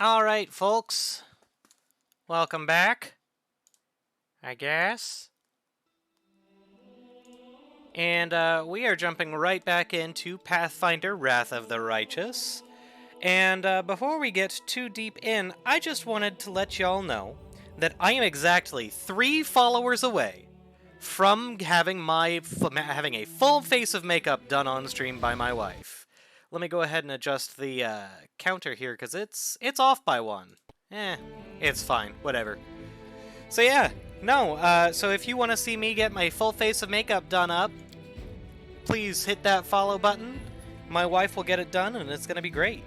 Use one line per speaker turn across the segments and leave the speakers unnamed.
Alright, folks. Welcome back, I guess. And we are jumping right back into Pathfinder Wrath of the Righteous. And before we get too deep in, I just wanted to let y'all know that I am exactly 3 followers away from having having a full face of makeup done on stream by my wife. Let me go ahead and adjust the counter here, because it's off by 1. It's fine. Whatever. So yeah, no, so if you want to see me get my full face of makeup done up, please hit that follow button. My wife will get it done, and it's going to be great.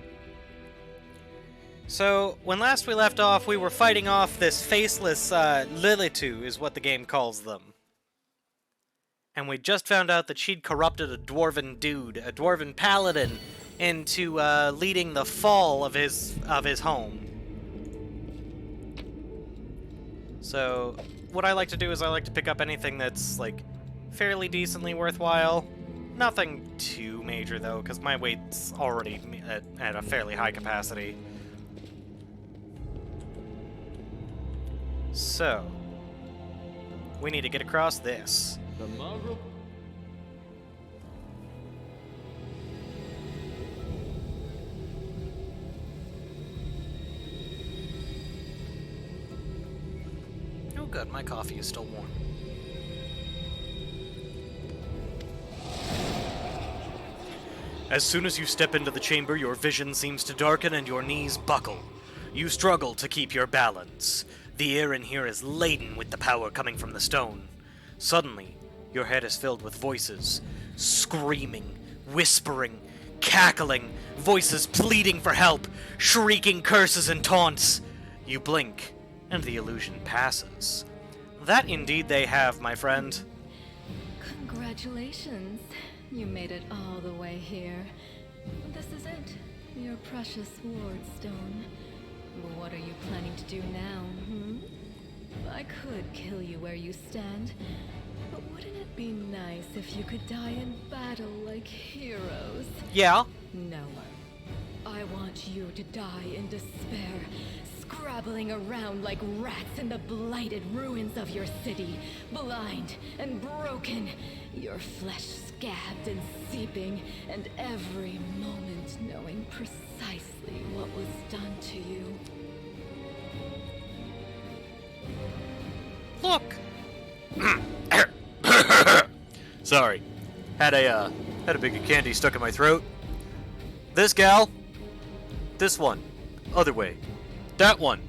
So, when last we left off, we were fighting off this faceless Lilitu, is what the game calls them. And we just found out that she'd corrupted a dwarven dude, a dwarven paladin, into leading the fall of his home. So, what I like to do is I like to pick up anything that's, like, fairly decently worthwhile. Nothing too major, though, because my weight's already at a fairly high capacity. So, we need to get across this.
The mongrel?
Oh good, my coffee is still warm. As soon as you step into the chamber, your vision seems to darken and your knees buckle. You struggle to keep your balance. The air in here is laden with the power coming from the stone. Suddenly, your head is filled with voices, screaming, whispering, cackling, voices pleading for help, shrieking curses and taunts. You blink, and the illusion passes. That indeed they have, my friend.
Congratulations. You made it all the way here. This is it. Your precious wardstone. What are you planning to do now, I could kill you where you stand, but wouldn't it be nice if you could die in battle like heroes?
Yeah.
No. I want you to die in despair, scrabbling around like rats in the blighted ruins of your city, blind and broken, your flesh scabbed and seeping, and every moment knowing precisely what was done to you.
Look! Sorry. Had a big of candy stuck in my throat. This gal. This one. Other way. That one.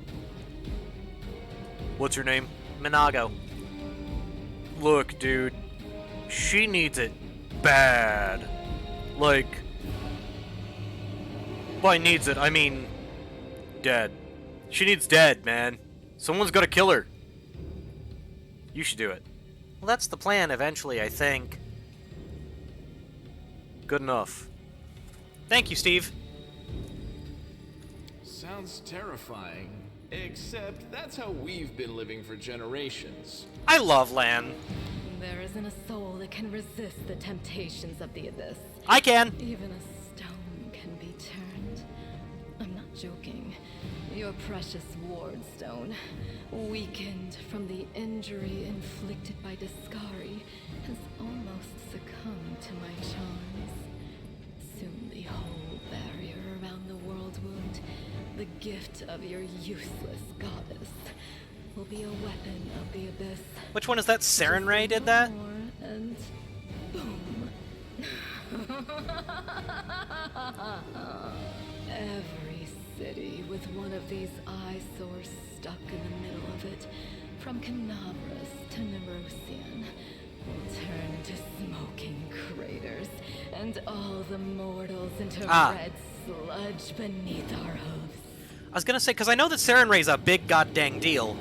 What's her name? Minago. Look, dude. She needs it bad. Like, by needs it, I mean dead. She needs dead, man. Someone's gotta kill her. You should do it. Well, that's the plan eventually, I think. Good enough. Thank you, Steve.
Sounds terrifying. Except that's how we've been living for generations.
I love Lan.
There isn't a soul that can resist the temptations of the abyss.
I can.
Even a stone can be turned. I'm not joking. Your precious wardstone, weakened from the injury inflicted by Discari, has almost succumbed to my charms. Soon the whole barrier around the world wound, the gift of your useless goddess, will be a weapon of the abyss.
Which one is that? Sarenrae did that?
And boom. Every city with one of these eyesores stuck in the middle of it, from Canabras to Nerosian, will turn to smoking craters, and all the mortals into red sludge beneath our hooves.
I was gonna say, because I know that Sarenrae's a big goddamn deal.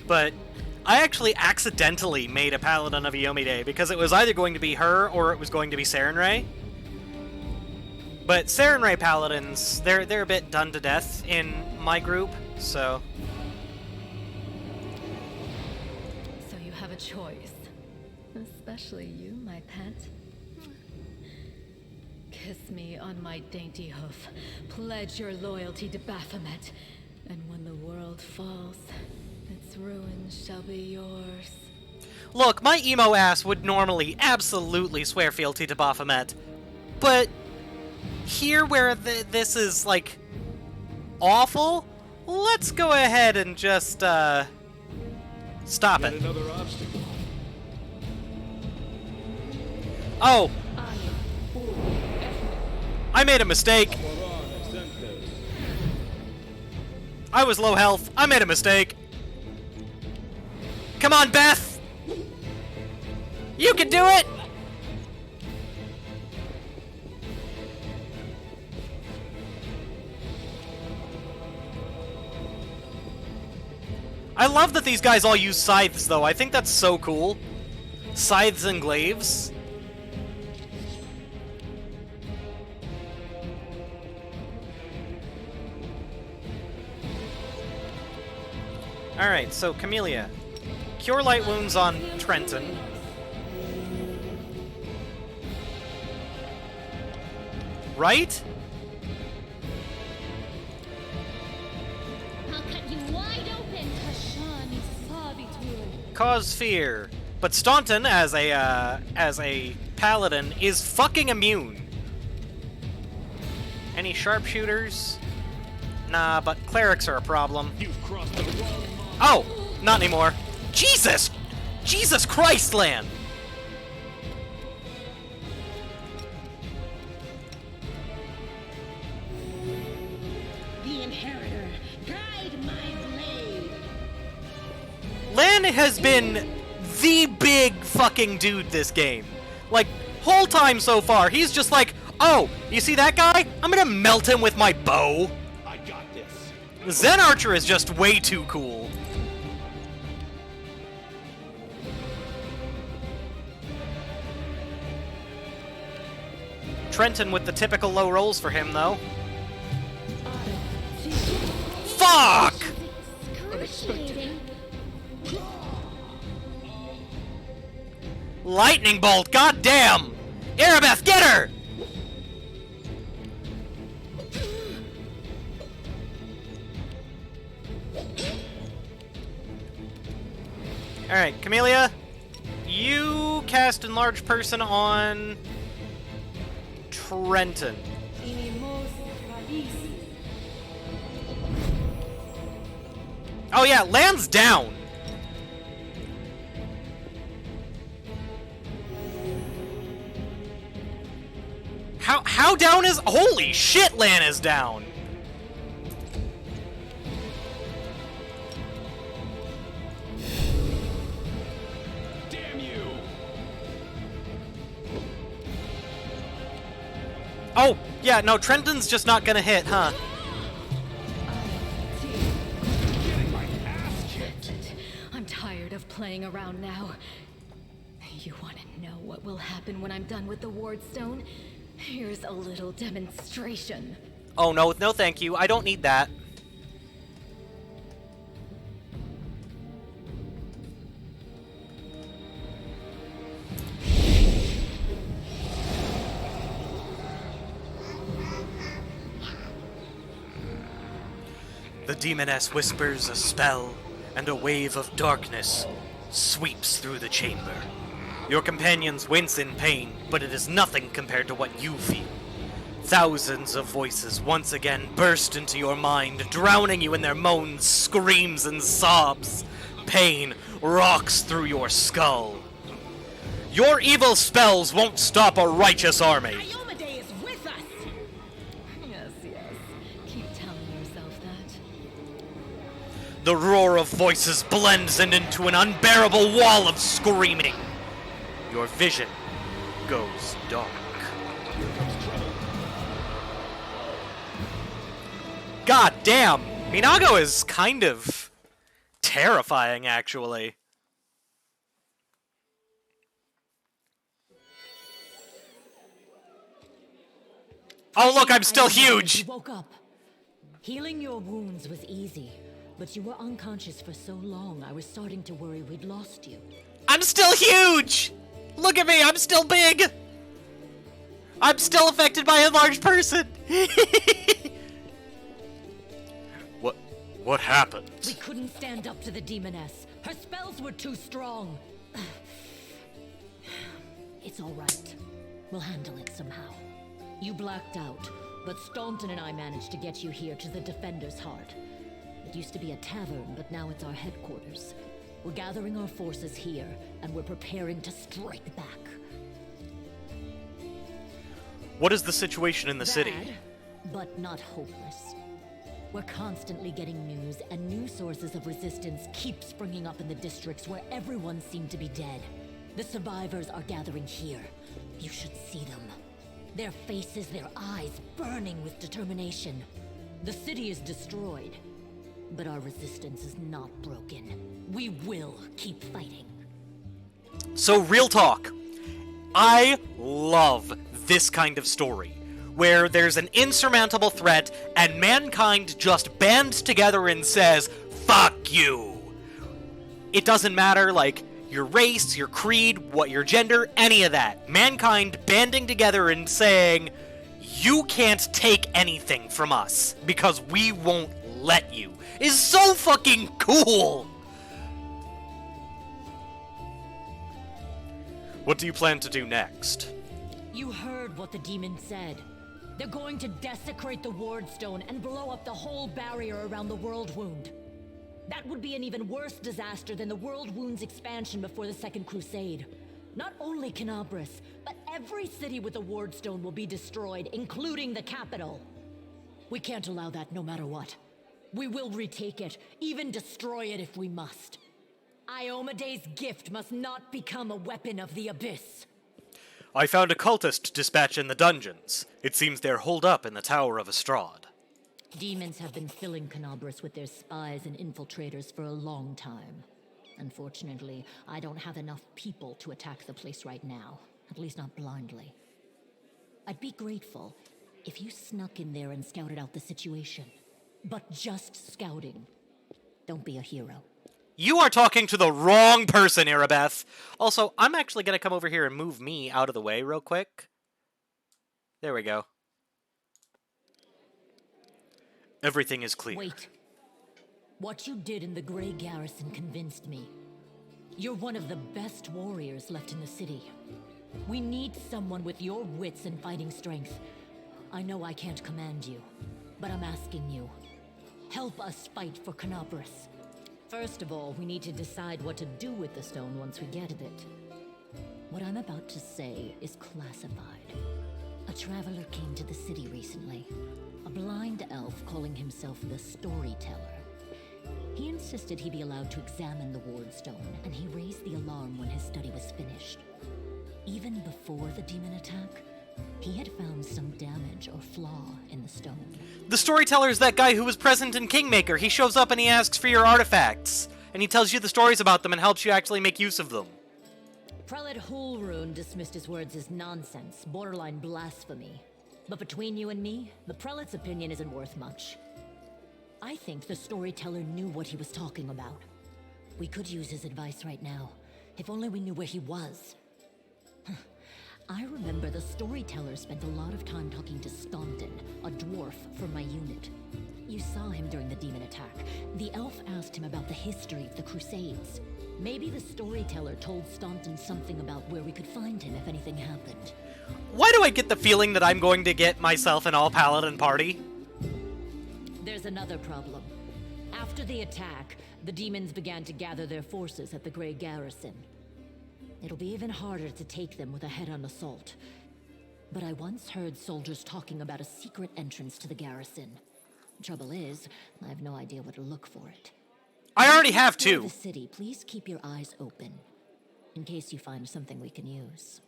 But I actually accidentally made a Paladin of Iyomide because it was either going to be her or it was going to be Sarenrae. But Sarenrae Paladins, they're a bit done to death in my group, so...
So you have a choice. Especially you, my pet. Kiss me on my dainty hoof. Pledge your loyalty to Baphomet. And when the world falls, its ruins shall be yours.
Look, my emo ass would normally absolutely swear fealty to Baphomet, but here where this is, like, awful, let's go ahead and just, stop it.
Another obstacle.
Oh! I made a mistake. I was low health. I made a mistake. Come on, Beth! You can do it! I love that these guys all use scythes, though. I think that's so cool. Scythes and glaives. Alright, so Camellia. Cure light wounds on Trenton. Right?
I'll cut you wide open, Kashan Sabitur.
Cause fear. But Staunton, as a paladin, is fucking immune. Any sharpshooters? Nah, but clerics are a problem.
You've crossed the wrong line.
Oh! Not anymore. Jesus! Jesus Christ, Lan!
The Inheritor, guide my blade.
Lan has been the big fucking dude this game. Like, whole time so far, he's just like, oh, you see that guy? I'm gonna melt him with my bow.
I got this.
Zen Archer is just way too cool. Trenton with the typical low rolls for him, though. Fuck!
Excruciating.
Lightning bolt, goddamn! Erebeth, get her! Alright, Camellia, you cast Enlarge Person on Trenton. Oh yeah, Lan's down. How down is... Holy shit, Lan is down!
Damn you!
Oh, yeah, no, Trenton's just not gonna hit, huh?
Getting my ass kicked.
I'm tired of playing around now. You want to know what will happen when I'm done with the Wardstone? Here's a little demonstration.
Oh, no, no thank you. I don't need that. The demoness whispers a spell, and a wave of darkness sweeps through the chamber. Your companions wince in pain, but it is nothing compared to what you feel. Thousands of voices once again burst into your mind, drowning you in their moans, screams, and sobs. Pain rocks through your skull. Your evil spells won't stop a righteous army.
Iomedae is with us.
Yes, yes. Keep telling yourself that.
The roar of voices blends into an unbearable wall of screaming. Your vision goes dark. God damn! Minago is kind of terrifying, actually. Oh look, I'm still huge!
You woke up. Healing your wounds was easy, but you were unconscious for so long, I was starting to worry we'd lost you.
I'm still huge! Look at me, I'm still big! I'm still affected by a large person! What happened?
We couldn't stand up to the demoness. Her spells were too strong. It's all right. We'll handle it somehow. You blacked out, but Staunton and I managed to get you here to the Defender's Heart. It used to be a tavern, but now it's our headquarters. We're gathering our forces here, and we're preparing to strike back.
What is the situation in the city?
Bad, but not hopeless. We're constantly getting news, and new sources of resistance keep springing up in the districts where everyone seemed to be dead. The survivors are gathering here. You should see them. Their faces, their eyes burning with determination. The city is destroyed, but our resistance is not broken. We will keep fighting.
So, real talk. I love this kind of story, where there's an insurmountable threat and mankind just bands together and says, fuck you. It doesn't matter, like, your race, your creed, what your gender, any of that. Mankind banding together and saying, you can't take anything from us, because we won't let you, is so fucking cool! What do you plan to do next?
You heard what the demon said. They're going to desecrate the Wardstone and blow up the whole barrier around the World Wound. That would be an even worse disaster than the World Wound's expansion before the Second Crusade. Not only Canabras, but every city with a Wardstone will be destroyed, including the capital. We can't allow that no matter what. We will retake it, even destroy it if we must. Iomede's gift must not become a weapon of the Abyss.
I found a cultist dispatch in the dungeons. It seems they're holed up in the Tower of Estrad.
Demons have been filling Canabras with their spies and infiltrators for a long time. Unfortunately, I don't have enough people to attack the place right now. At least not blindly. I'd be grateful if you snuck in there and scouted out the situation. But just scouting. Don't be a hero.
You are talking to the wrong person, Erebeth. Also, I'm actually going to come over here and move me out of the way real quick. There we go. Everything is clear.
Wait. What you did in the Grey Garrison convinced me. You're one of the best warriors left in the city. We need someone with your wits and fighting strength. I know I can't command you, but I'm asking you. Help us fight for Canabras. First of all, we need to decide what to do with the stone once we get it. What I'm about to say is classified. A traveler came to the city recently. A blind elf calling himself the Storyteller. He insisted he be allowed to examine the Wardstone, and he raised the alarm when his study was finished. Even before the demon attack, he had found some damage or flaw in the stone.
The Storyteller's that guy who was present in Kingmaker. He shows up and he asks for your artifacts. And he tells you the stories about them and helps you actually make use of them.
Prelate Hulrune dismissed his words as nonsense, borderline blasphemy. But between you and me, the Prelate's opinion isn't worth much. I think the Storyteller knew what he was talking about. We could use his advice right now, if only we knew where he was. I remember the Storyteller spent a lot of time talking to Staunton, a dwarf from my unit. You saw him during the demon attack. The elf asked him about the history of the Crusades. Maybe the Storyteller told Staunton something about where we could find him if anything happened.
Why do I get the feeling that I'm going to get myself an all-paladin party?
There's another problem. After the attack, the demons began to gather their forces at the Grey Garrison. It'll be even harder to take them with a head-on assault. But I once heard soldiers talking about a secret entrance to the garrison. Trouble is, I have no idea where to look for it.
I already have
Before
two.
the city, please keep your eyes open, in case you find something we can use.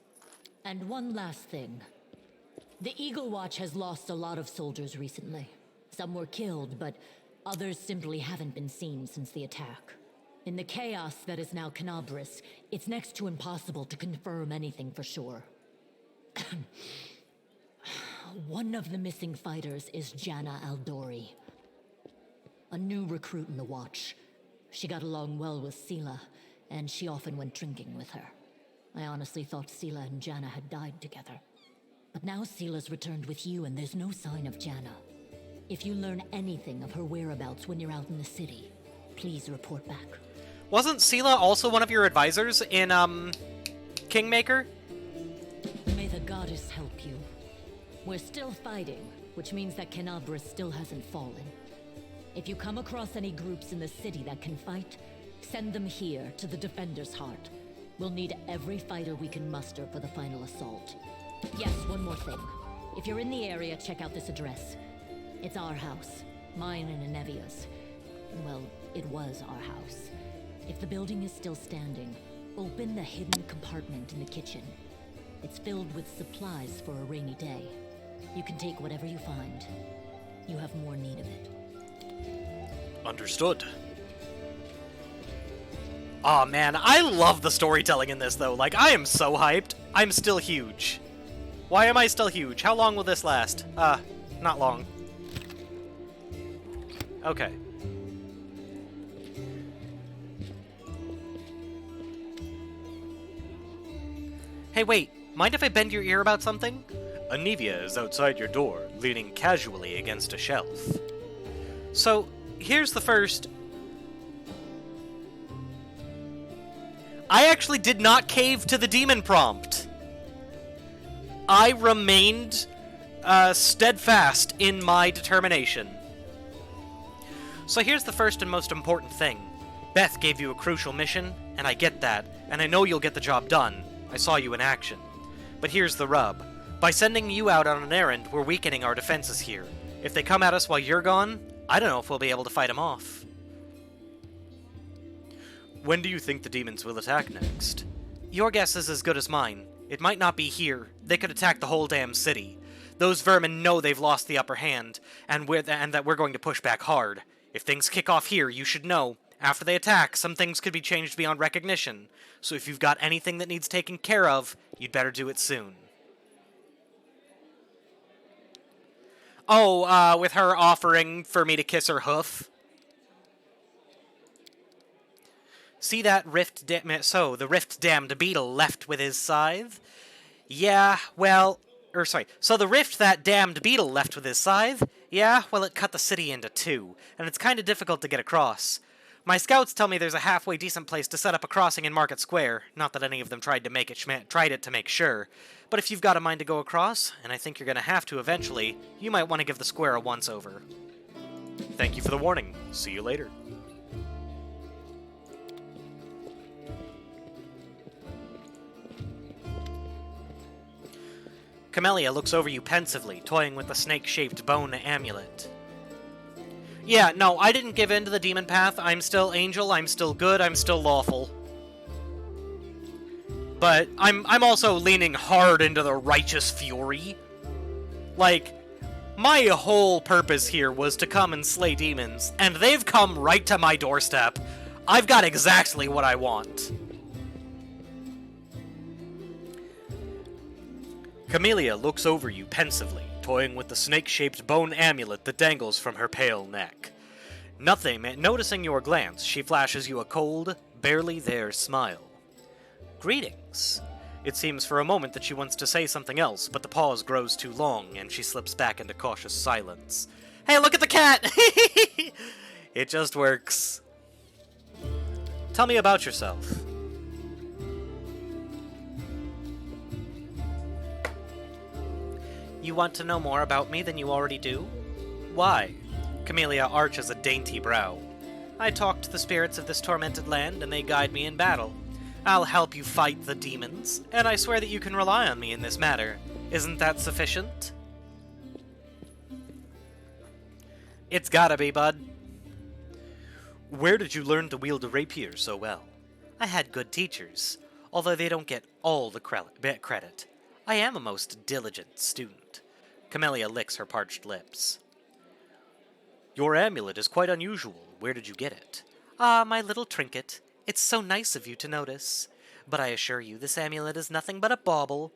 And one last thing. The Eagle Watch has lost a lot of soldiers recently. Some were killed, but others simply haven't been seen since the attack. In the chaos that is now Canabras, it's next to impossible to confirm anything for sure. One of the missing fighters is Janna Aldori, a new recruit in the Watch. She got along well with Sela, and she often went drinking with her. I honestly thought Sela and Janna had died together. But now Sela's returned with you and there's no sign of Janna. If you learn anything of her whereabouts when you're out in the city, please report back.
Wasn't Sela also one of your advisors in, Kingmaker?
May the goddess help you. We're still fighting, which means that Kenabra still hasn't fallen. If you come across any groups in the city that can fight, send them here to the Defender's Heart. We'll need every fighter we can muster for the final assault. Yes, one more thing. If you're in the area, check out this address. It's our house. Mine and Anevia's. Well, it was our house. If the building is still standing, open the hidden compartment in the kitchen. It's filled with supplies for a rainy day. You can take whatever you find. You have more need of it.
Understood. Aw, man, I love the storytelling in this, though. Like, I am so hyped. I'm still huge. Why am I still huge? How long will this last? Not long. Okay. Hey, wait. Mind if I bend your ear about something? Anevia is outside your door, leaning casually against a shelf. So, here's the first... I actually did not cave to the demon prompt. I remained steadfast in my determination. So here's the first and most important thing. Beth gave you a crucial mission, and I get that, and I know you'll get the job done. I saw you in action. But here's the rub. By sending you out on an errand, we're weakening our defenses here. If they come at us while you're gone, I don't know if we'll be able to fight them off. When do you think the demons will attack next? Your guess is as good as mine. It might not be here. They could attack the whole damn city. Those vermin know they've lost the upper hand, and that we're going to push back hard. If things kick off here, you should know. After they attack, some things could be changed beyond recognition. So if you've got anything that needs taken care of, you'd better do it soon. Oh, with her offering for me to kiss her hoof. See that the rift-damned beetle left with his scythe? Yeah, well... So the rift that damned beetle left with his scythe? Yeah, well, it cut the city into two, and it's kinda difficult to get across. My scouts tell me there's a halfway decent place to set up a crossing in Market Square. Not that any of them tried it to make sure. But if you've got a mind to go across, and I think you're gonna have to eventually, you might want to give the square a once-over. Thank you for the warning. See you later. Camellia looks over you pensively, toying with the snake-shaped bone amulet. Yeah, no, I didn't give in to the demon path. I'm still angel, I'm still good, I'm still lawful. But I'm also leaning hard into the righteous fury. Like, my whole purpose here was to come and slay demons, and they've come right to my doorstep. I've got exactly what I want. Camellia looks over you pensively, toying with the snake-shaped bone amulet that dangles from her pale neck. Noticing your glance, she flashes you a cold, barely there smile. Greetings. It seems for a moment that she wants to say something else, but the pause grows too long, and she slips back into cautious silence. Hey, look at the cat! It just works. Tell me about yourself. You want to know more about me than you already do? Why? Camellia arches a dainty brow. I talk to the spirits of this tormented land, and they guide me in battle. I'll help you fight the demons, and I swear that you can rely on me in this matter. Isn't that sufficient? It's gotta be, bud. Where did you learn to wield a rapier so well? I had good teachers, although they don't get all the credit. I am a most diligent student. Camellia licks her parched lips. Your amulet is quite unusual. Where did you get it? Ah, my little trinket. It's so nice of you to notice. But I assure you, this amulet is nothing but a bauble.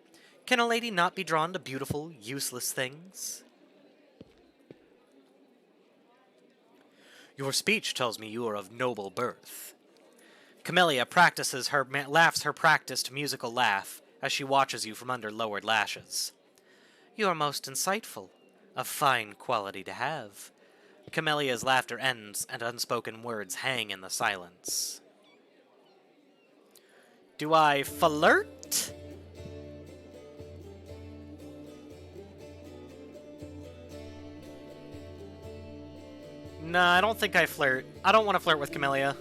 Can a lady not be drawn to beautiful, useless things? Your speech tells me you are of noble birth. Camellia laughs her practiced musical laugh as she watches you from under lowered lashes. You are most insightful. A fine quality to have. Camelia's laughter ends, and unspoken words hang in the silence. Do I flirt? Nah, I don't think I flirt. I don't want to flirt with Camellia.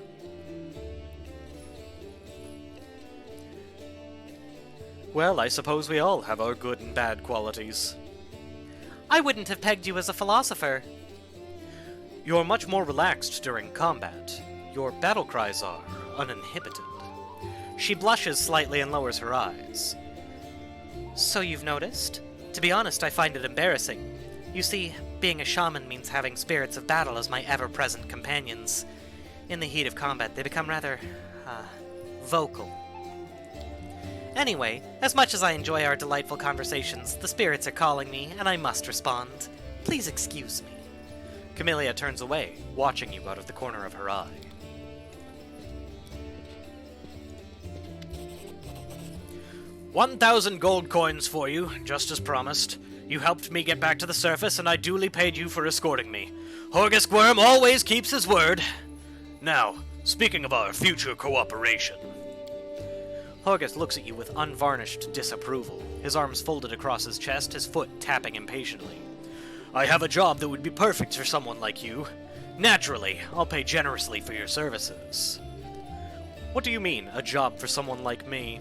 Well, I suppose we all have our good and bad qualities. I wouldn't have pegged you as a philosopher. You're much more relaxed during combat. Your battle cries are uninhibited. She blushes slightly and lowers her eyes. So you've noticed? To be honest, I find it embarrassing. You see, being a shaman means having spirits of battle as my ever-present companions. In the heat of combat, they become rather, vocal. Anyway, as much as I enjoy our delightful conversations, the spirits are calling me, and I must respond. Please excuse me. Camellia turns away, watching you out of the corner of her eye. "1,000 gold coins for you, just as promised. You helped me get back to the surface, and I duly paid you for escorting me. Horgus Gwyrm always keeps his word. Now, speaking of our future cooperation..." Horgus looks at you with unvarnished disapproval, his arms folded across his chest, his foot tapping impatiently. "I have a job that would be perfect for someone like you. Naturally, I'll pay generously for your services." What do you mean, a job for someone like me?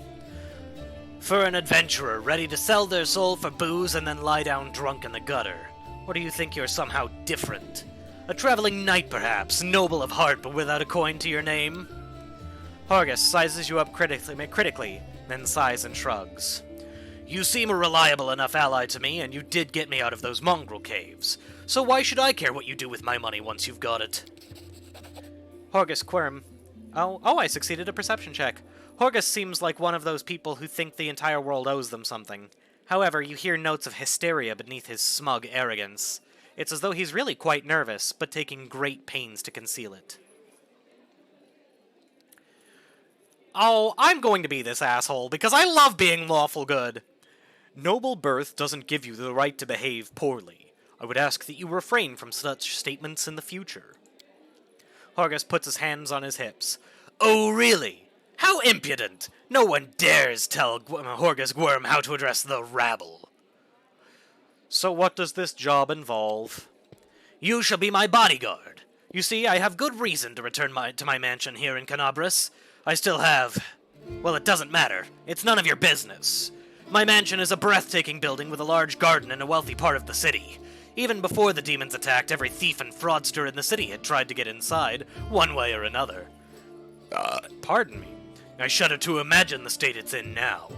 For an adventurer ready to sell their soul for booze and then lie down drunk in the gutter. Or do you think you're somehow different? A traveling knight, perhaps, noble of heart but without a coin to your name? Horgus sizes you up critically, then sighs and shrugs. "You seem a reliable enough ally to me, and you did get me out of those mongrel caves. So why should I care what you do with my money once you've got it?" Horgus Gwyrm. Oh, I succeeded a perception check. Horgus seems like one of those people who think the entire world owes them something. However, you hear notes of hysteria beneath his smug arrogance. It's as though he's really quite nervous, but taking great pains to conceal it. Oh, I'm going to be this asshole, because I love being lawful good. "Noble birth doesn't give you the right to behave poorly. I would ask that you refrain from such statements in the future." Horgus puts his hands on his hips. "Oh, really? How impudent! No one dares tell Horgus Gwyrm how to address the rabble." "So what does this job involve?" "You shall be my bodyguard. You see, I have good reason to return to my mansion here in Canabras. I still have... Well, it doesn't matter. It's none of your business. My mansion is a breathtaking building with a large garden in a wealthy part of the city. Even before the demons attacked, every thief and fraudster in the city had tried to get inside, one way or another. Pardon me. I shudder to imagine the state it's in now.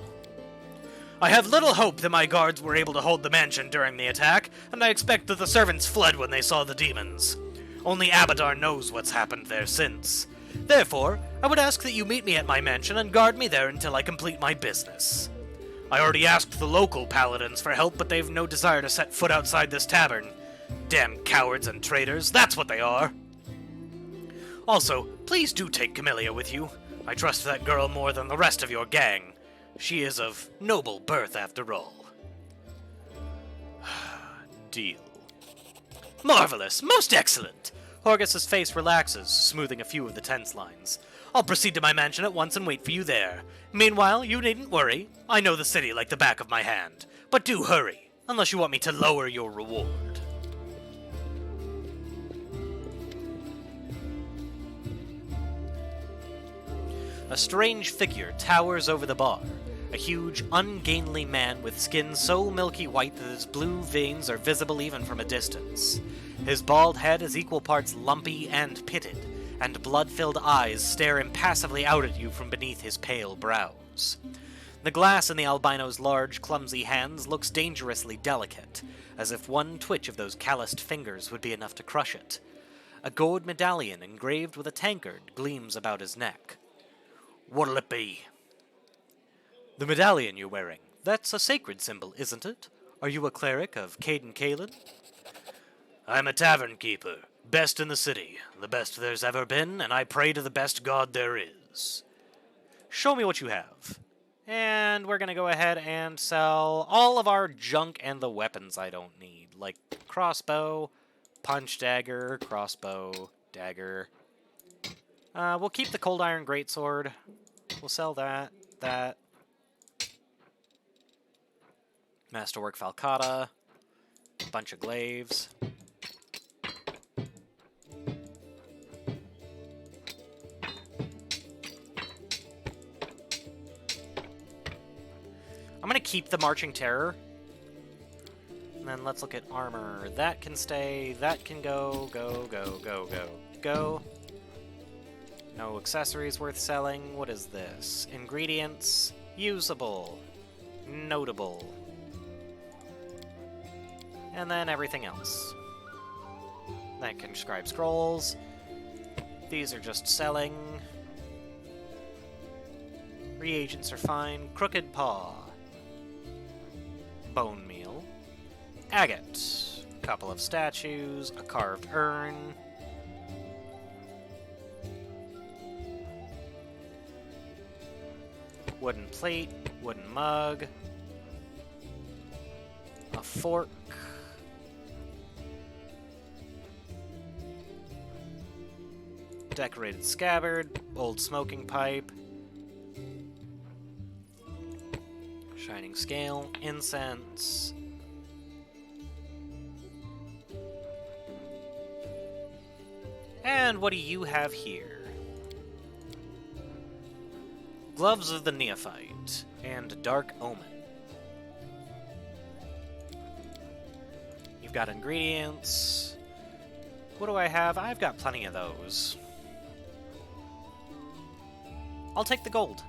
I have little hope that my guards were able to hold the mansion during the attack, and I expect that the servants fled when they saw the demons. Only Abadar knows what's happened there since. Therefore, I would ask that you meet me at my mansion and guard me there until I complete my business. I already asked the local paladins for help, but they've no desire to set foot outside this tavern. Damn cowards and traitors, that's what they are. Also, please do take Camellia with you. I trust that girl more than the rest of your gang. She is of noble birth, after all." Deal. Marvelous! Most excellent! Horgus's face relaxes, smoothing a few of the tense lines. "I'll proceed to my mansion at once and wait for you there. Meanwhile, you needn't worry. I know the city like the back of my hand. But do hurry, unless you want me to lower your reward." A strange figure towers over the bar. A huge, ungainly man with skin so milky white that his blue veins are visible even from a distance. His bald head is equal parts lumpy and pitted, and blood-filled eyes stare impassively out at you from beneath his pale brows. The glass in the albino's large, clumsy hands looks dangerously delicate, as if one twitch of those calloused fingers would be enough to crush it. A gold medallion engraved with a tankard gleams about his neck. "What'll it be?" "The medallion you're wearing. That's a sacred symbol, isn't it? Are you a cleric of Cayden Cailean?" "I'm a tavern keeper. Best in the city. The best there's ever been, and I pray to the best god there is." "Show me what you have." And we're going to go ahead and sell all of our junk and the weapons I don't need. Like crossbow, punch dagger, crossbow, dagger. We'll keep the cold iron greatsword. We'll sell that, that. Masterwork falcata. Bunch of glaives. I'm going to keep the Marching Terror. And then let's look at armor. That can stay. That can go, go, go, go, go, go. No accessories worth selling. What is this? Ingredients. Usable. Notable. And then everything else. That can scribe scrolls. These are just selling. Reagents are fine. Crooked Paw. Bone meal. Agate. Couple of statues. A carved urn. Wooden plate. Wooden mug. A fork. Decorated scabbard. Old smoking pipe. Shining scale. Incense. And what do you have here? Gloves of the Neophyte and Dark Omen. You've got ingredients. What do I have? I've got plenty of those. I'll take the gold.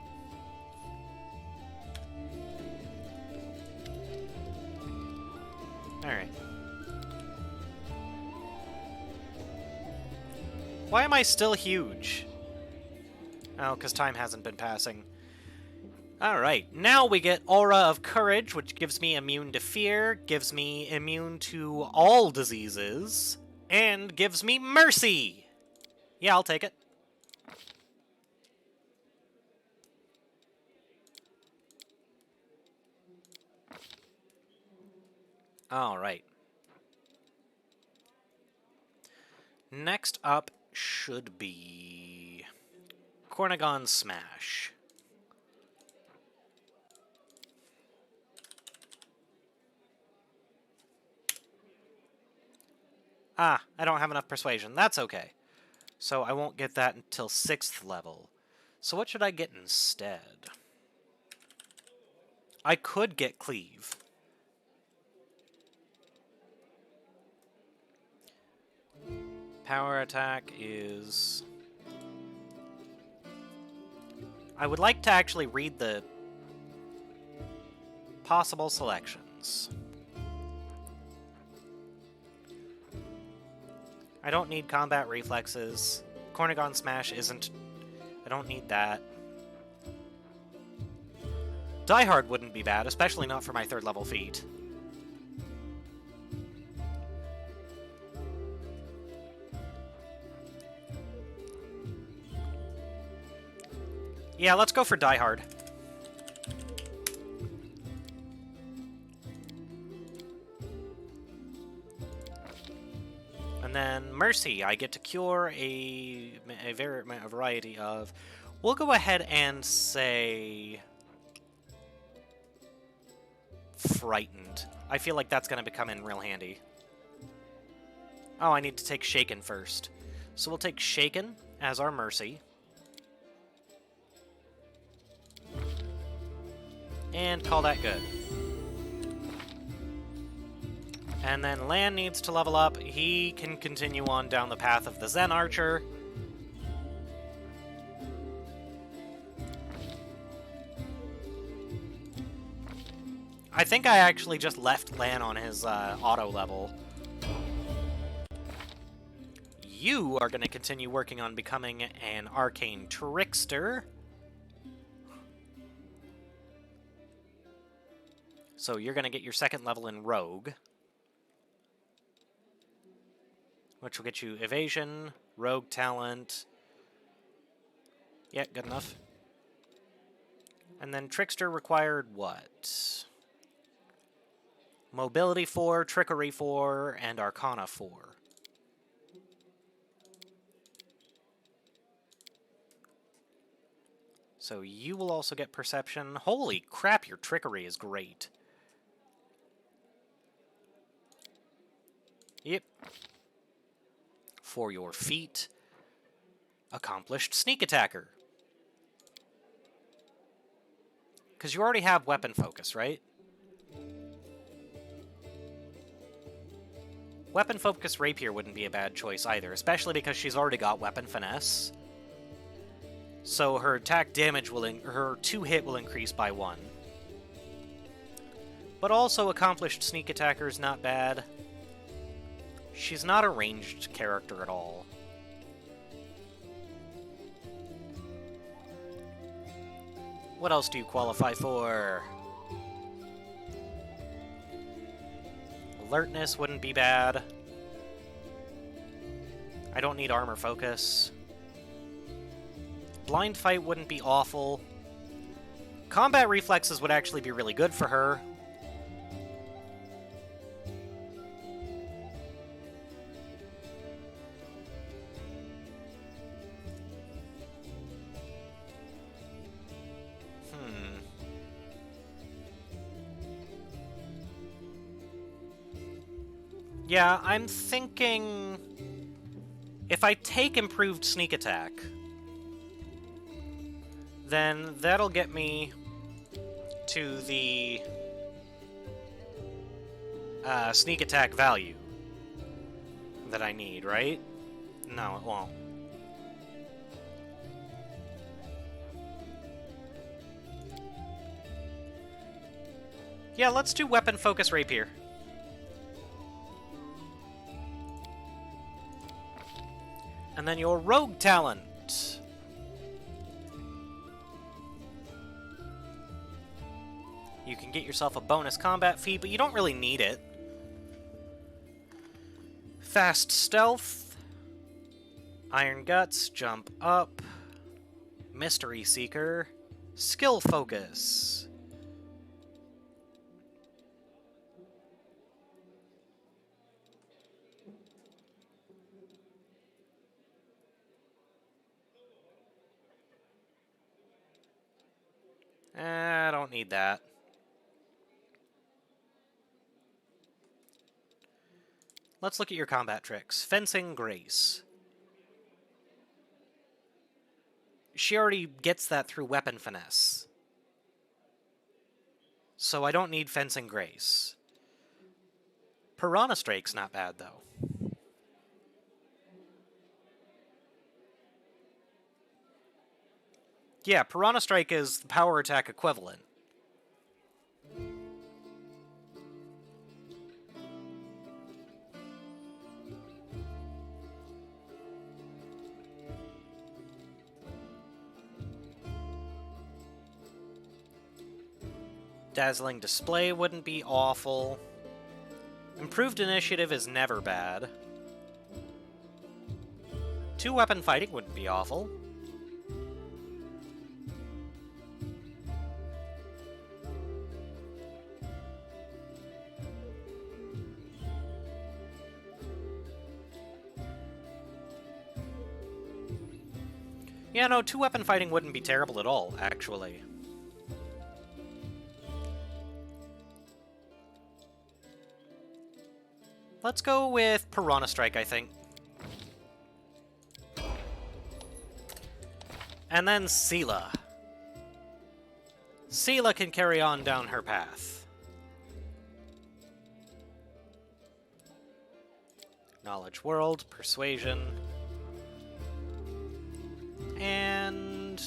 Alright. Why am I still huge? Oh, because time hasn't been passing. Alright, now we get Aura of Courage, which gives me immune to fear, gives me immune to all diseases, and gives me Mercy! Yeah, I'll take it. Alright. Next up should be Cornagon Smash. Ah, I don't have enough persuasion. That's okay. So I won't get that until 6th level. So what should I get instead? I could get Cleave. Power attack is... I would like to actually read the possible selections. I don't need combat reflexes. Cornagon Smash isn't... I don't need that. Die Hard wouldn't be bad, especially not for my 3rd level feat. Yeah, let's go for Die Hard. And then Mercy, I get to cure a variety of... We'll go ahead and say... Frightened. I feel like that's going to become in real handy. Oh, I need to take Shaken first. So we'll take Shaken as our Mercy. And call that good. And then Lan needs to level up. He can continue on down the path of the Zen Archer. I think I actually just left Lan on his auto level. You are going to continue working on becoming an Arcane Trickster. So you're going to get your 2nd level in Rogue. Which will get you Evasion, Rogue Talent. Yeah, good enough. And then Trickster required what? Mobility 4, Trickery 4, and Arcana 4. So you will also get Perception. Holy crap, your Trickery is great. Yep. For your feat, Accomplished Sneak Attacker. Because you already have Weapon Focus, right? Weapon Focus Rapier wouldn't be a bad choice either, especially because she's already got Weapon Finesse. So her attack damage will, her 2-hit will increase by 1. But also Accomplished Sneak Attacker is not bad. She's not a ranged character at all. What else do you qualify for? Alertness wouldn't be bad. I don't need Armor Focus. Blind Fight wouldn't be awful. Combat Reflexes would actually be really good for her. Yeah, I'm thinking if I take Improved Sneak Attack, then that'll get me to the Sneak Attack value that I need, right? No, it won't. Yeah, let's do Weapon Focus Rapier. And then your Rogue Talent. You can get yourself a bonus combat feat, but you don't really need it. Fast Stealth. Iron Guts, Jump Up. Mystery Seeker. Skill Focus. I don't need that. Let's look at your combat tricks. Fencing Grace. She already gets that through Weapon Finesse. So I don't need Fencing Grace. Piranha Strike's not bad, though. Yeah, Piranha Strike is the power attack equivalent. Dazzling Display wouldn't be awful. Improved Initiative is never bad. 2-weapon fighting wouldn't be awful. Yeah, no, 2-weapon fighting wouldn't be terrible at all, actually. Let's go with Piranha Strike, I think. And then Seela. Seela can carry on down her path. Knowledge World, Persuasion... And...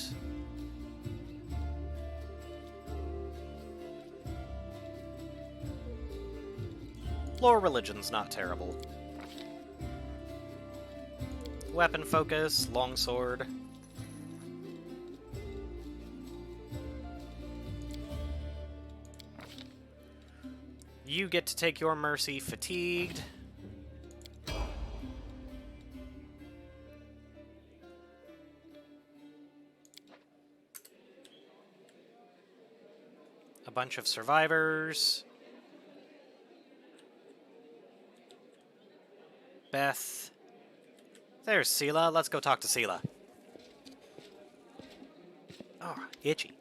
Lore Religion's not terrible. Weapon Focus, Longsword. You get to take your Mercy Fatigued. bunch of survivors. Beth. There's Sela. Let's go talk to Sela. Oh, itchy.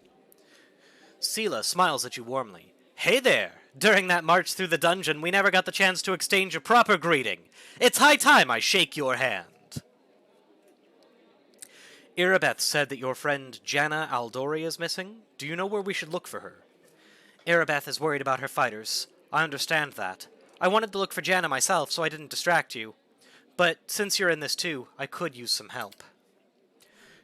Sela smiles at you warmly. Hey there! During that march through the dungeon, we never got the chance to exchange a proper greeting. It's high time I shake your hand. Irabeth said that your friend Janna Aldori is missing. Do you know where we should look for her? Irabeth is worried about her fighters. I understand that. I wanted to look for Janna myself, so I didn't distract you. But since you're in this too, I could use some help.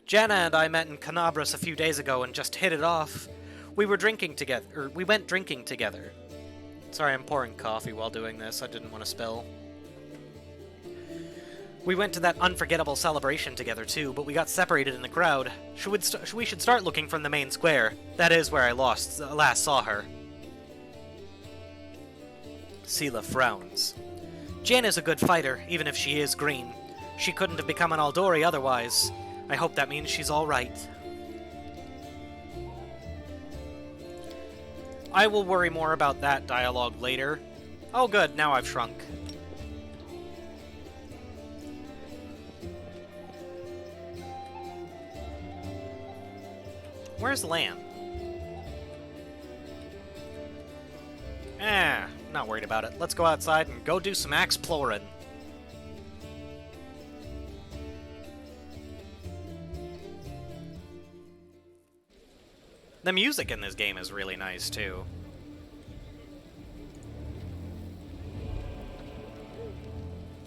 Janna and I met in Canabras a few days ago and just hit it off. We went drinking together. Sorry, I'm pouring coffee while doing this. I didn't want to spill. We went to that unforgettable celebration together too, but we got separated in the crowd. We should start looking from the main square. That is where I last saw her. Sela frowns. Janna's a good fighter, even if she is green. She couldn't have become an Aldori otherwise. I hope that means she's alright. I will worry more about that dialogue later. Oh good, now I've shrunk. Where's Lan? Not worried about it. Let's go outside and go do some exploring. The music in this game is really nice, too.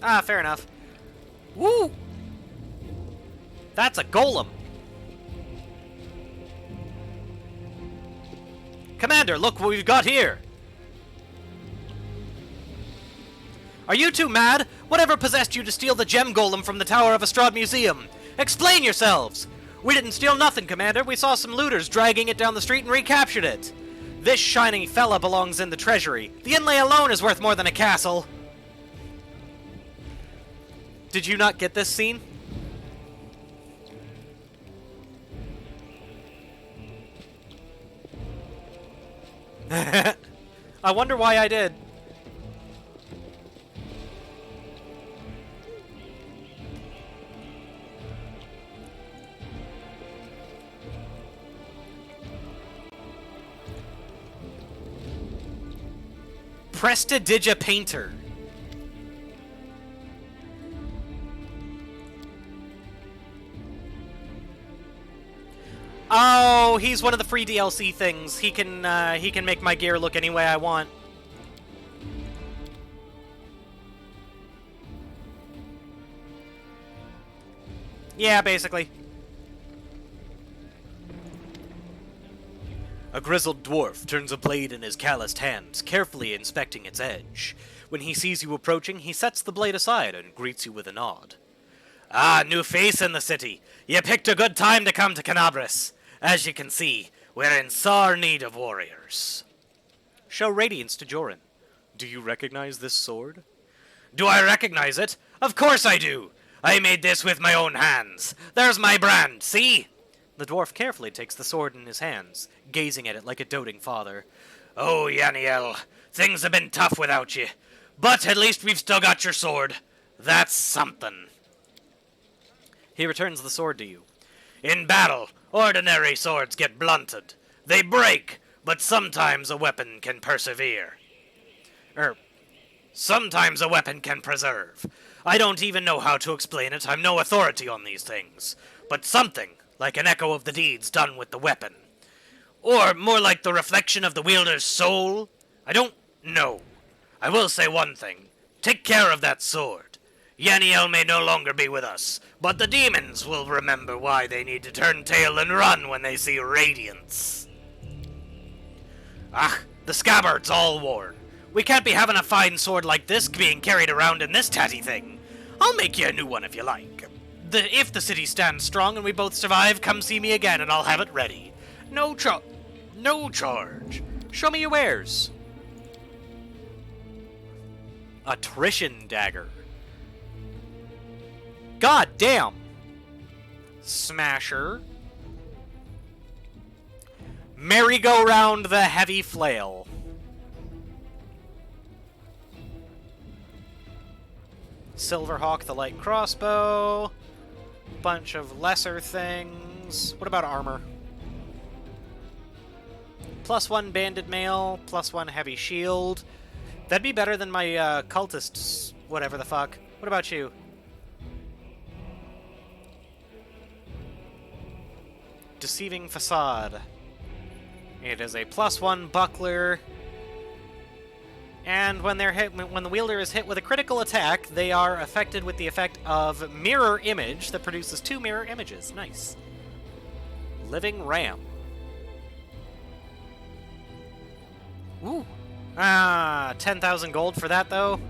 Ah, fair enough. Woo! That's a golem! Commander, look what we've got here! Are you two mad? Whatever possessed you to steal the gem golem from the Tower of Astrad Museum? Explain yourselves! We didn't steal nothing, Commander. We saw some looters dragging it down the street and recaptured it. This shining fella belongs in the treasury. The inlay alone is worth more than a castle. Did you not get this scene? I wonder why I did. Prestidigita Painter. Oh, he's one of the free DLC things. He can make my gear look any way I want. Yeah, basically. A grizzled dwarf turns a blade in his calloused hands, carefully inspecting its edge. When he sees you approaching, he sets the blade aside and greets you with a nod. Ah, new face in the city. You picked a good time to come to Canabras. As you can see, we're in sore need of warriors. Show radiance to Joran. Do you recognize this sword? Do I recognize it? Of course I do. I made this with my own hands. There's my brand, see? The dwarf carefully takes the sword in his hands, gazing at it like a doting father. Oh, Yaniel, things have been tough without you. But at least we've still got your sword. That's something. He returns the sword to you. In battle, ordinary swords get blunted. They break, but sometimes a weapon can persevere. Sometimes a weapon can preserve. I don't even know how to explain it. I'm no authority on these things. But something, like an echo of the deeds done with the weapon. Or more like the reflection of the wielder's soul? I don't know. I will say one thing. Take care of that sword. Yaniel may no longer be with us, but the demons will remember why they need to turn tail and run when they see radiance. Ah, the scabbard's all worn. We can't be having a fine sword like this being carried around in this tatty thing. I'll make you a new one if you like. If the city stands strong and we both survive, come see me again and I'll have it ready. No charge. Show me your wares. Attrition dagger. God damn. Smasher. Merry-go-round the heavy flail. Silverhawk the light crossbow. Bunch of lesser things. What about armor? +1 banded mail, +1 heavy shield. That'd be better than my cultists, whatever the fuck. What about you? Deceiving facade. It is a +1 buckler. And when they're hit, when the wielder is hit with a critical attack, they are affected with the effect of mirror image that produces 2 mirror images. Nice. Living ram. Ooh. 10,000 gold for that, though.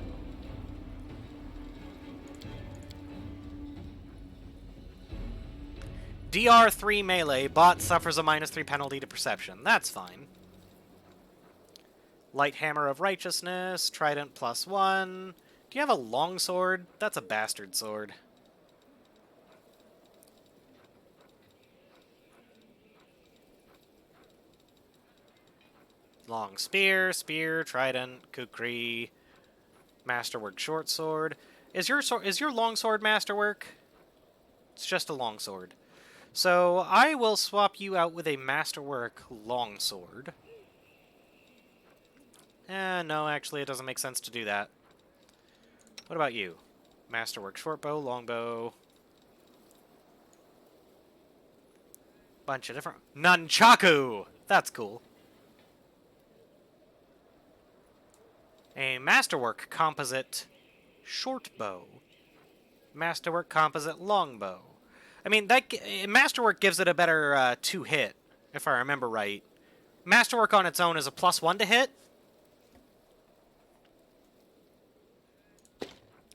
DR3 melee. Bot suffers a -3 penalty to perception. That's fine. Light Hammer of Righteousness. Trident +1. Do you have a longsword? That's a bastard sword. Long spear, trident, kukri, masterwork short sword. Is your longsword masterwork? It's just a longsword. So I will swap you out with a masterwork longsword. No, actually it doesn't make sense to do that. What about you? Masterwork shortbow, longbow. Bunch of different... Nunchaku! That's cool. A Masterwork Composite Shortbow. Masterwork Composite Longbow. I mean, Masterwork gives it a better 2-hit, if I remember right. Masterwork on its own is a +1 to hit.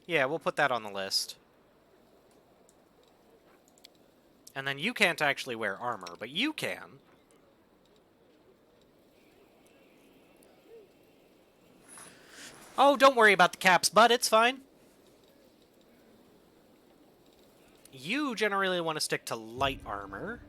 Yeah, we'll put that on the list. And then you can't actually wear armor, but you can. Oh, don't worry about the caps, bud. It's fine. You generally want to stick to light armor.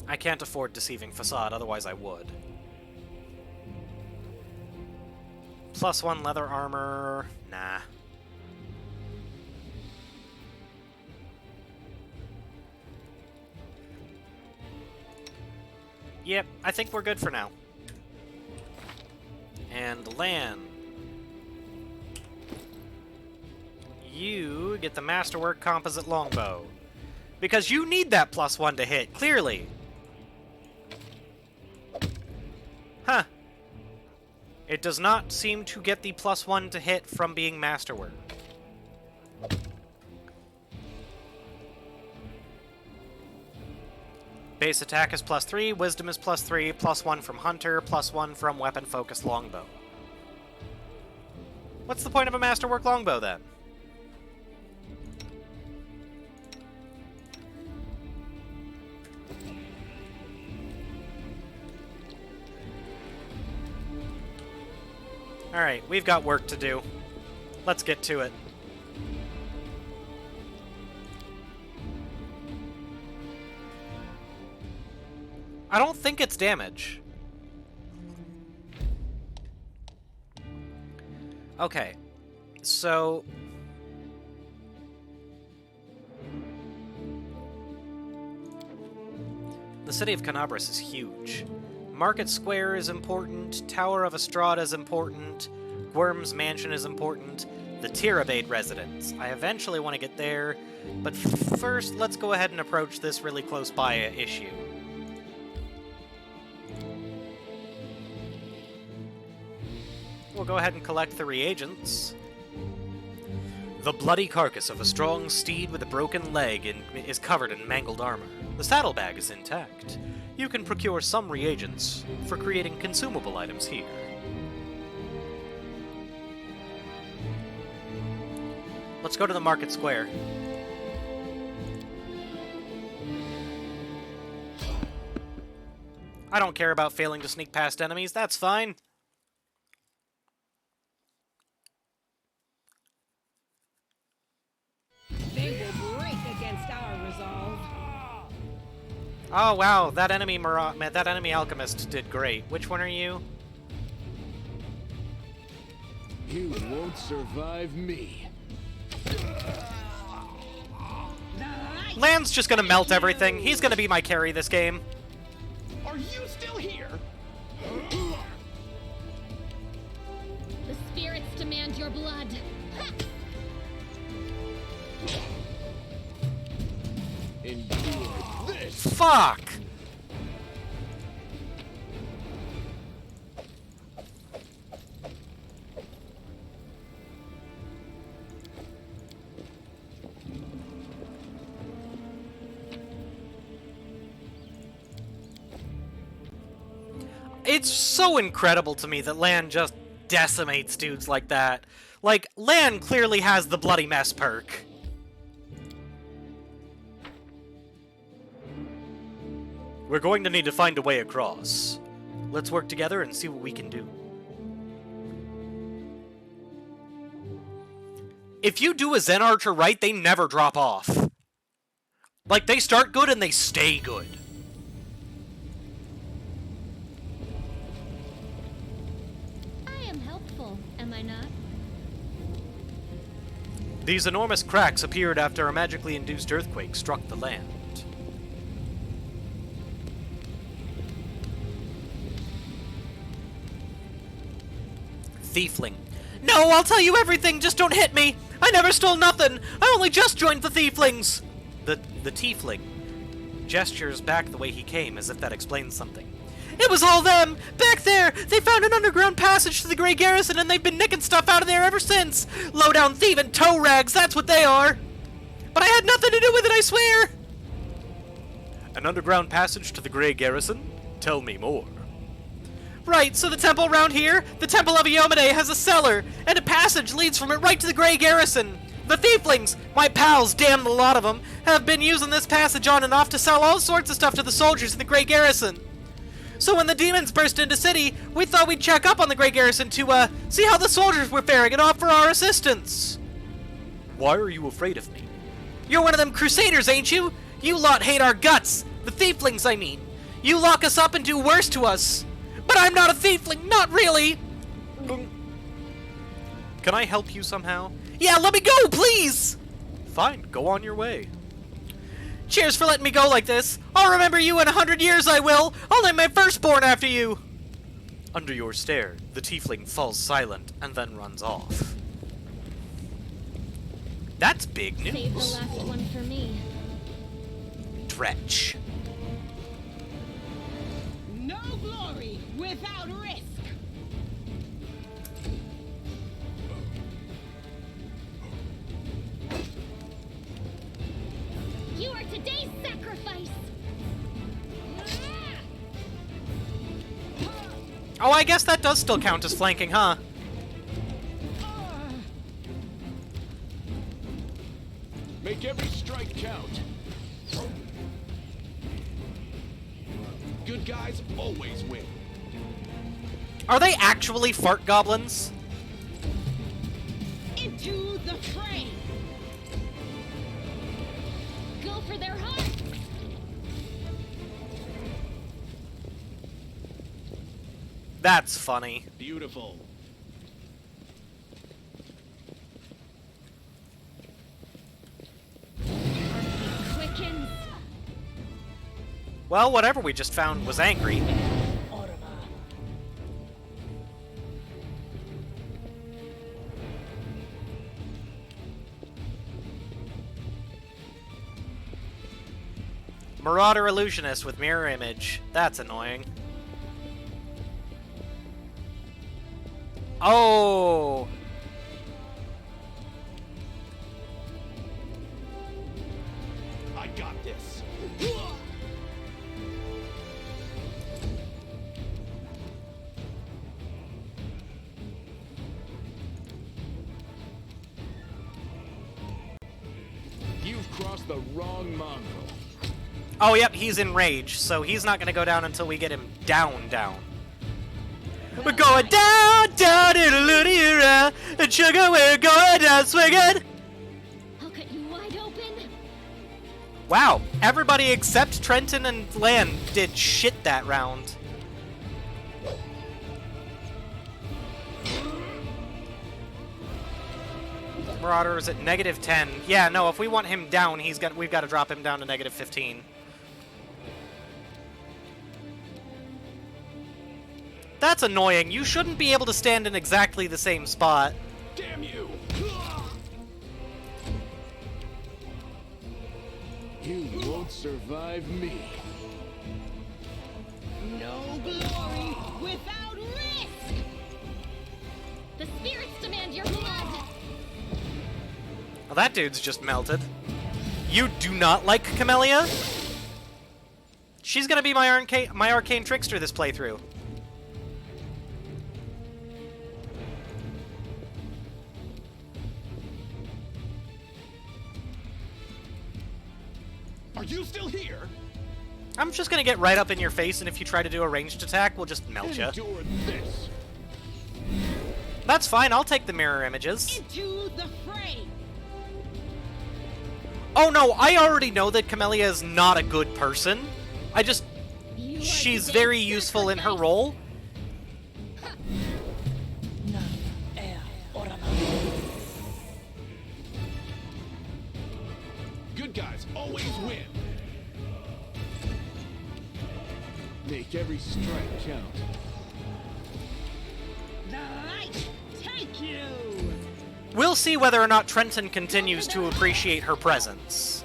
I can't afford Deceiving Facade, otherwise I would. +1 leather armor. Nah. Yep, I think we're good for now. And land. You get the Masterwork Composite Longbow. Because you need that +1 to hit, clearly. Huh. It does not seem to get the +1 to hit from being Masterwork. Base attack is +3, wisdom is +3, +1 from hunter, +1 from weapon focused longbow. What's the point of a Masterwork longbow then? Alright, we've got work to do. Let's get to it. I don't think it's damage. Okay, so... the city of Canabras is huge. Market Square is important, Tower of Estrada is important, Worm's Mansion is important, the Tirabade residence. I eventually want to get there, but first let's go ahead and approach this really close by issue. We'll go ahead and collect the reagents. The bloody carcass of a strong steed with a broken leg is covered in mangled armor. The saddlebag is intact. You can procure some reagents for creating consumable items here. Let's go to the market square. I don't care about failing to sneak past enemies, that's fine.
against our resolve.
Oh wow, that enemy alchemist did great. Which one are you?
You won't survive me.
Lan's just gonna melt everything. He's gonna be my carry this game.
Are you still here?
The spirits demand your blood. Ha!
Endure this.
Fuck! It's so incredible to me that Lan just decimates dudes like that. Like, Lan clearly has the Bloody Mess perk. We're going to need to find a way across. Let's work together and see what we can do. If you do a Zen Archer right, they never drop off. Like, they start good and they stay good.
I am helpful, am I not?
These enormous cracks appeared after a magically induced earthquake struck the land. Thiefling. No, I'll tell you everything, just don't hit me! I never stole nothing! I only just joined the Thieflings! The Tiefling gestures back the way he came, as if that explains something. It was all them! Back there! They found an underground passage to the Grey Garrison, and they've been nicking stuff out of there ever since! Low-down thieving toe rags, that's what they are! But I had nothing to do with it, I swear! An underground passage to the Grey Garrison? Tell me more. Right, so the temple around here, the Temple of Iyomide, has a cellar, and a passage leads from it right to the Grey Garrison. The Thieflings, my pals, damn the lot of them, have been using this passage on and off to sell all sorts of stuff to the soldiers in the Grey Garrison. So when the demons burst into city, we thought we'd check up on the Grey Garrison to, see how the soldiers were faring and offer our assistance. Why are you afraid of me? You're one of them crusaders, ain't you? You lot hate our guts. The Thieflings, I mean. You lock us up and do worse to us. But I'm not a thiefling, not really! Can I help you somehow? Yeah, let me go, please! Fine, go on your way. Cheers for letting me go like this. I'll remember you in 100 years, I will! I'll name my firstborn after you! Under your stare, the tiefling falls silent and then runs off. That's big news.
Save the last one for me.
Dretch.
No glory without risk.
You are today's sacrifice!
Oh, I guess that does still count as flanking, huh?
Make every strike count. Good guys always win.
Are they actually fart goblins?
Into the fray.
Go for their hearts!
That's funny.
Beautiful.
Quickens!
Well, whatever we just found was angry. Marauder Illusionist with Mirror Image. That's annoying. Oh!
I got this. You've crossed the wrong mongrel.
Oh, yep, he's in rage, so he's not gonna go down until we get him down. We're going down, and sugar, we're going down swinging.
I'll cut you wide open!
Wow, everybody except Trenton and Lan did shit that round. Marauder is at -10. Yeah, no, if we want him down, we've got to drop him down to -15. That's annoying. You shouldn't be able to stand in exactly the same spot.
Damn you! You won't survive me.
No glory without risk!
The spirits demand your blood!
Well, that dude's just melted. You do not like Camellia? She's gonna be my arcane trickster this playthrough.
Are you still here?
I'm just gonna get right up in your face, and if you try to do a ranged attack, we'll just melt you.
Endure this.
That's fine, I'll take the mirror images.
Into the fray!
Oh no, I already know that Camellia is not a good person. She's very useful in her role.
Good guys always win. Make every strike count.
The light take you!
We'll see whether or not Trenton continues to appreciate her presence.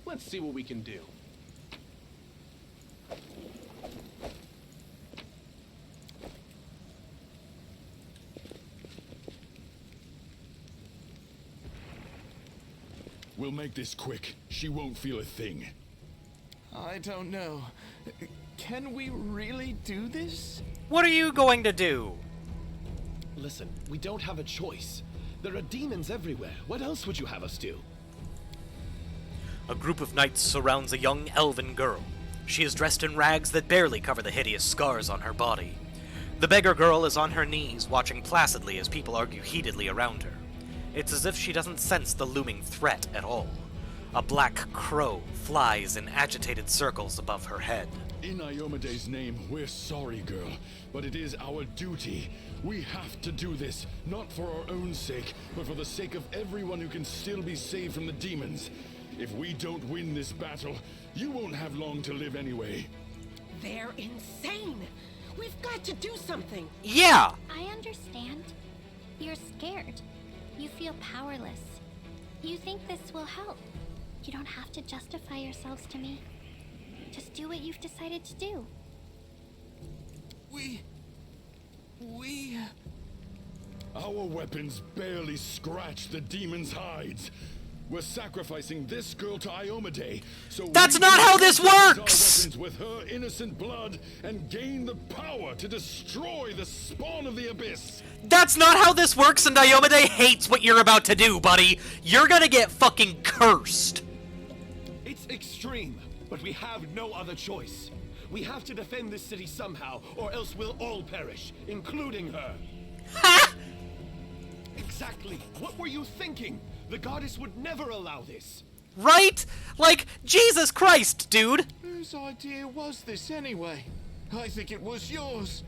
Let's see what we can do.
We'll make this quick. She won't feel a thing.
I don't know. Can we really do this?
What are you going to do?
Listen, we don't have a choice. There are demons everywhere. What else would you have us do?
A group of knights surrounds a young elven girl. She is dressed in rags that barely cover the hideous scars on her body. The beggar girl is on her knees, watching placidly as people argue heatedly around her. It's as if she doesn't sense the looming threat at all. A black crow flies in agitated circles above her head.
In Iomede's name, we're sorry, girl, but it is our duty. We have to do this, not for our own sake, but for the sake of everyone who can still be saved from the demons. If we don't win this battle, you won't have long to live anyway.
They're insane! We've got to do something!
Yeah!
I understand. You're scared. You feel powerless. You think this will help. You don't have to justify yourselves to me. Just do what you've decided to do.
We... Our weapons barely scratch the demons' hides. We're sacrificing this girl to Iomade, so
That's not how this works!
Our weapons with her innocent blood and gain the power to destroy the spawn of the abyss.
That's not how this works, and Iomade hates what you're about to do, buddy. You're gonna get fucking cursed.
It's extreme, but we have no other choice. We have to defend this city somehow, or else we'll all perish, including her.
Ha!
Exactly. What were you thinking? The goddess would never allow this.
Right? Like, Jesus Christ, dude.
Whose idea was this anyway? I think it was yours.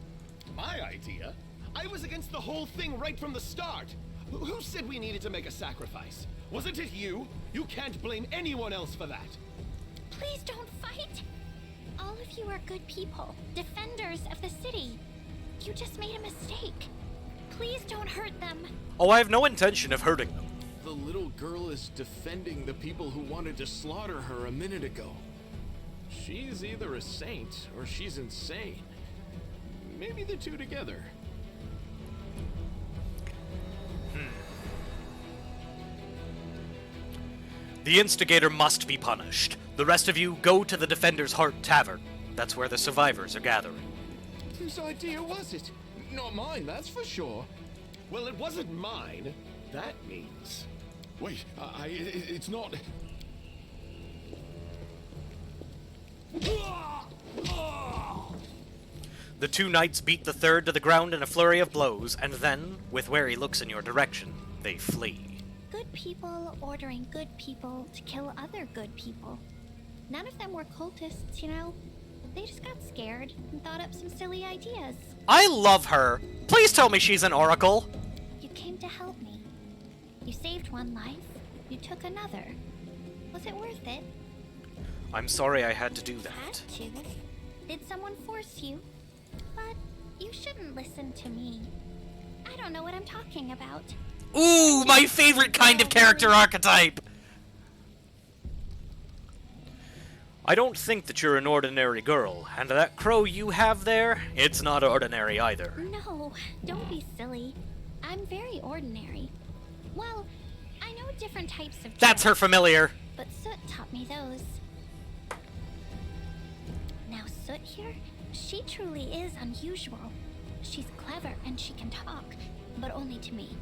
My idea? I was against the whole thing right from the start. Who said we needed to make a sacrifice? Wasn't it you? You can't blame anyone else for that.
Please don't fight. All of you are good people, defenders of the city. You just made a mistake. Please don't hurt them.
Oh, I have no intention of hurting them.
The little girl is defending the people who wanted to slaughter her a minute ago. She's either a saint or she's insane. Maybe the two together.
The instigator must be punished. The rest of you go to the Defender's Heart Tavern. That's where the survivors are gathering.
Whose idea was it? Not mine, that's for sure.
Well, it wasn't mine. That means...
Wait, it's not...
The two knights beat the third to the ground in a flurry of blows, and then, with wary looks in your direction, they flee.
Good people ordering good people to kill other good people. None of them were cultists, you know? They just got scared and thought up some silly ideas.
I love her! Please tell me she's an oracle!
You came to help me. You saved one life. You took another. Was it worth it?
I'm sorry I had to do
Had
that.
to. Did someone force you? But you shouldn't listen to me. I don't know what I'm talking about.
Ooh, my favorite kind of character archetype! I don't think that you're an ordinary girl, and that crow you have there, it's not ordinary either.
No, don't be silly. I'm very ordinary. Well, I know different types of
That's her
tricks,
familiar.
but Soot taught me those. Now Soot here, she truly is unusual. She's clever and she can talk, but only to me.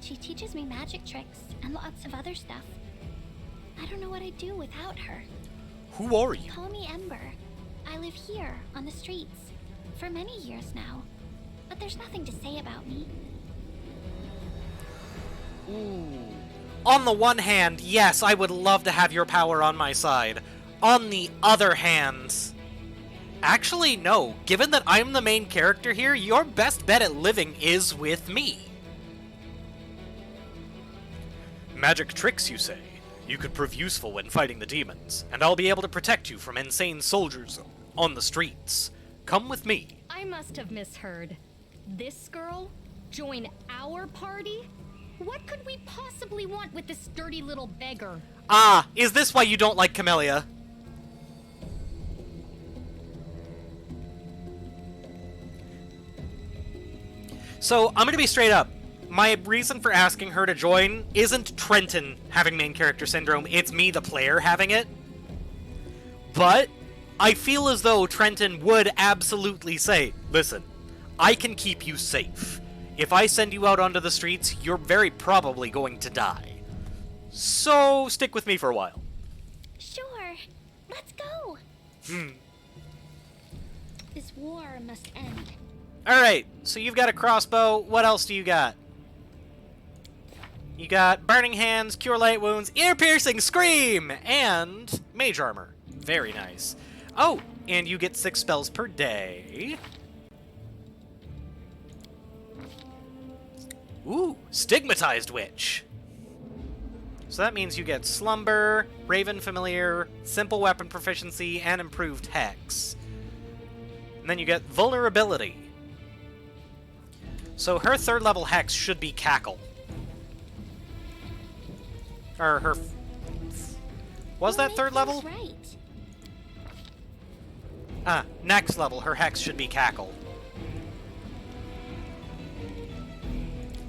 She teaches me magic tricks and lots of other stuff. I don't know what I'd do without her.
Who are you?
Call me Ember. I live here, on the streets, for many years now. But there's nothing to say about me.
On the one hand, yes, I would love to have your power on my side. On the other hand... Actually, no. Given that I'm the main character here, your best bet at living is with me. Magic tricks, you say? You could prove useful when fighting the demons, and I'll be able to protect you from insane soldiers on the streets. Come with me.
I must have misheard. This girl? Join our party? What could we possibly want with this dirty little beggar?
Ah, is this why you don't like Camellia? So, I'm gonna be straight up. My reason for asking her to join isn't Trenton having main character syndrome, it's me, the player, having it. But, I feel as though Trenton would absolutely say, listen, I can keep you safe. If I send you out onto the streets, you're very probably going to die. So, stick with me for a while.
Sure. Let's go. This war must end.
Alright, so you've got a crossbow. What else do you got? You got Burning Hands, Cure Light Wounds, Ear Piercing, Scream, and Mage Armor. Very nice. Oh, and you get 6 spells per day. Ooh, Stigmatized Witch. So that means you get Slumber, Raven Familiar, Simple Weapon Proficiency, and Improved Hex. And then you get Vulnerability. So her 3rd level Hex should be Cackle. Or her... Was that 3rd level?
Right.
Next level, her Hex should be Cackle.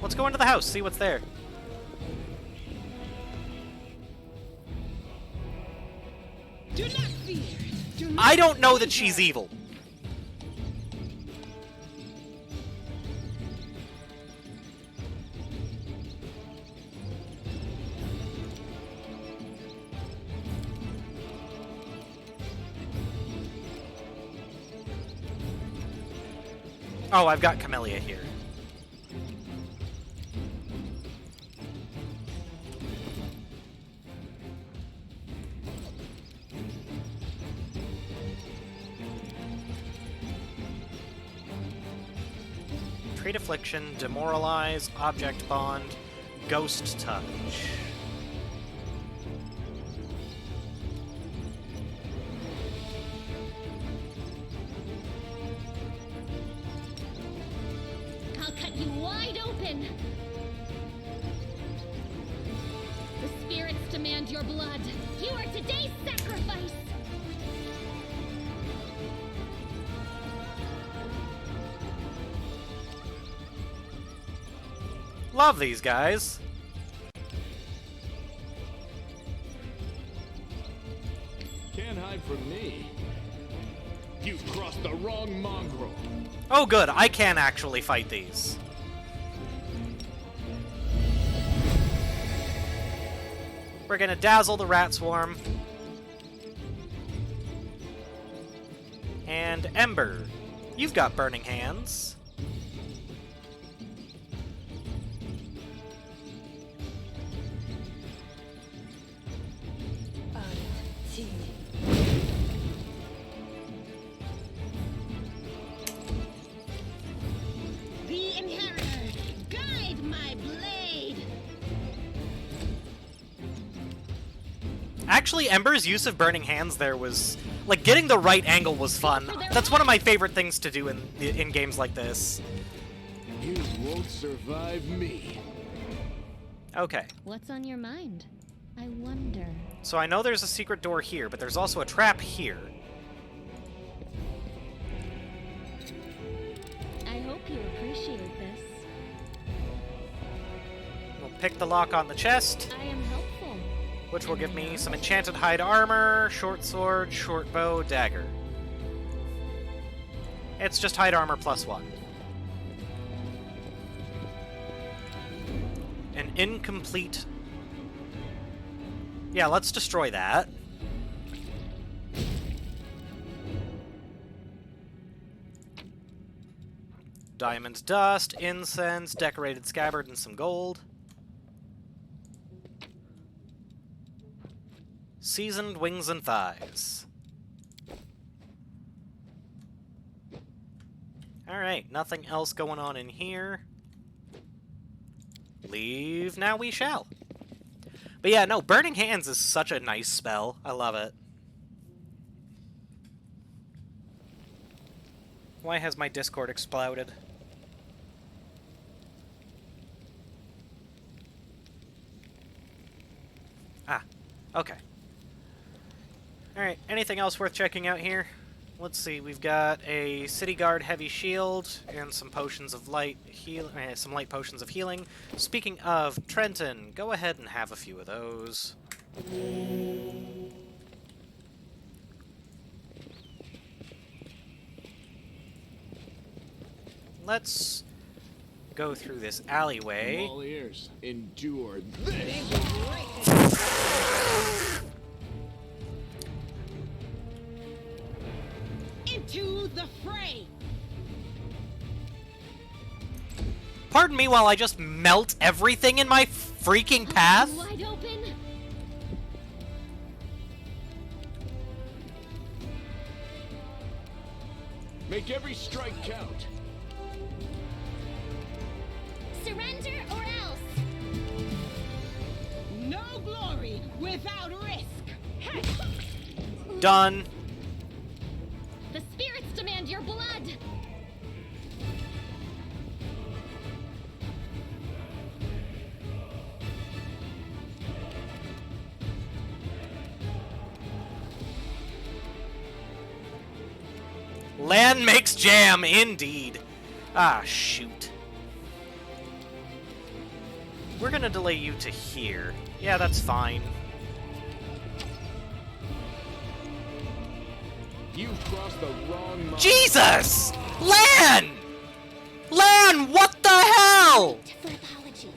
Let's go into the house, see what's there.
Do not fear. Do not
I don't know that
fear.
she's evil. Oh, I've got Camellia here. Trait Affliction, Demoralize, Object Bond, Ghost Touch.
I'll cut you wide open. The spirits demand your blood. You are today's sacrifice.
Love these guys.
Can't hide from me. You've crossed the wrong mongrel.
Oh good, I can actually fight these. We're gonna dazzle the rat swarm. And Ember, you've got burning hands.
The Inheritor, guide my blade.
Actually, Ember's use of burning hands there was... like, getting the right angle was fun. That's one of my favorite things to do in games like this.
You won't survive me.
Okay.
What's on your mind? I wonder.
So I know there's a secret door here, but there's also a trap here.
I hope you appreciate this.
We'll pick the lock on the chest,
I am helpful.
which will give me some enchanted hide armor, short sword, short bow, dagger. It's just hide armor +1. An incomplete... yeah, let's destroy that. Diamond dust, incense, decorated scabbard, and some gold. Seasoned wings and thighs. Alright, nothing else going on in here. Leave now we shall. But yeah, no, Burning Hands is such a nice spell. I love it. Why has my Discord exploded? Ah, okay. Alright, anything else worth checking out here? Let's see, we've got a City Guard heavy shield and some potions of light some light potions of healing. Speaking of Trenton, go ahead and have a few of those. Let's go through this alleyway.
All ears. Endure this.
Into the fray.
Pardon me while I just melt everything in my freaking path?
Wide open.
Make every strike count.
Surrender or else.
No glory without risk.
Done.
The spirits demand your blood.
Land makes jam, indeed. Ah, shoot. We're gonna delay you to here. Yeah, that's fine.
You've crossed the wrong line.
Jesus! Lan! Lan, what the hell?
For apologies.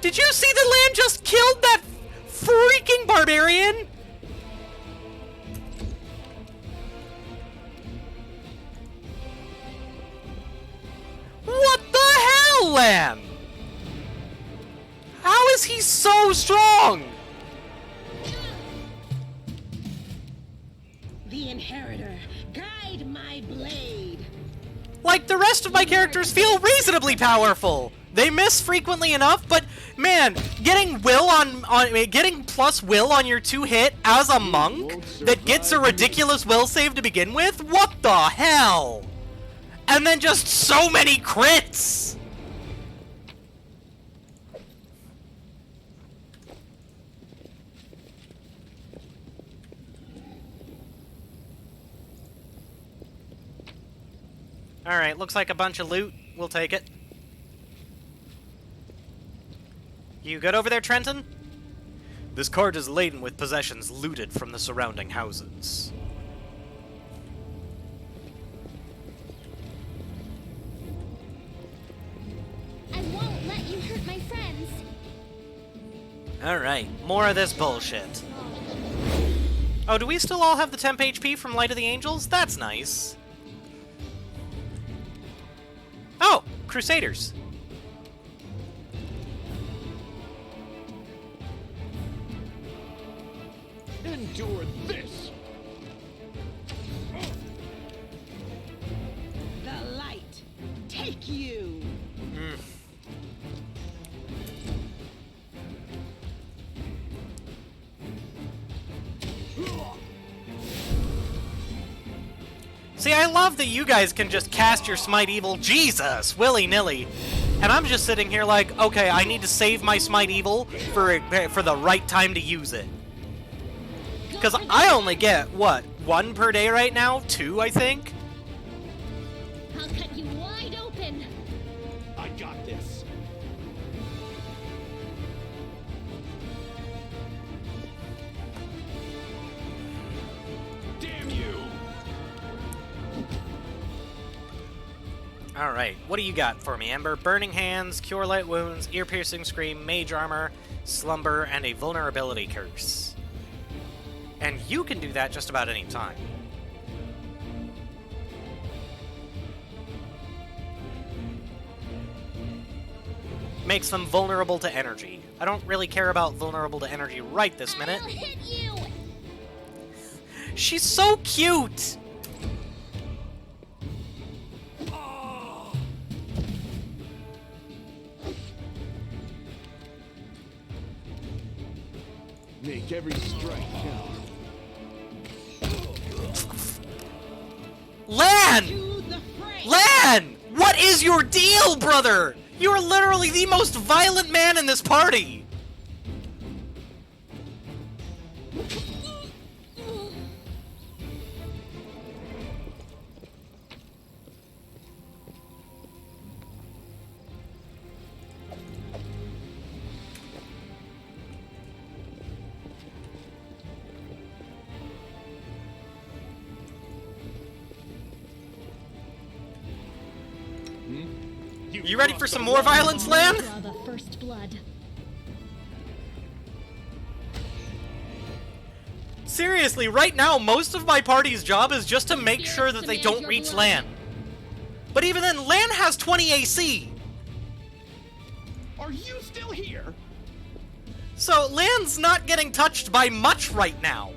Did you see that Lan just killed that freaking barbarian? What the hell, Lan? How is he so strong?
The Inheritor, guide my blade.
Like, the rest of my characters feel reasonably powerful. They miss frequently enough, but man, getting getting plus will on your 2-hit as a monk that gets a ridiculous will save to begin with? What the hell? And then just so many crits! Alright, looks like a bunch of loot. We'll take it. You good over there, Trenton? This cart is laden with possessions looted from the surrounding houses. Alright, more of this bullshit. Oh, do we still all have the temp HP from Light of the Angels? That's nice. Oh, Crusaders.
Endure this!
The light, take you!
See, I love that you guys can just cast your Smite Evil, Jesus, willy-nilly. And I'm just sitting here like, okay, I need to save my Smite Evil for the right time to use it. Because I only get, what, 1 per day right now? 2, I think?
I'll cut you wide open.
I got this.
Damn you!
Alright, what do you got for me, Ember? Burning Hands, Cure Light Wounds, Ear-Piercing Scream, Mage Armor, Slumber, and a Vulnerability Curse. And you can do that just about any time. Makes them vulnerable to energy. I don't really care about vulnerable to energy right this minute.
I'll hit you.
She's so cute!
Make every strike count.
Lan!
To the fray!
Lan! What is your deal, brother? You are literally the most violent man in this party! You ready for some more violence, Lan?
Draw the first blood.
Seriously, right now, most of my party's job is just to make sure that they don't reach Lan. But even then, Lan has 20 AC!
Are you still here?
So, Lan's not getting touched by much right now.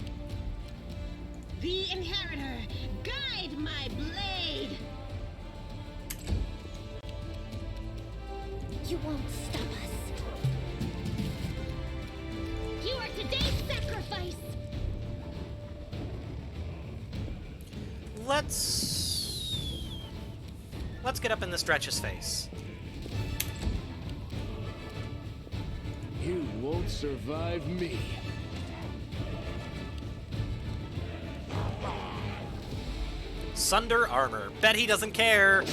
The Inheritor, guide my blade!
You won't stop us.
You are today's sacrifice.
Let's get up in the Stretch's face.
You won't survive me.
Sunder armor. Bet he doesn't care.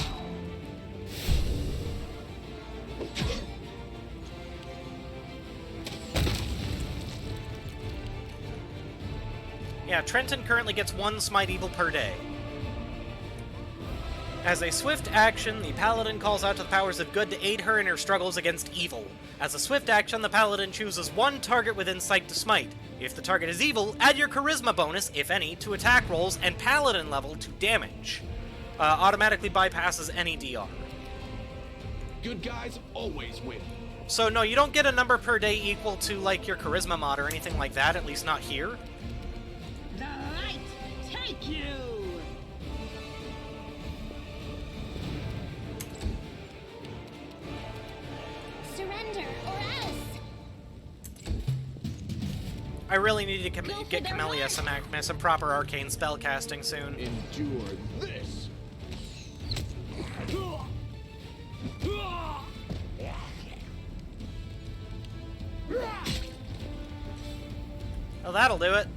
Yeah, Trenton currently gets 1 Smite Evil per day. As a swift action, the Paladin calls out to the powers of good to aid her in her struggles against evil. As a swift action, the Paladin chooses 1 target within sight to smite. If the target is evil, add your Charisma bonus, if any, to attack rolls and Paladin level to damage. Automatically bypasses any DR.
Good guys always win.
So no, you don't get a number per day equal to, like, your Charisma mod or anything like that, at least not here.
The light, take you!
Surrender or else.
I really need to
Go for
get
their
Camellia some proper arcane spell casting soon.
Endure this.
Oh, that'll do it.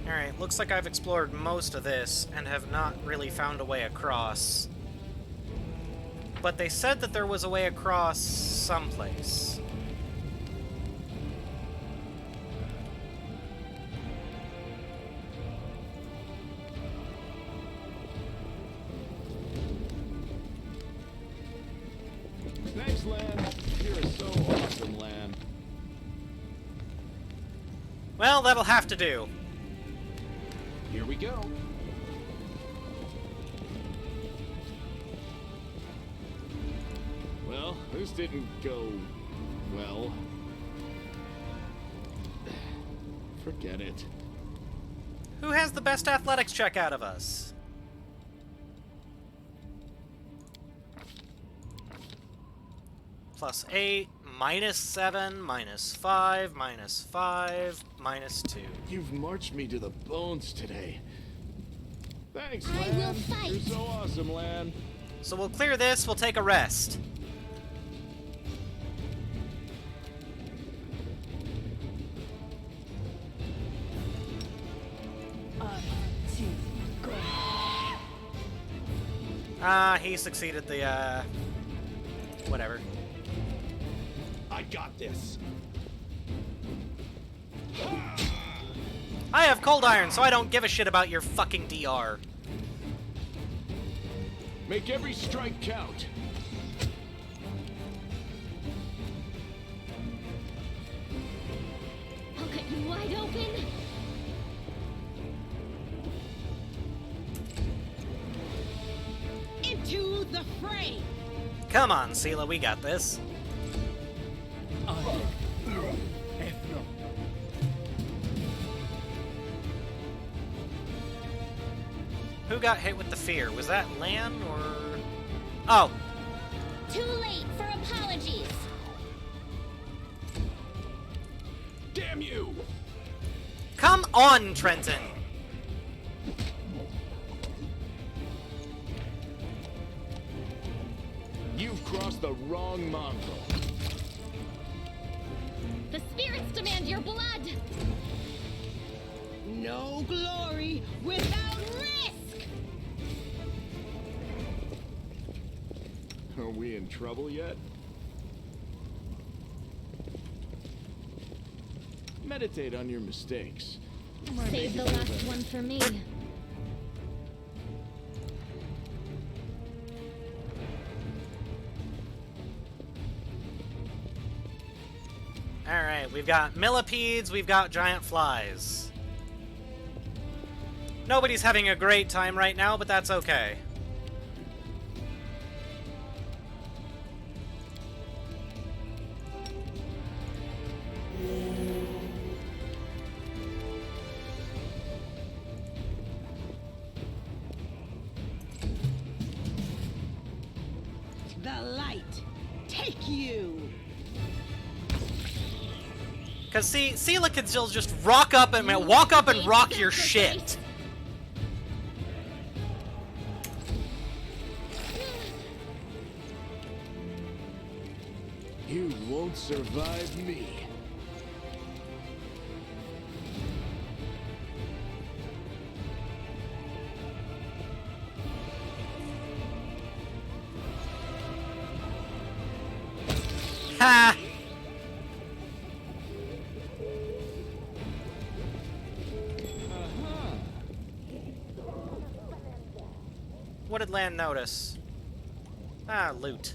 Alright, looks like I've explored most of this and have not really found a way across. But they said that there was a way across someplace. that'll have to do.
Here we go. Well, this didn't go well. Forget it.
Who has the best athletics check out of us? +8, -7, -5, -5, -2.
You've marched me to the bones today. Thanks,
I
Lan.
will fight.
You're so awesome, Lan.
So we'll clear this, we'll take a rest. He succeeded the, whatever.
I got this.
I have Cold Iron, so I don't give a shit about your fucking DR.
Make every strike count.
I'll cut you wide open.
Into the fray!
Come on, Seela, we got this. Who got hit with the fear? Was that Lan or... Oh!
Too late for apologies.
Damn you!
Come on, Trenton!
You've crossed the wrong mongrel.
The spirits demand your blood.
No glory without risk!
Are we in trouble yet? Meditate on your mistakes. You might
Save
make
the
it
last
better.
one for me.
Alright, we've got millipedes, we've got giant flies. Nobody's having a great time right now, but that's okay.
The light! Take you!
Cause see, Seela can still just walk up and rock your shit.
You won't survive me.
Ha! What did Lan notice? Ah, loot.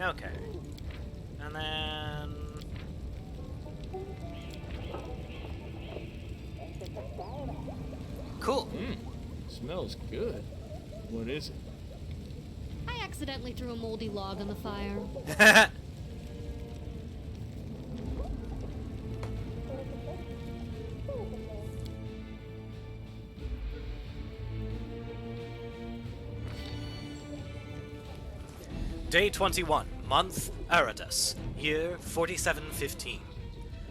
Okay. And then... Cool.
Smells good. What is it?
I accidentally threw a moldy log on the fire.
Day 21, month Aratus, year 4715.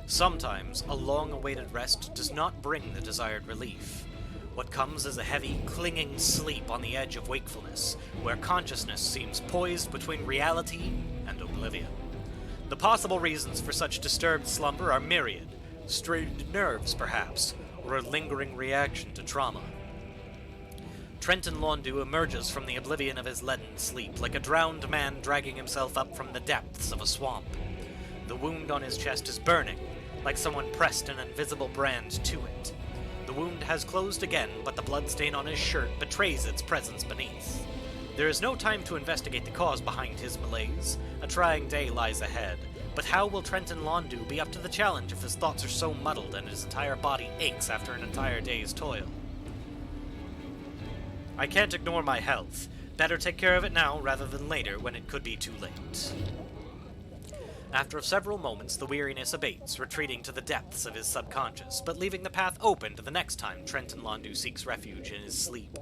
Sometimes a long-awaited rest does not bring the desired relief. What comes is a heavy, clinging sleep on the edge of wakefulness, where consciousness seems poised between reality and oblivion. The possible reasons for such disturbed slumber are myriad. Strained nerves, perhaps, or a lingering reaction to trauma. Trenton Londu emerges from the oblivion of his leaden sleep, like a drowned man dragging himself up from the depths of a swamp. The wound on his chest is burning, like someone pressed an invisible brand to it. The wound has closed again, but the bloodstain on his shirt betrays its presence beneath. There is no time to investigate the cause behind his malaise. A trying day lies ahead. But how will Trenton Londu be up to the challenge if his thoughts are so muddled and his entire body aches after an entire day's toil? I can't ignore my health. Better take care of it now rather than later when it could be too late. After several moments, the weariness abates, retreating to the depths of his subconscious, but leaving the path open to the next time Trenton Londu seeks refuge in his sleep.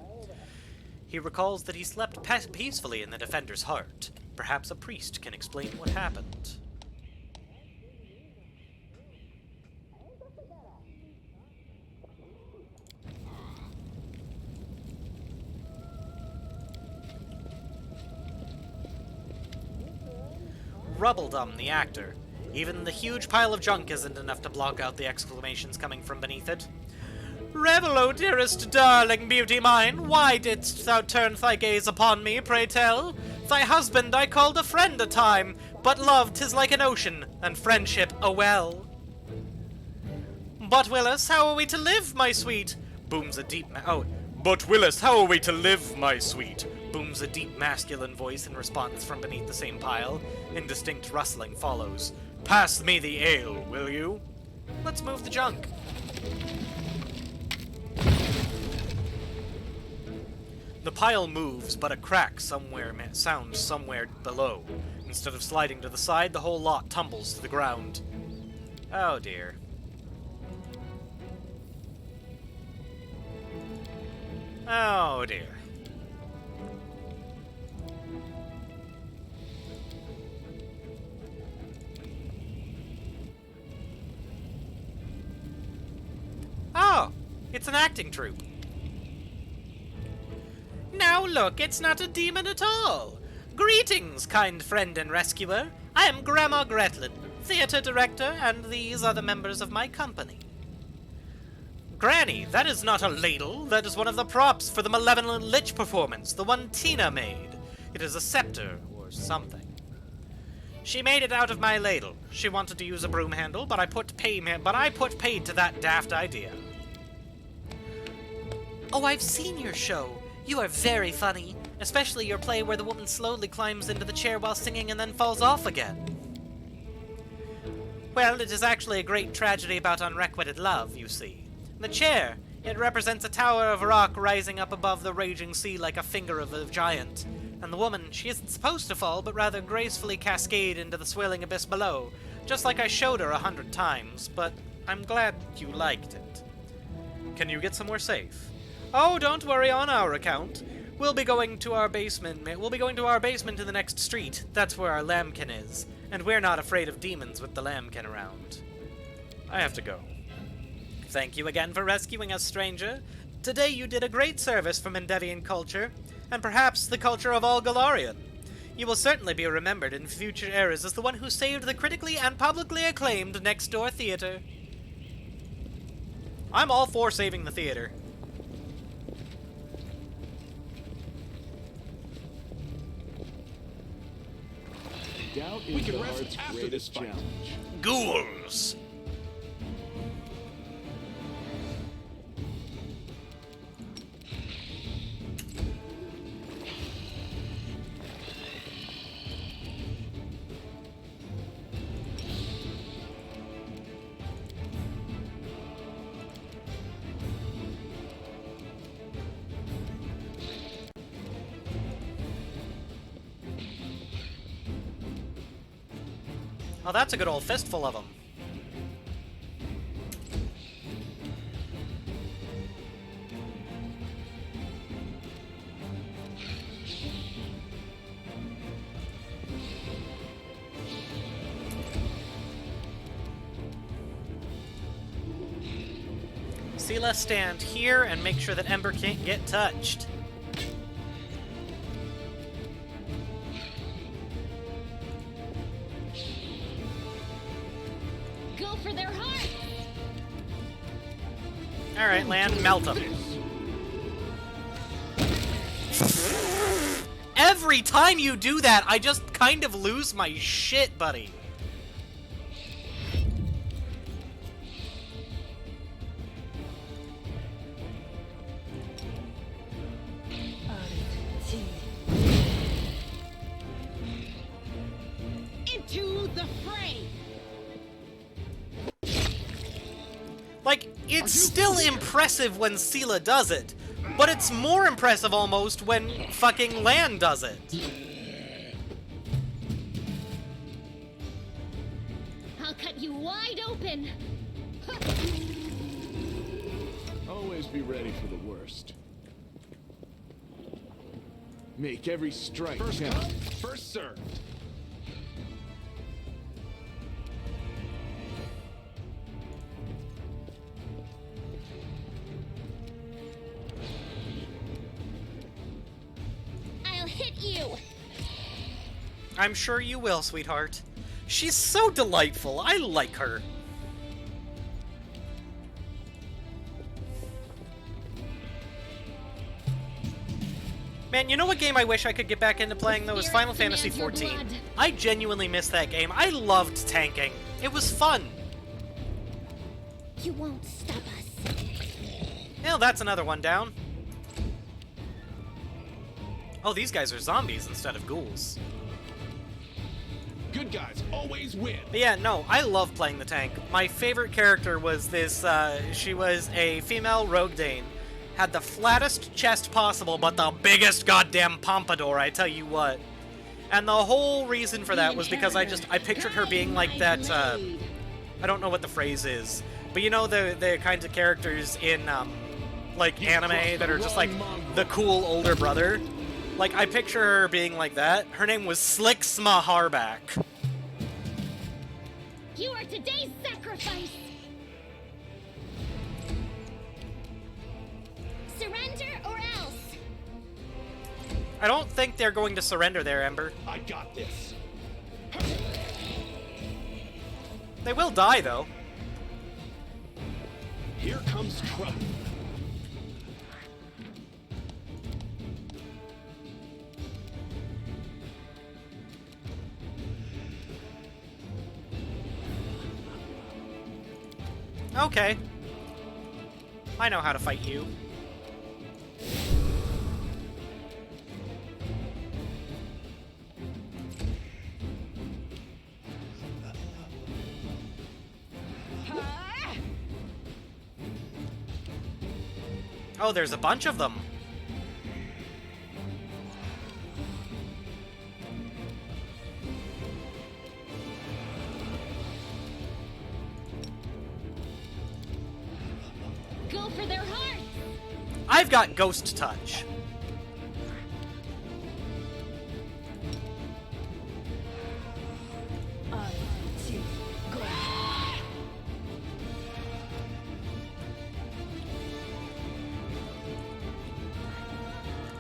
He recalls that he slept peacefully in the Defender's heart. Perhaps a priest can explain what happened. Rubbledum, the actor. Even the huge pile of junk isn't enough to block out the exclamations coming from beneath it. Revel, O dearest darling beauty mine, why didst thou turn thy gaze upon me, pray tell? Thy husband I called a friend a time, but love 'tis like an ocean, and friendship a well. But Willis, how are we to live, my sweet? Booms a deep But Willis, how are we to live, my sweet? Booms a deep masculine voice in response from beneath the same pile. Indistinct rustling follows. Pass me the ale, will you? Let's move the junk. The pile moves, but a crack sounds somewhere below. Instead of sliding to the side, the whole lot tumbles to the ground. Oh dear. Oh dear. Oh, it's an acting troupe. Now look, it's not a demon at all. Greetings, kind friend and rescuer. I am Grandma Gretlin, theater director, and these are the members of my company. Granny, that is not a ladle. That is one of the props for the Malevolent Lich performance, the one Tina made. It is a scepter, or something. She made it out of my ladle. She wanted to use a broom handle, but I put paid to that daft idea. Oh, I've seen your show. You are very funny, especially your play where the woman slowly climbs into the chair while singing and then falls off again. Well, it is actually a great tragedy about unrequited love, you see. The chair, it represents a tower of rock rising up above the raging sea like a finger of a giant. And the woman, she isn't supposed to fall, but rather gracefully cascade into the swirling abyss below, just like I showed her 100 times, but I'm glad you liked it. Can you get somewhere safe? Oh, don't worry on our account. We'll be going to our basement in the next street. That's where our lambkin is. And we're not afraid of demons with the lambkin around. I have to go. Thank you again for rescuing us, stranger. Today you did a great service for Mendevian culture, and perhaps the culture of all Golarion. You will certainly be remembered in future eras as the one who saved the critically and publicly acclaimed Next Door Theater. I'm all for saving the theater.
Doubt is the heart's greatest challenge.
Ghouls! Oh, that's a good old fistful of them. Seela, stand here and make sure that Ember can't get touched.
Go for their heart!
Alright, Lan, melt them. Every time you do that, I just kind of lose my shit, buddy.
Into the fray!
Like, it's still impressive when Seela does it, but it's more impressive almost when fucking Lan does it.
I'll cut you wide open!
Always be ready for the worst. Make every strike
First
count.
come, first served.
I'll hit you!
I'm sure you will, sweetheart. She's so delightful. I like her. Man, you know what game I wish I could get back into playing, though? Is Final Fantasy
Demands your
XIV.
blood.
I genuinely missed that game. I loved tanking. It was fun.
You won't stop us.
Well, that's another one down. Oh, these guys are zombies instead of ghouls.
Good guys always win.
But yeah, no, I love playing the tank. My favorite character was this, she was a female Rogue Dane. Had the flattest chest possible, but the biggest goddamn pompadour, I tell you what. And the whole reason for that was because I pictured her being like that, I don't know what the phrase is, but you know the kinds of characters in, like, anime that are just like the cool older brother? Like, I picture her being like that. Her name was Slicksma Harback.
You are today's sacrifice! Surrender or else!
I don't think they're going to surrender there, Ember.
I got this.
They will die, though.
Here comes trouble.
Okay. I know how to fight you. Oh, there's a bunch of them.
Go for their hearts!
I've got Ghost Touch.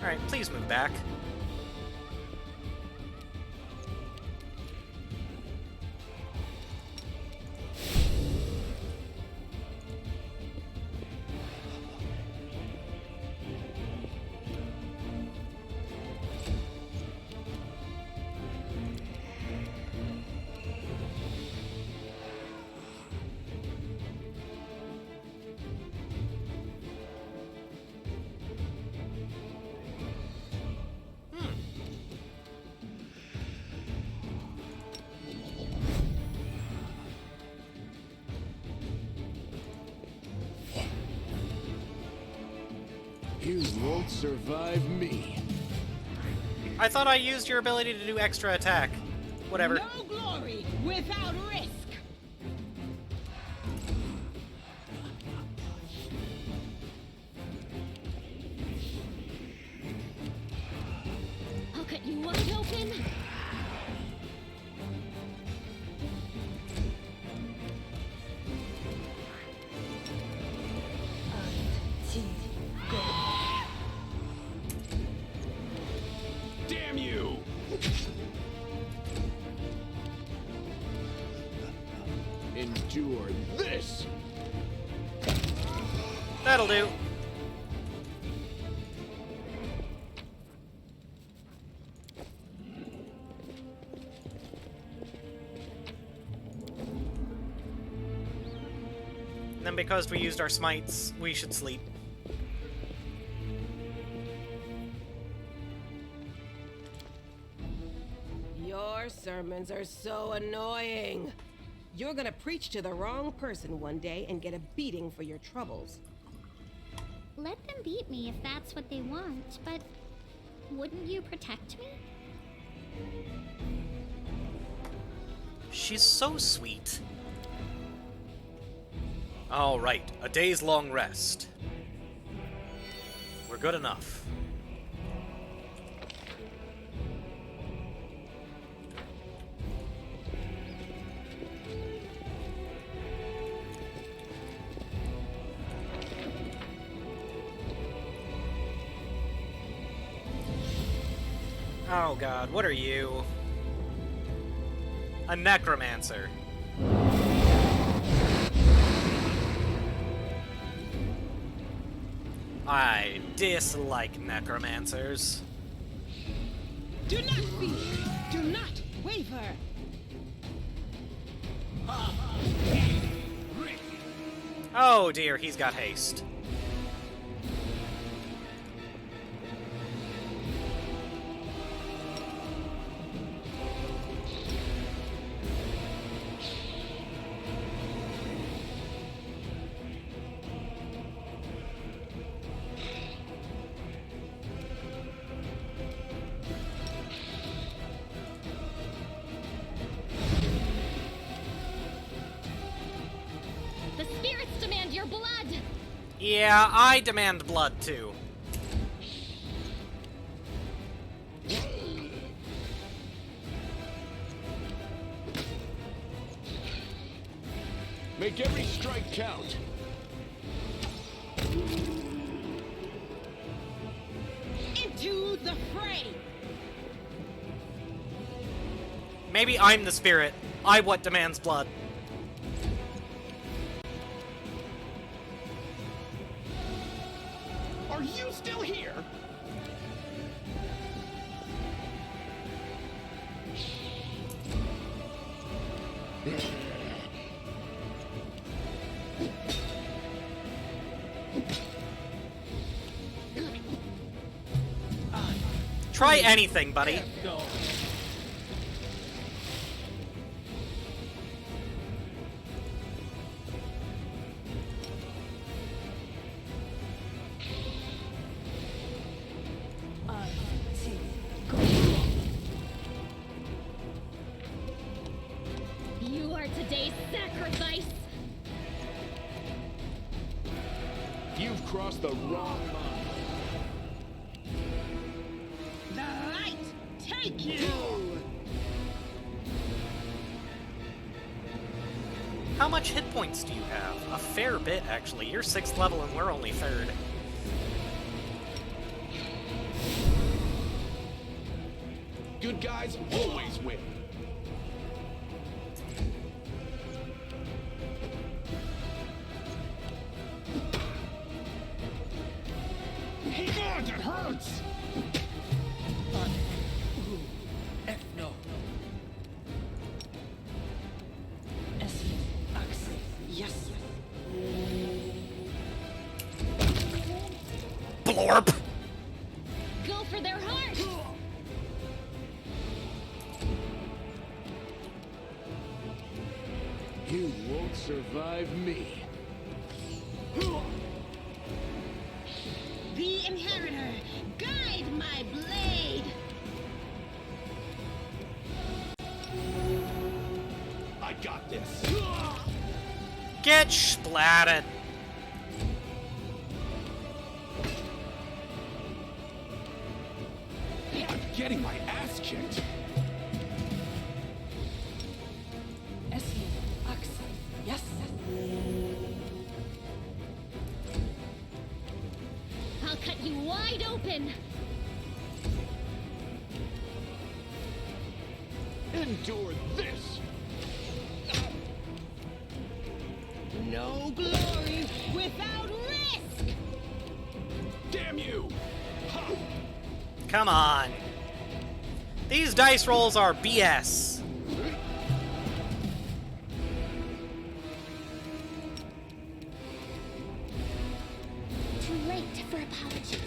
Alright, please move back.
You won't survive me.
I thought I used your ability to do extra attack. Whatever.
No glory without risk!
I'll cut you wide open!
Endure this!
That'll do. And then because we used our smites, we should sleep.
Your sermons are so annoying. You're gonna preach to the wrong person one day and get a beating for your troubles.
Let them beat me if that's what they want, but wouldn't you protect me?
She's so sweet. All right, a day's long rest. We're good enough. Oh god, what are you? A necromancer. I dislike necromancers.
Do not fear. Do not waver.
Oh dear, he's got haste.
The spirits demand your blood!
Yeah, I demand blood too.
Make every strike count.
Into the fray.
Maybe I'm the spirit. I what demands blood.
Are you still here?
Try anything, buddy.
You are today's sacrifice!
You've crossed the wrong line.
The light take you.
How much hit points do you have? A fair bit, actually. You're 6th level and we're only 3rd.
Good guys always win.
God, it hurts!
No. Yes.
Blorp!
Go for their heart!
You won't survive me.
The Inheritor, guide my blade.
I got this.
Get splatted!
I'm getting my ass kicked.
Yes.
I'll cut you wide open!
Endure this.
No glory without risk!
Damn you! Ha!
Come on. These dice rolls are BS.
Too late for apologies.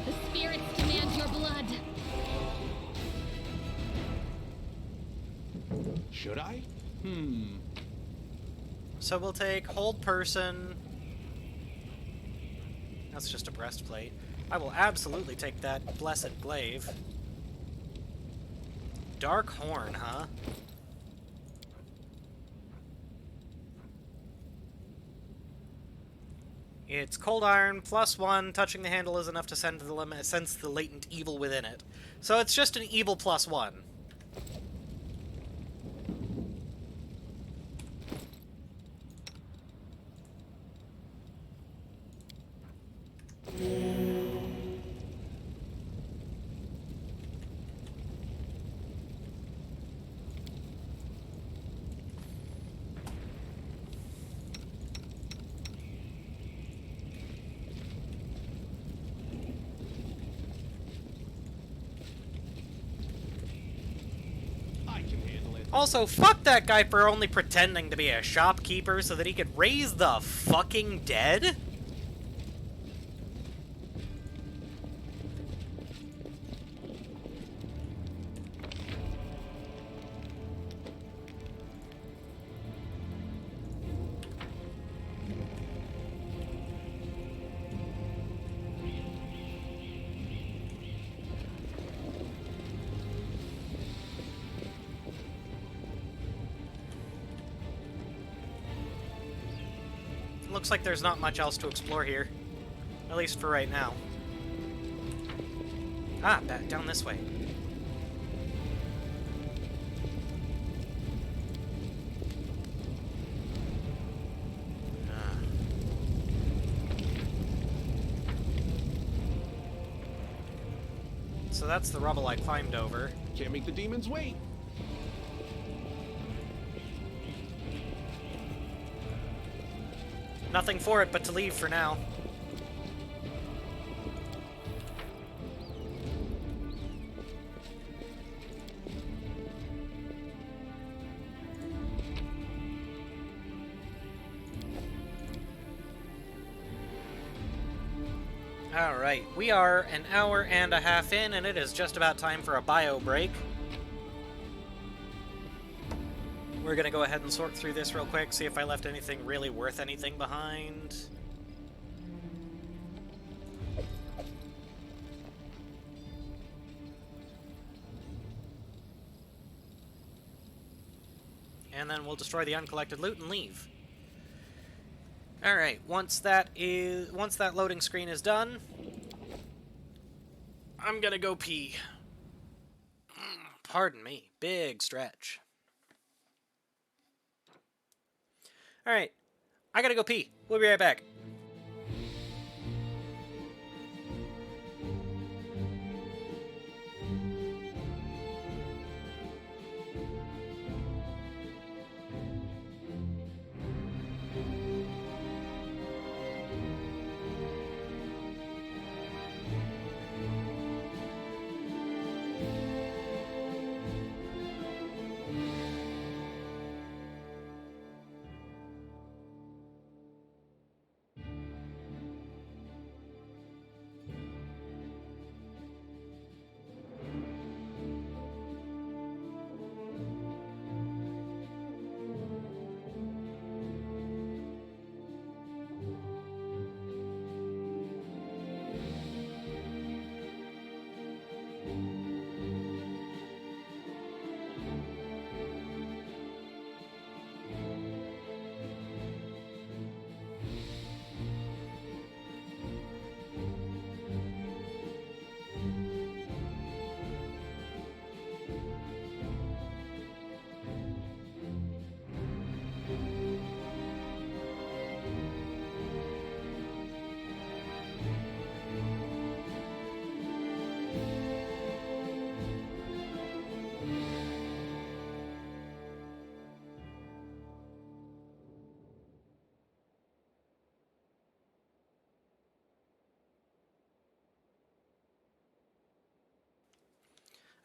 The spirits demand your blood.
Should I?
So we'll take hold person. That's just a breastplate. I will absolutely take that blessed glaive. Dark horn, huh? It's cold iron, +1. Touching the handle is enough to sense the latent evil within it. So it's just an evil +1.
I can handle it.
Also, fuck that guy for only pretending to be a shopkeeper so that he could raise the fucking dead? Looks like there's not much else to explore here. At least for right now. Ah, back down this way. Ah. So that's the rubble I climbed over.
Can't make the demons wait.
Nothing for it but to leave for now. Alright, we are an hour and a half in, and it is just about time for a bio break. We're gonna go ahead and sort through this real quick, see if I left anything really worth anything behind. And then we'll destroy the uncollected loot and leave. Alright, once that loading screen is done, I'm gonna go pee. Pardon me, big stretch. Alright, I gotta go pee. We'll be right back.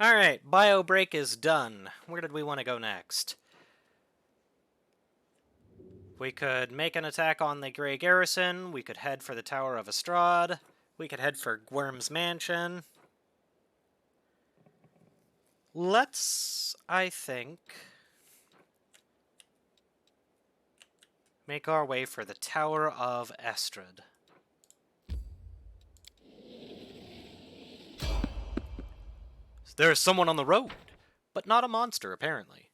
Alright, bio break is done. Where did we want to go next? We could make an attack on the Grey Garrison. We could head for the Tower of Estrad. We could head for Worm's Mansion. Let's, I think, make our way for the Tower of Estrad. There is someone on the road, but not a monster, apparently.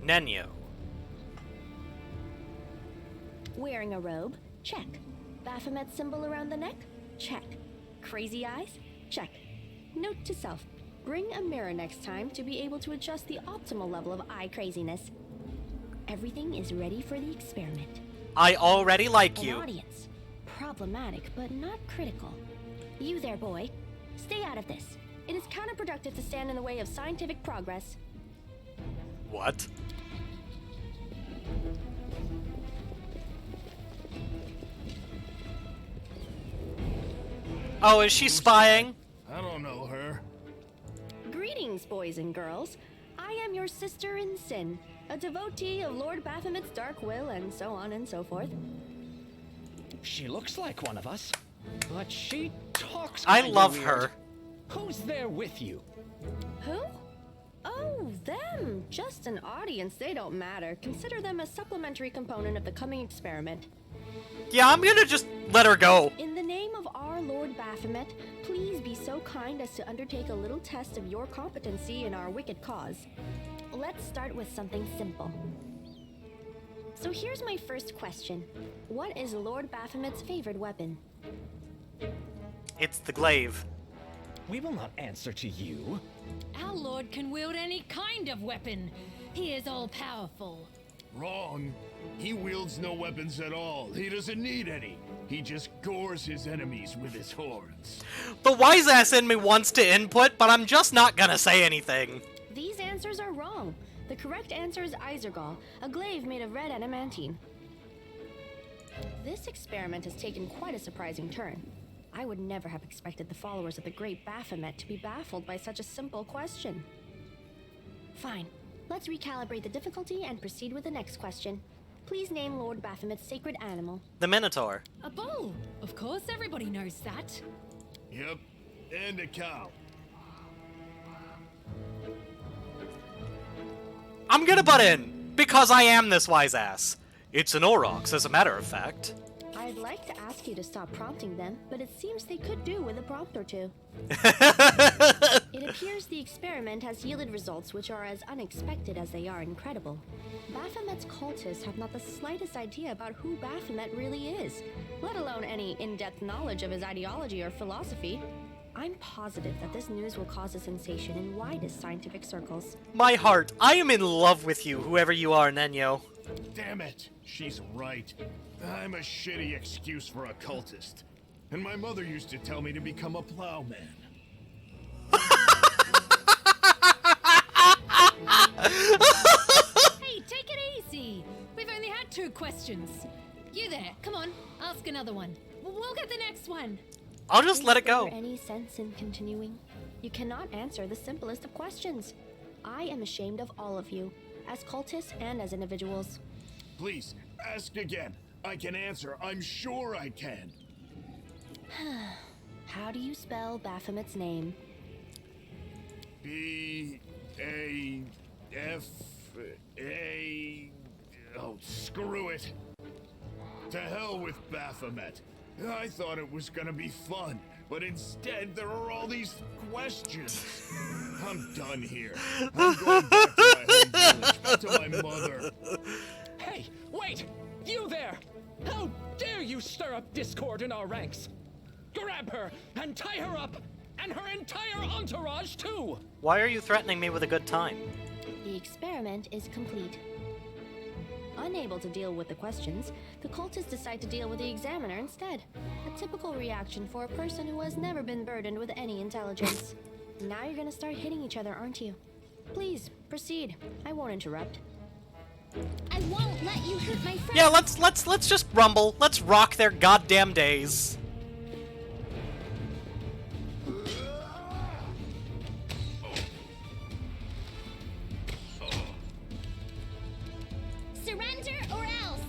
Nenyo.
Wearing a robe? Check. Baphomet symbol around the neck? Check. Crazy eyes? Check. Note to self. Bring a mirror next time to be able to adjust the optimal level of eye craziness. Everything is ready for the experiment.
I already like
An
you.
audience. Problematic, but not critical. You there, boy. Stay out of this. It is counterproductive to stand in the way of scientific progress.
What? Oh, is she spying?
I don't know her.
Greetings, boys and girls. I am your sister in sin, a devotee of Lord Baphomet's dark will, and so on and so forth.
She looks like one of us, but she talks
I
kinda
love
weird.
her.
Who's there with you?
Who? Oh, them. Just an audience. They don't matter. Consider them a supplementary component of the coming experiment.
Yeah, I'm gonna just let her go.
In the name of our Lord Baphomet, please be so kind as to undertake a little test of your competency in our wicked cause. Let's start with something simple. So here's my first question. What is Lord Baphomet's favorite weapon?
It's the glaive.
We will not answer to you.
Our lord can wield any kind of weapon. He is all-powerful.
Wrong. He wields no weapons at all. He doesn't need any. He just gores his enemies with his horns.
The wise ass in me wants to input, but I'm just not gonna say anything.
These answers are wrong. The correct answer is Isergal, a glaive made of red adamantine. This experiment has taken quite a surprising turn. I would never have expected the followers of the great Baphomet to be baffled by such a simple question. Fine. Let's recalibrate the difficulty and proceed with the next question. Please name Lord Baphomet's sacred animal.
The Minotaur.
A bull! Of course, everybody knows that.
Yep, and a cow.
I'm gonna butt in, because I am this wise ass. It's an Aurochs, as a matter of fact.
I'd like to ask you to stop prompting them, but it seems they could do with a prompt or two. It appears the experiment has yielded results which are as unexpected as they are incredible. Baphomet's cultists have not the slightest idea about who Baphomet really is, let alone any in-depth knowledge of his ideology or philosophy. I'm positive that this news will cause a sensation in widest scientific circles.
My heart, I am in love with you, whoever you are, Nenyo.
Damn it, she's right. I'm a shitty excuse for a cultist. And my mother used to tell me to become a plowman.
Hey, take it easy. We've only had 2 questions. You there, come on, ask another one. We'll get the next one.
I'll just let it go.
Is there any sense in continuing? You cannot answer the simplest of questions. I am ashamed of all of you, as cultists and as individuals.
Please, ask again. I can answer. I'm sure I can.
How do you spell Baphomet's name?
B-A-F-A... Oh, screw it. To hell with Baphomet. I thought it was gonna be fun, but instead there are all these questions. I'm done here. I'm going back to my home village, back to my mother.
Hey, wait! You there! How dare you stir up discord in our ranks? Grab her and tie her up, and her entire entourage too!
Why are you threatening me with a good time?
The experiment is complete. Unable to deal with the questions, the cultists decide to deal with the examiner instead. A typical reaction for a person who has never been burdened with any intelligence. Now you're gonna start hitting each other, aren't you? Please, proceed. I won't interrupt.
I won't let you hurt my friend.
Yeah, let's just rumble. Let's rock their goddamn days.
Surrender or else.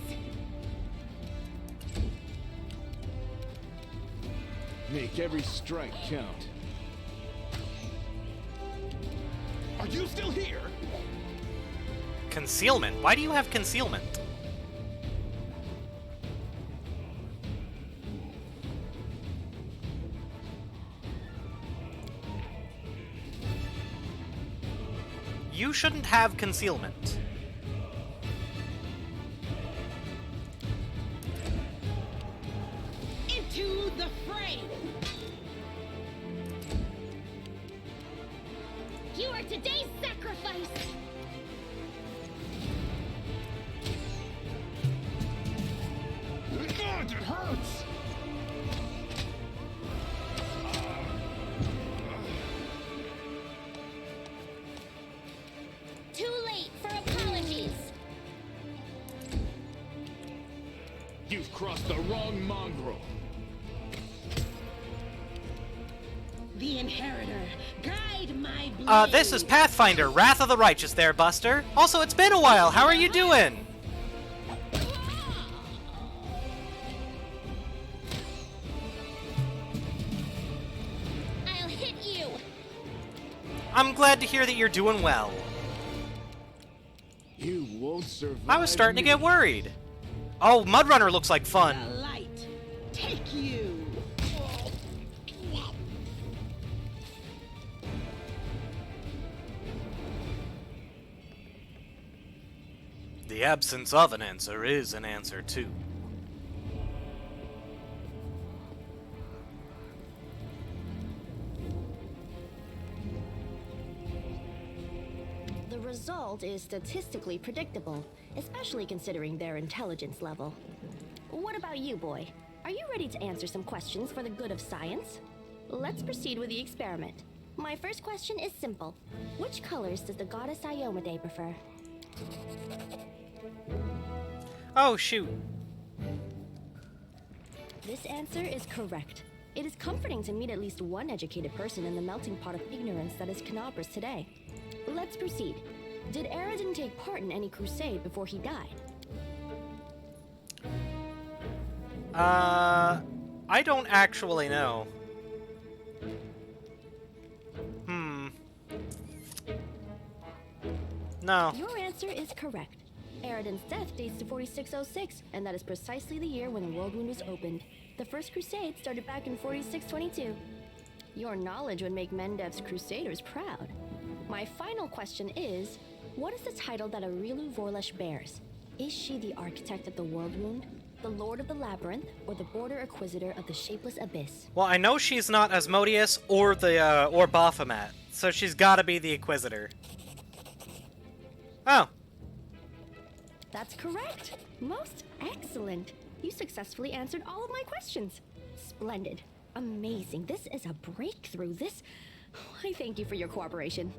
Make every strike count.
Are you still here?
Concealment? Why do you have concealment? You shouldn't have concealment.
Into the fray!
You are today's sacrifice.
God, it hurts!
Too late for apologies.
You've crossed the wrong mongrel.
The Inheritor, guide my blade.
This is Pathfinder, Wrath of the Righteous there, Buster. Also, it's been a while. How are you doing?
I'll hit you.
I'm glad to hear that you're doing well.
You won't survive.
I was starting to get worried. Oh, Mudrunner looks like fun.
The light, take you.
The absence of an answer is an answer too.
The result is statistically predictable, especially considering their intelligence level. What about you, boy? Are you ready to answer some questions for the good of science? Let's proceed with the experiment. My first question is simple. Which colors does the goddess Iomedae prefer?
Oh, shoot.
This answer is correct. It is comforting to meet at least one educated person in the melting pot of ignorance that is Kenabres today. Let's proceed. Did Aradin take part in any crusade before he died?
I don't actually know. No.
Your answer is correct. Aradin's death dates to 4606, and that is precisely the year when the World Wound was opened. The First Crusade started back in 4622. Your knowledge would make Mendev's Crusaders proud. My final question is, what is the title that Aurilu Vorlesh bears? Is she the architect of the World Wound, the Lord of the Labyrinth, or the Border Inquisitor of the Shapeless Abyss?
Well, I know she's not Asmodeus or or Baphomet, so she's gotta be the Inquisitor. Oh.
That's correct. Most excellent. You successfully answered all of my questions. Splendid. Amazing. This is a breakthrough. I thank you for your cooperation.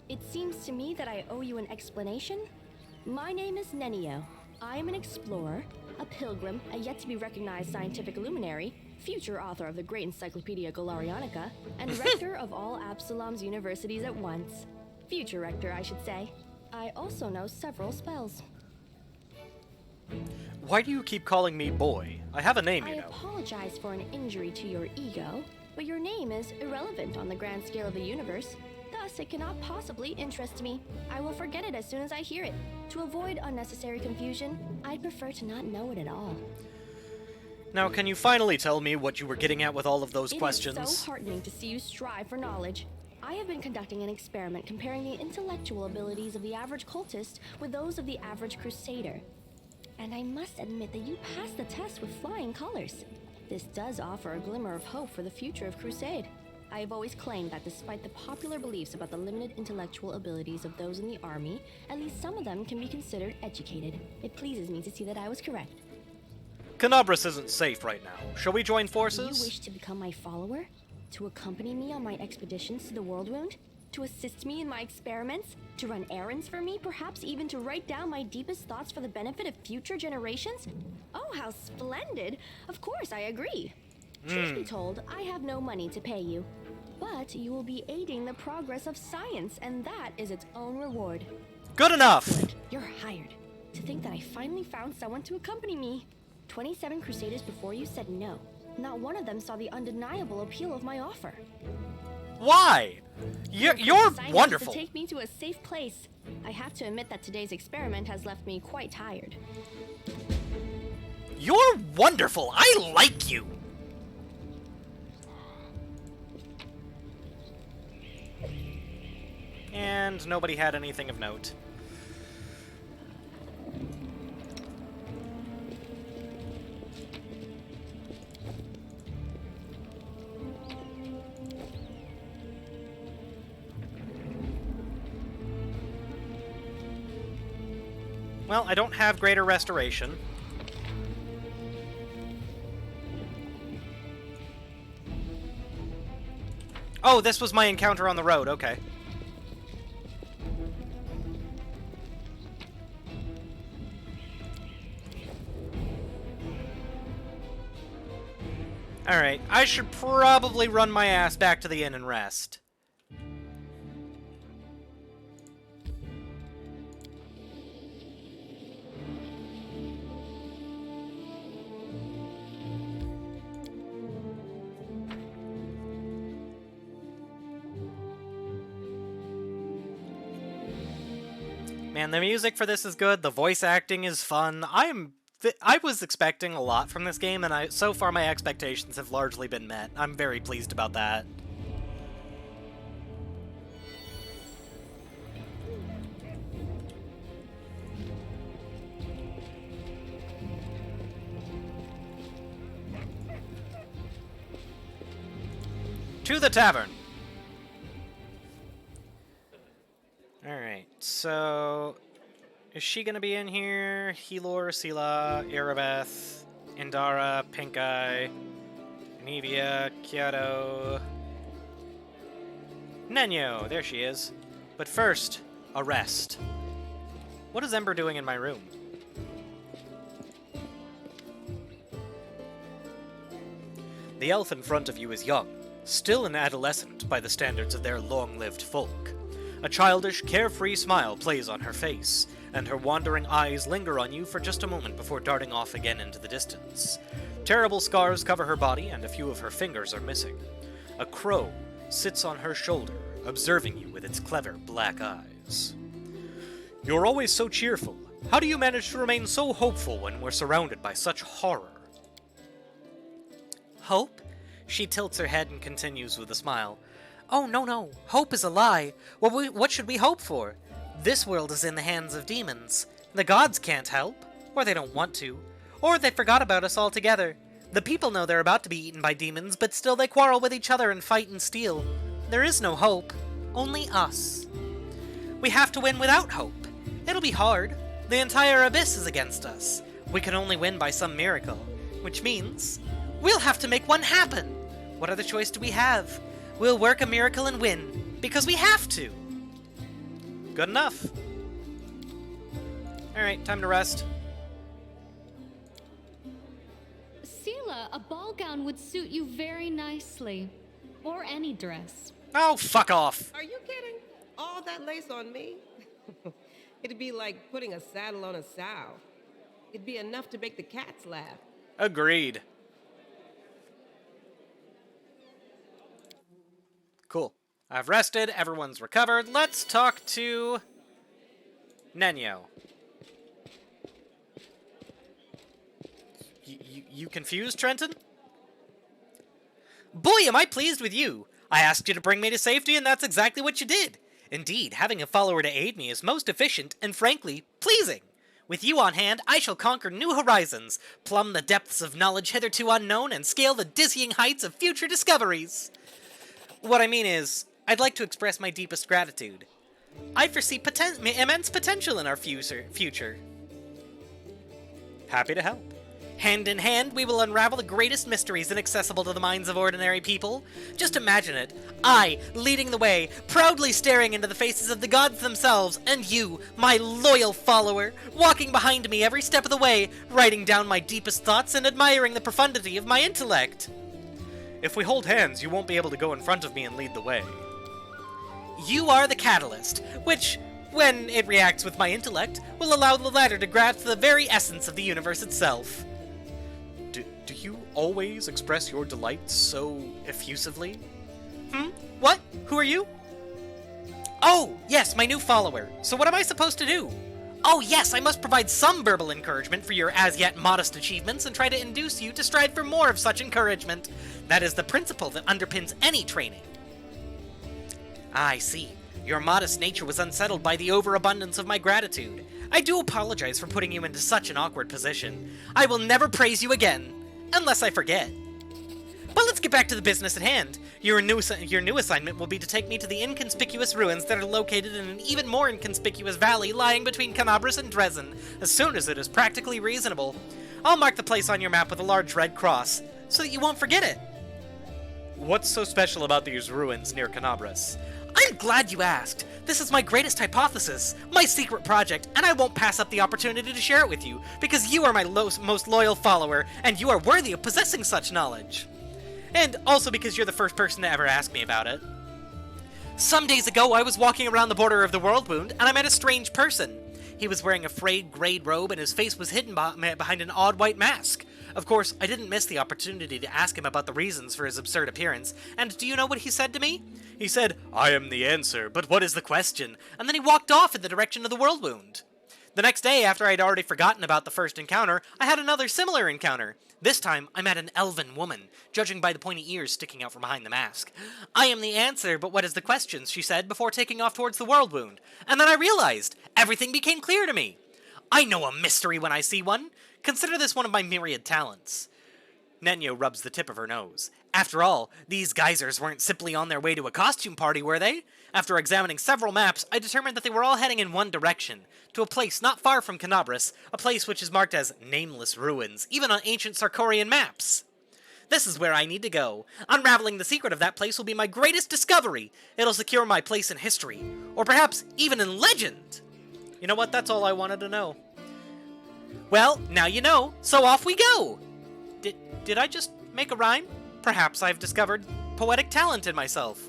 It seems to me that I owe you an explanation. My name is Nenio. I am an explorer, a pilgrim, a yet-to-be-recognized scientific luminary, future author of the great Encyclopedia Golarianica, and rector of all Absalom's universities at once. Future rector, I should say. I also know several spells.
Why do you keep calling me boy? I have a name, you
I
know.
apologize for an injury to your ego, but your name is irrelevant on the grand scale of the universe. Thus, it cannot possibly interest me. I will forget it as soon as I hear it. To avoid unnecessary confusion, I'd prefer to not know it at all.
Now, can you finally tell me what you were getting at with all of those questions?
It is so heartening to see you strive for knowledge. I have been conducting an experiment comparing the intellectual abilities of the average cultist with those of the average crusader. And I must admit that you passed the test with flying colors. This does offer a glimmer of hope for the future of Crusade. I have always claimed that despite the popular beliefs about the limited intellectual abilities of those in the army, at least some of them can be considered educated. It pleases me to see that I was correct.
Kenabres isn't safe right now. Shall we join forces?
Do you wish to become my follower? To accompany me on my expeditions to the World Wound? To assist me in my experiments? To run errands for me? Perhaps even to write down my deepest thoughts for the benefit of future generations? Oh, how splendid! Of course, I agree. Truth be told, I have no money to pay you. But you will be aiding the progress of science, and that is its own reward.
Good enough!
Good. You're hired. To think that I finally found someone to accompany me. 27 Crusaders before you said no. Not one of them saw the undeniable appeal of my offer.
Why? You're wonderful.
To take me to a safe place. I have to admit that today's experiment has left me quite tired.
You're wonderful. I like you. And nobody had anything of note. Well, I don't have greater restoration. Oh, this was my encounter on the road, okay. Alright, I should probably run my ass back to the inn and rest. Man, the music for this is good, the voice acting is fun. I was expecting a lot from this game, and so far my expectations have largely been met. I'm very pleased about that. To the tavern! Alright, so... Is she gonna be in here? Helor, Sela, Erebeth, Indara, Pink Eye, Nevia, Kyoto... Nenyo! There she is. But first, a rest. What is Ember doing in my room? The elf in front of you is young, still an adolescent by the standards of their long-lived folk. A childish, carefree smile plays on her face, and her wandering eyes linger on you for just a moment before darting off again into the distance. Terrible scars cover her body, and a few of her fingers are missing. A crow sits on her shoulder, observing you with its clever black eyes. You're always so cheerful. How do you manage to remain so hopeful when we're surrounded by such horror? Hope? She tilts her head and continues with a smile. Oh, no. Hope is a lie. What should we hope for? This world is in the hands of demons. The gods can't help. Or they don't want to. Or they forgot about us altogether. The people know they're about to be eaten by demons, but still they quarrel with each other and fight and steal. There is no hope. Only us. We have to win without hope. It'll be hard. The entire abyss is against us. We can only win by some miracle. Which means, we'll have to make one happen. What other choice do we have? We'll work a miracle and win, because we have to. Good enough. Alright, time to rest.
Sela, a ball gown would suit you very nicely. Or any dress.
Oh, fuck off!
Are you kidding? All that lace on me? It'd be like putting a saddle on a sow. It'd be enough to make the cats laugh.
Agreed. Cool. I've rested, everyone's recovered. Let's talk to Nenyo. You confused, Trenton? Boy, am I pleased with you! I asked you to bring me to safety, and that's exactly what you did. Indeed, having a follower to aid me is most efficient and, frankly, pleasing. With you on hand, I shall conquer new horizons, plumb the depths of knowledge hitherto unknown, and scale the dizzying heights of future discoveries. What I mean is, I'd like to express my deepest gratitude. I foresee immense potential in our future. Happy to help. Hand in hand, we will unravel the greatest mysteries inaccessible to the minds of ordinary people. Just imagine it. I, leading the way, proudly staring into the faces of the gods themselves, and you, my loyal follower, walking behind me every step of the way, writing down my deepest thoughts and admiring the profundity of my intellect. If we hold hands, you won't be able to go in front of me and lead the way. You are the catalyst, which, when it reacts with my intellect, will allow the latter to grasp the very essence of the universe itself. Do you always express your delight so effusively? What? Who are you? Oh, yes, my new follower. So what am I supposed to do? Oh, yes, I must provide some verbal encouragement for your as-yet modest achievements and try to induce you to strive for more of such encouragement. That is the principle that underpins any training. I see. Your modest nature was unsettled by the overabundance of my gratitude. I do apologize for putting you into such an awkward position. I will never praise you again, unless I forget. But let's get back to the business at hand. Your new assignment will be to take me to the inconspicuous ruins that are located in an even more inconspicuous valley lying between Canabras and Dresden, as soon as it is practically reasonable. I'll mark the place on your map with a large red cross, so that you won't forget it. What's so special about these ruins near Canabras? I'm glad you asked. This is my greatest hypothesis, my secret project, and I won't pass up the opportunity to share it with you, because you are my most loyal follower, and you are worthy of possessing such knowledge. And also because you're the first person to ever ask me about it. Some days ago, I was walking around the border of the World Wound, and I met a strange person. He was wearing a frayed gray robe, and his face was hidden behind an odd white mask. Of course, I didn't miss the opportunity to ask him about the reasons for his absurd appearance, and do you know what he said to me? He said, "I am the answer, but what is the question?" And then he walked off in the direction of the World Wound. The next day, after I'd already forgotten about the first encounter, I had another similar encounter. This time, I met an elven woman, judging by the pointy ears sticking out from behind the mask. "I am the answer, but what is the question?" she said before taking off towards the World Wound. And then I realized, everything became clear to me. I know a mystery when I see one. Consider this one of my myriad talents. Nenyo rubs the tip of her nose. After all, these geysers weren't simply on their way to a costume party, were they? After examining several maps, I determined that they were all heading in one direction, to a place not far from Canabras, a place which is marked as Nameless Ruins, even on ancient Sarkorian maps. This is where I need to go. Unraveling the secret of that place will be my greatest discovery. It'll secure my place in history, or perhaps even in legend. You know what? That's all I wanted to know. Well, now you know, so off we go! Did I just make a rhyme? Perhaps I've discovered poetic talent in myself.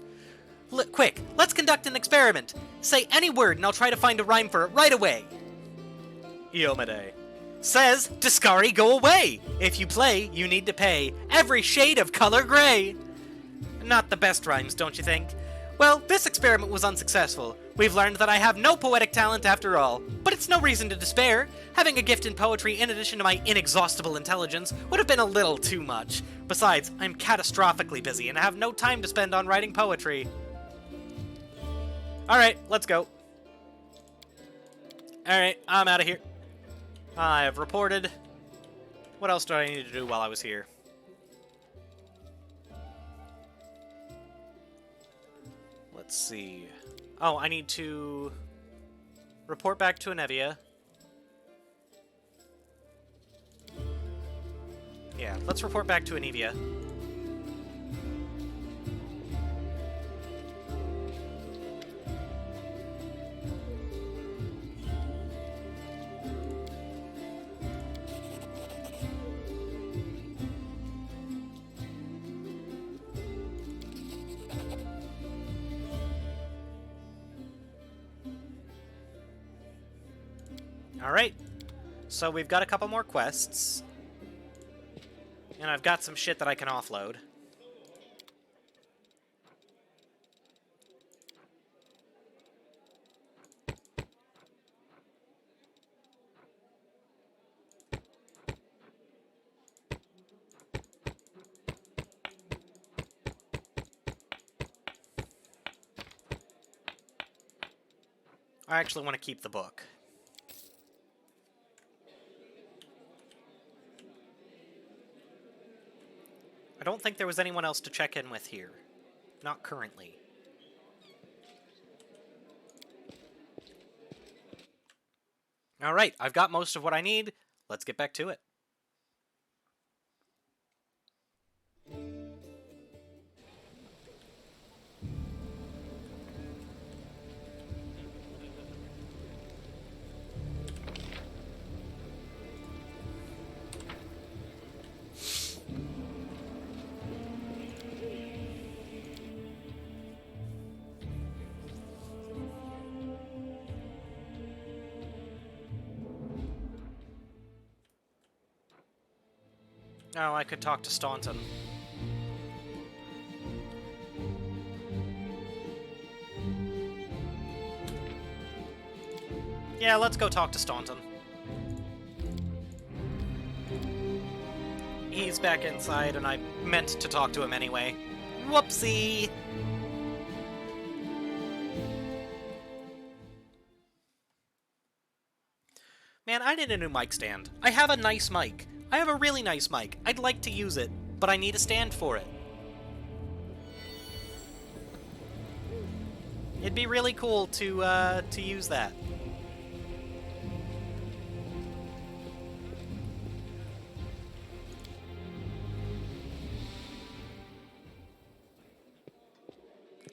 Quick, let's conduct an experiment. Say any word and I'll try to find a rhyme for it right away. Iomade says, Discari, go away! If you play, you need to pay every shade of color gray. Not the best rhymes, don't you think? Well, this experiment was unsuccessful. We've learned that I have no poetic talent after all. But it's no reason to despair. Having a gift in poetry in addition to my inexhaustible intelligence would have been a little too much. Besides, I'm catastrophically busy and have no time to spend on writing poetry. Alright, let's go. Alright, I'm out of here. I have reported. What else do I need to do while I was here? Let's see. Oh, I need to report back to Anevia. Yeah, let's report back to Anevia. Alright, so we've got a couple more quests. And I've got some shit that I can offload. I actually want to keep the book. I don't think there was anyone else to check in with here. Not currently. Alright, I've got most of what I need. Let's get back to it. Oh, I could talk to Staunton. Yeah, let's go talk to Staunton. He's back inside, and I meant to talk to him anyway. Whoopsie! Man, I need a new mic stand. I have a nice mic. I have a really nice mic. I'd like to use it, but I need a stand for it. It'd be really cool to use that.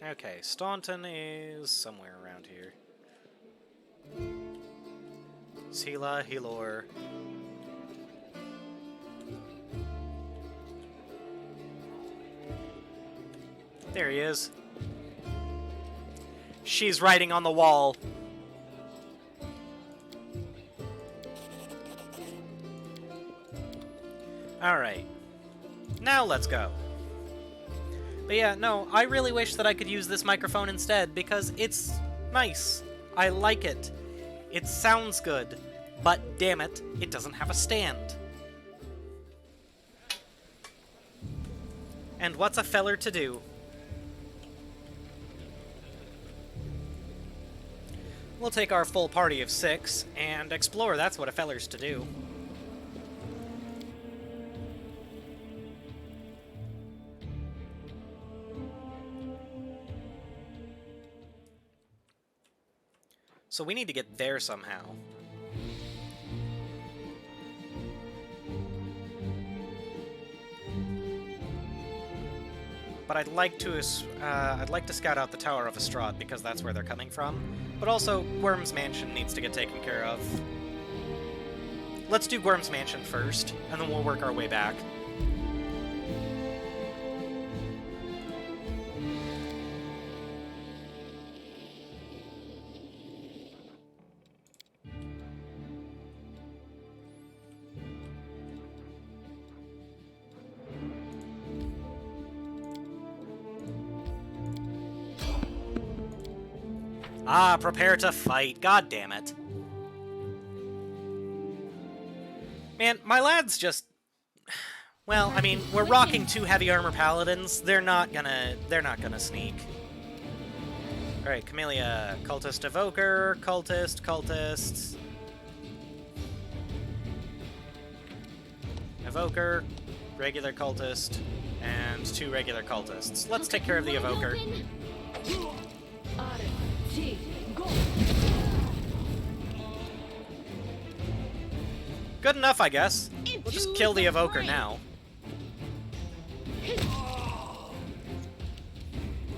Okay, Staunton is somewhere around here. Hela, Helor. There he is. She's writing on the wall. Alright. Now let's go. But yeah, no, I really wish that I could use this microphone instead, because it's nice. I like it. It sounds good. But damn it, it doesn't have a stand. And what's a feller to do? We'll take our full party of 6 and explore. That's what a feller's to do. So we need to get there somehow. But I'd like to scout out the Tower of Estrad because that's where they're coming from. But also, Worm's Mansion needs to get taken care of. Let's do Worm's Mansion first, and then we'll work our way back. Ah, prepare to fight. God damn it. Man, my lad's just... Well, I mean, we're rocking 2 heavy armor paladins. They're not gonna sneak. Alright, Camellia. Cultist Evoker. Cultist. Evoker. Regular Cultist. And 2 regular Cultists. Let's take care of the Evoker. Good enough, I guess. We'll just kill the Evoker now.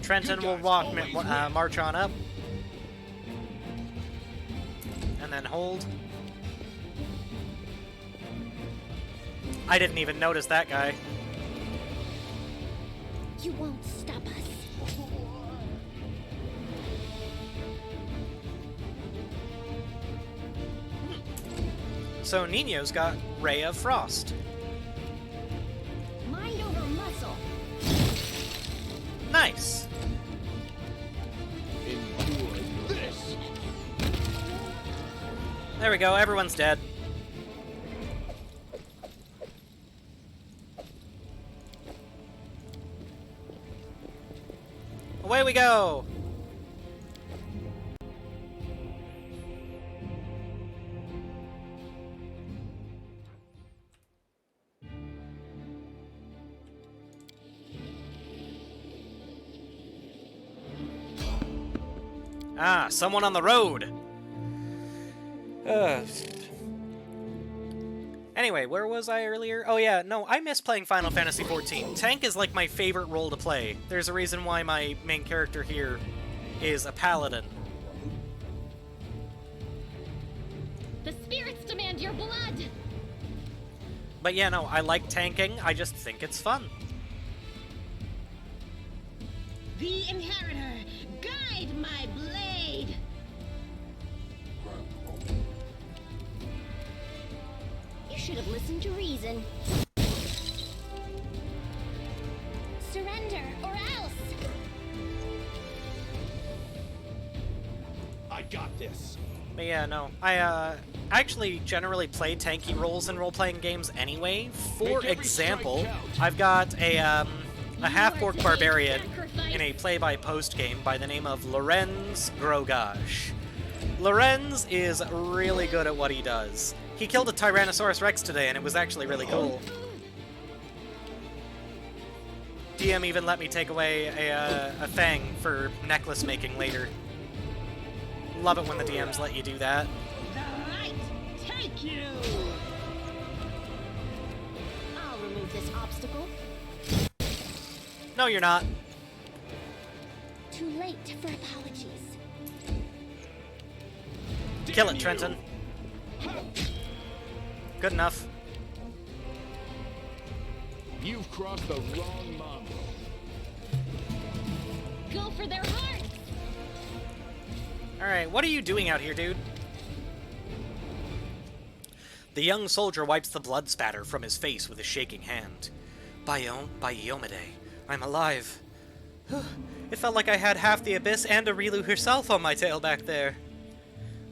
Trenton will march on up. And then hold. I didn't even notice that guy.
You won't stop us.
So Nino's got Ray of Frost.
Mind over muscle.
Nice.
Enjoy this.
There we go, everyone's dead. Away we go! Ah, someone on the road! Anyway, where was I earlier? Oh yeah, no, I miss playing Final Fantasy XIV. Tank is like my favorite role to play. There's a reason why my main character here is a paladin.
The spirits demand your blood!
But yeah, no, I like tanking, I just think it's fun.
The Inheritor, guide my blade!
You should have listened to reason.
Surrender, or else!
I got this.
But yeah, no. I actually generally play tanky roles in role-playing games anyway. For example, I've got a half-orc barbarian in a play-by-post game by the name of Lorenz Grogash. Lorenz is really good at what he does. He killed a Tyrannosaurus Rex today, and it was actually really cool. DM even let me take away a fang for necklace making later. Love it when the DMs let you do that.
Alright, take you!
I'll remove this obstacle.
No, you're not.
Too late for apologies.
Kill it, Trenton. Good enough.
You've crossed the wrong mongrel.
Go for their hearts!
Alright, what are you doing out here, dude? The young soldier wipes the blood spatter from his face with a shaking hand. By Iyomide, I'm alive. It felt like I had half the Abyss and Arilu herself on my tail back there.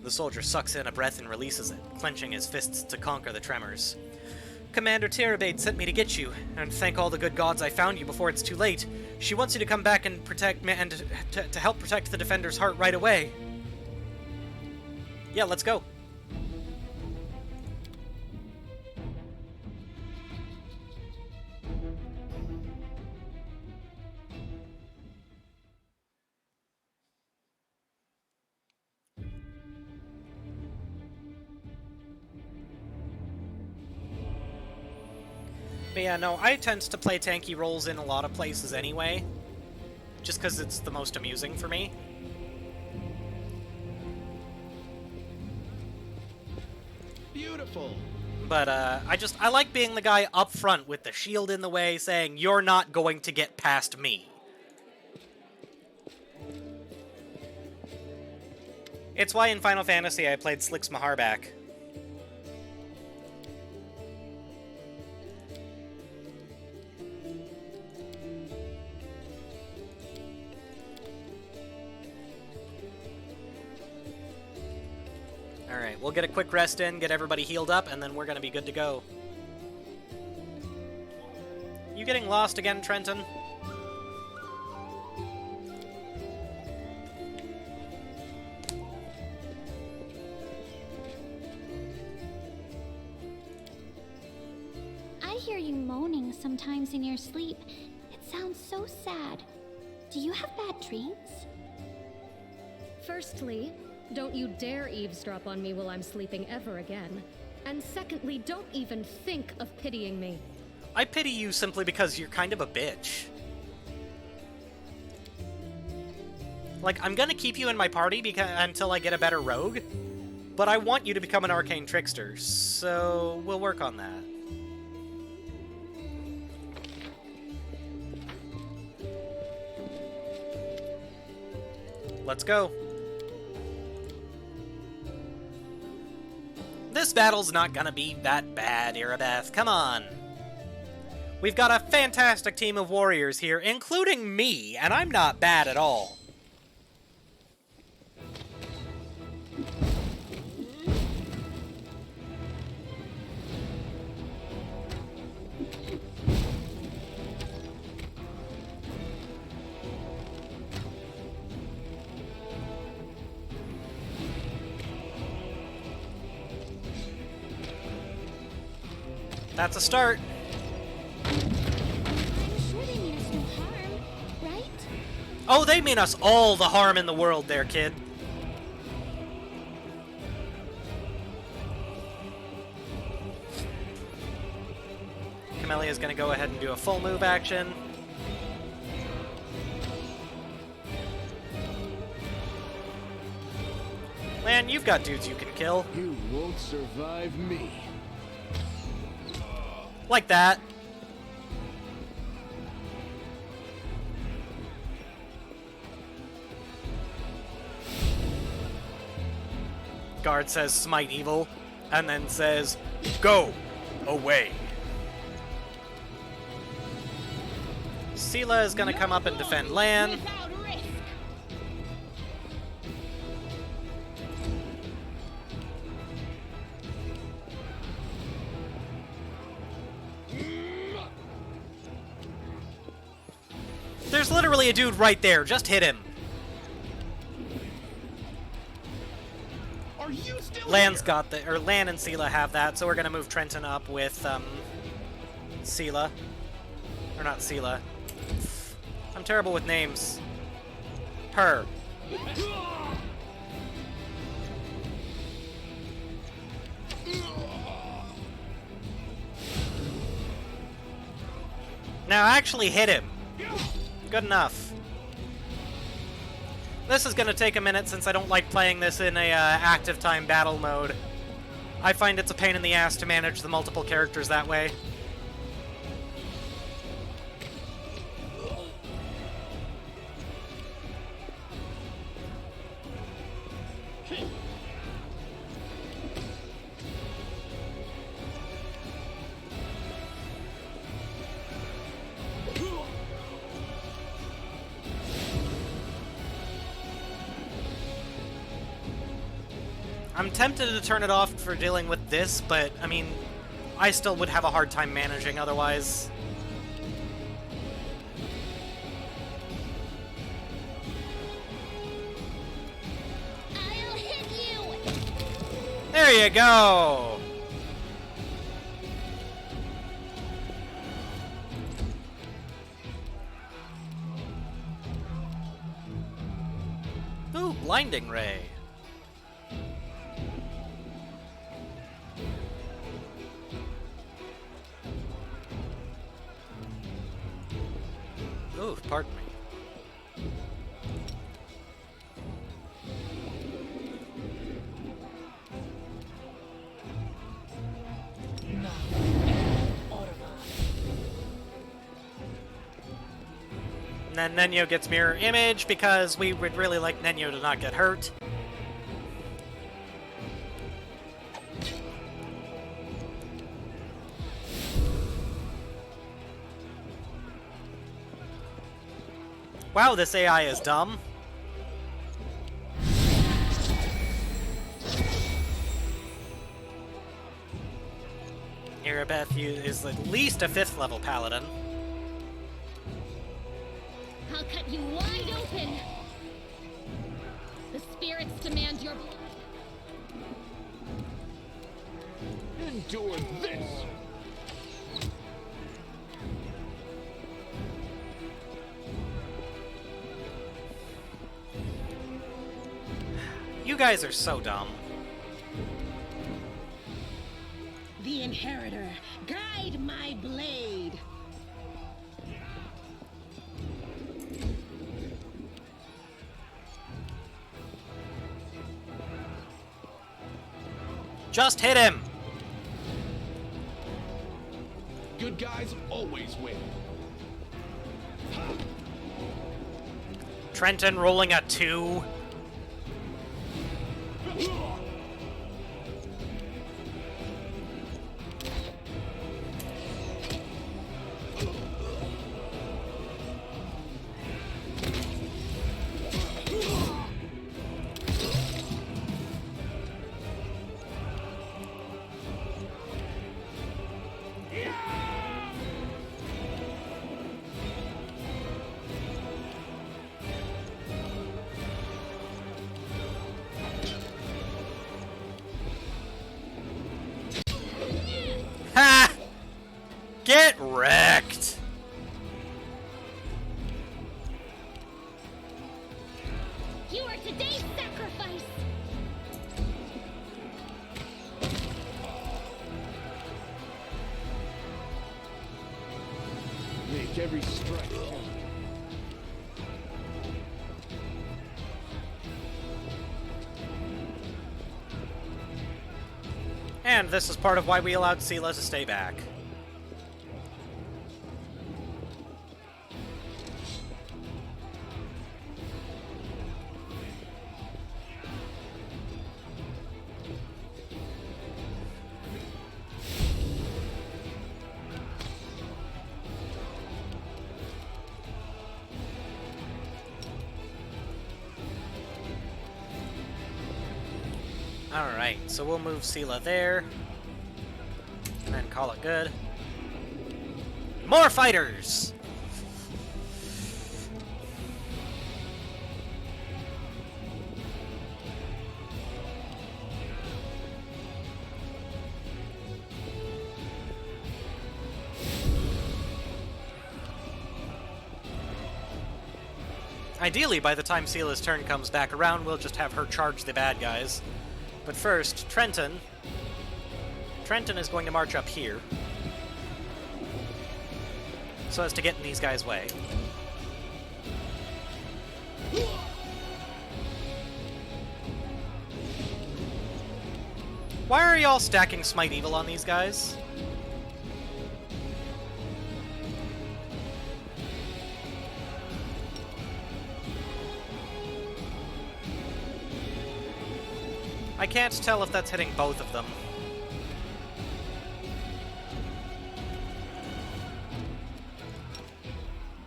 The soldier sucks in a breath and releases it, clenching his fists to conquer the tremors. Commander Tirabade sent me to get you, and thank all the good gods I found you before it's too late. She wants you to come back and protect me, and to help protect the Defender's heart right away. Yeah, let's go. But yeah, no, I tend to play tanky roles in a lot of places anyway, just because it's the most amusing for me.
Beautiful.
But I like being the guy up front with the shield in the way saying, you're not going to get past me. It's why in Final Fantasy I played Slicks Maharbak. Alright, we'll get a quick rest in, get everybody healed up, and then we're gonna be good to go. You getting lost again, Trenton?
I hear you moaning sometimes in your sleep. It sounds so sad. Do you have bad dreams?
Firstly, don't you dare eavesdrop on me while I'm sleeping ever again. And secondly, don't even think of pitying me.
I pity you simply because you're kind of a bitch. Like, I'm gonna keep you in my party until I get a better rogue, but I want you to become an arcane trickster, so we'll work on that. Let's go. This battle's not gonna be that bad, Irabeth. Come on. We've got a fantastic team of warriors here, including me, and I'm not bad at all. That's a start.
I'm sure they mean us no harm, right?
Oh, they mean us all the harm in the world there, kid. Camellia's gonna go ahead and do a full move action. Man, you've got dudes you can kill.
You won't survive me.
Like that. Guard says smite evil, and then says, go away. Sela is gonna come up and defend Lan.
Without risk.
There's literally a dude right there. Just hit him.
Are you still
Lan's
here?
got the, or Lan and Sela have that, so we're gonna move Trenton up with Sela, or not Sela. I'm terrible with names. Her. Now actually hit him. Good enough. This is gonna take a minute since I don't like playing this in a active time battle mode. I find it's a pain in the ass to manage the multiple characters that way. I'm tempted to turn it off for dealing with this, but, I mean, I still would have a hard time managing otherwise.
I'll hit you!
There you go! Ooh, Blinding Ray. Ooh, pardon me. And then Nenyo gets Mirror Image because we would really like Nenyo to not get hurt. Wow, this AI is dumb. Irabeth is at least a 5th level paladin.
I'll cut you wide open. The spirits demand your blood.
Endure this!
You guys are so dumb.
The Inheritor, guide my blade.
Just hit him!
Good guys always win.
Trenton rolling a 2. Ha! Get wrecked!
You are today's sacrifice!
Make every strike count.
And this is part of why we allowed Sela to stay back. Alright, so we'll move Sela there. And then call it good. More fighters! Ideally, by the time Sela's turn comes back around, we'll just have her charge the bad guys. But first, Trenton. Trenton is going to march up here, so as to get in these guys' way. Why are y'all stacking Smite Evil on these guys? I can't tell if that's hitting both of them.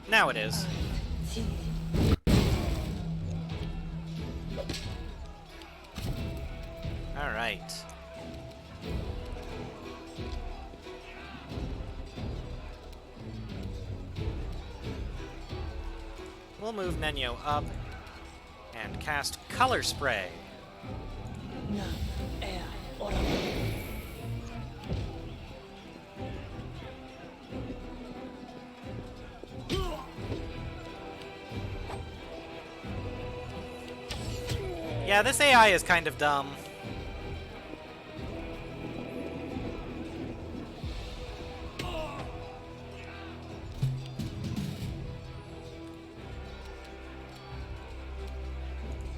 Now it is. Alright. We'll move Nenyo up and cast Color Spray. Yeah, this AI is kind of dumb.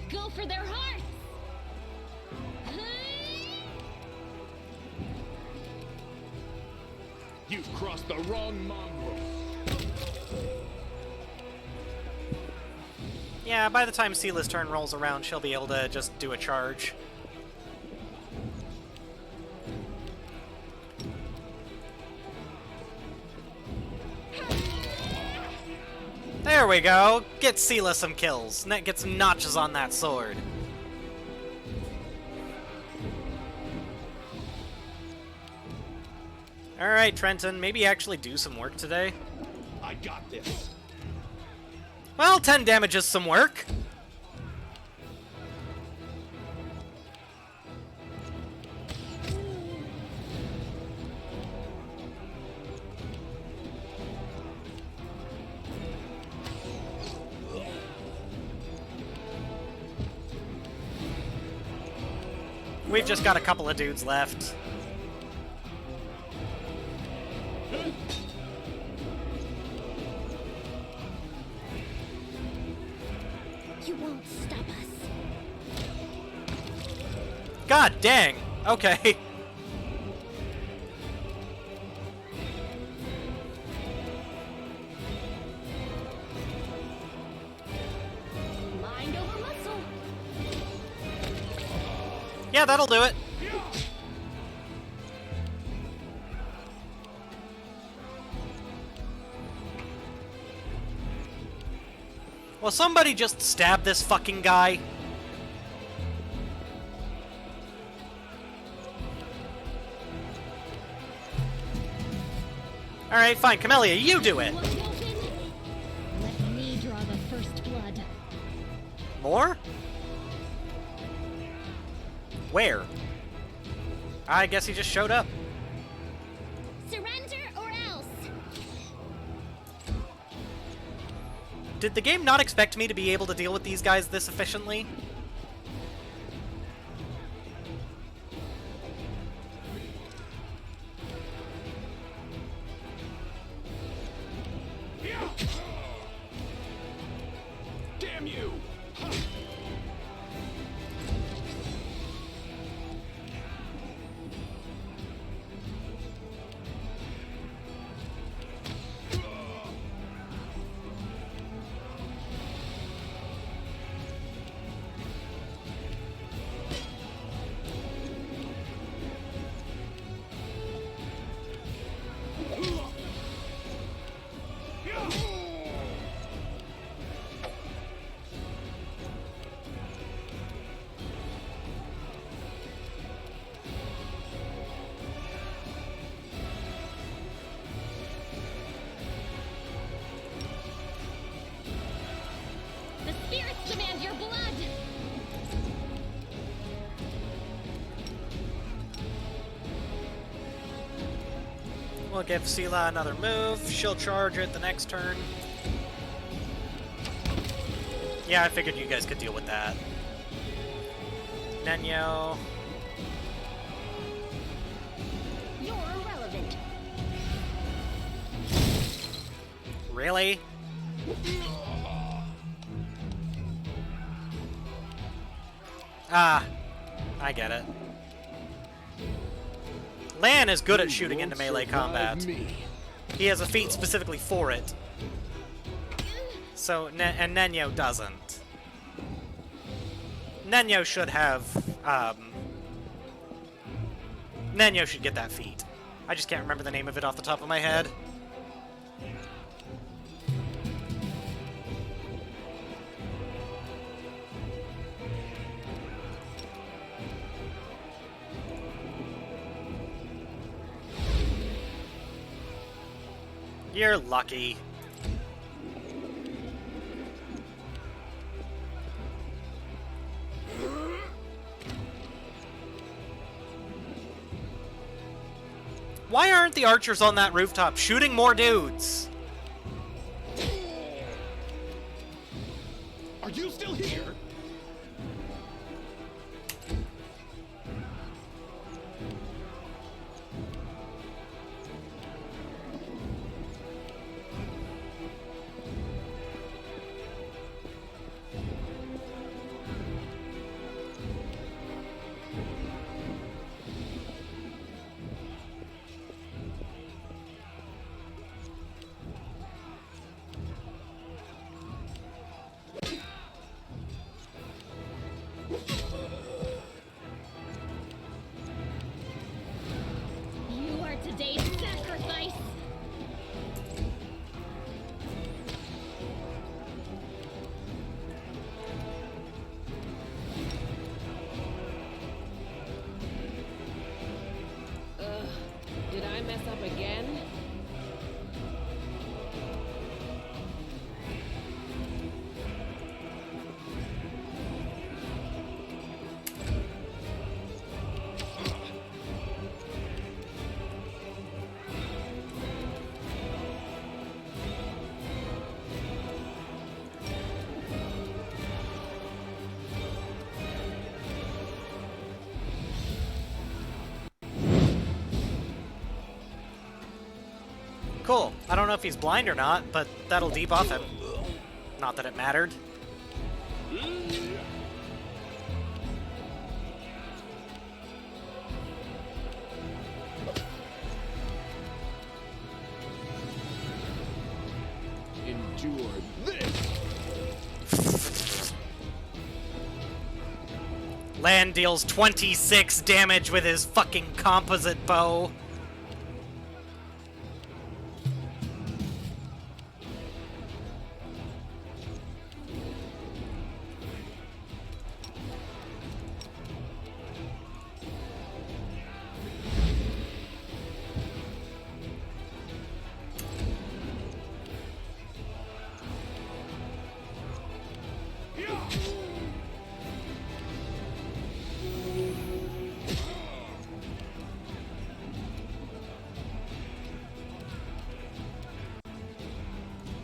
Go for their hearts!
You've crossed the wrong mongrel.
Yeah, by the time Sela's turn rolls around, she'll be able to just do a charge. There we go! Get Sela some kills. Get some notches on that sword. Alright, Trenton, maybe actually do some work today.
I got this.
Well, 10 damage is some work. We've just got a couple of dudes left.
You won't stop us.
God dang! Okay.
Mind over muscle.
Yeah, that'll do it. Will somebody just stab this fucking guy? Alright, fine. Camellia, you do it!
Let me draw the first blood.
More? Where? I guess he just showed up.
Surrender or else!
Did the game not expect me to be able to deal with these guys this efficiently?
Damn you!
We'll give Sela another move. She'll charge it the next turn. Yeah, I figured you guys could deal with that. Nenyo.
You're irrelevant.
Really? Ah, I get it. Lan is good at shooting into melee combat. He has a feat specifically for it. So, and Nenyo doesn't. Nenyo should have, Nenyo should get that feat. I just can't remember the name of it off the top of my head. You're lucky. Why aren't the archers on that rooftop shooting more dudes?
Are you still here?
You are today's sacrifice.
Did I mess up again?
Cool. I don't know if he's blind or not, but that'll debuff him. Not that it mattered.
Endure this!
Lan deals 26 damage with his fucking composite bow.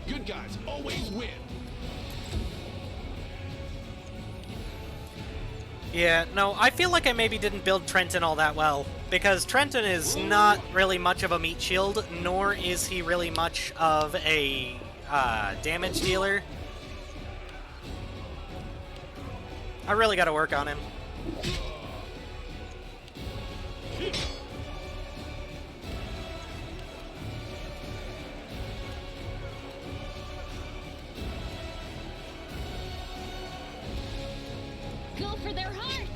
Good guys always win.
Yeah, no, I feel like I maybe didn't build Trenton all that well, because Trenton is not really much of a meat shield, nor is he really much of a damage dealer. I really gotta work on him.
Go for their hearts.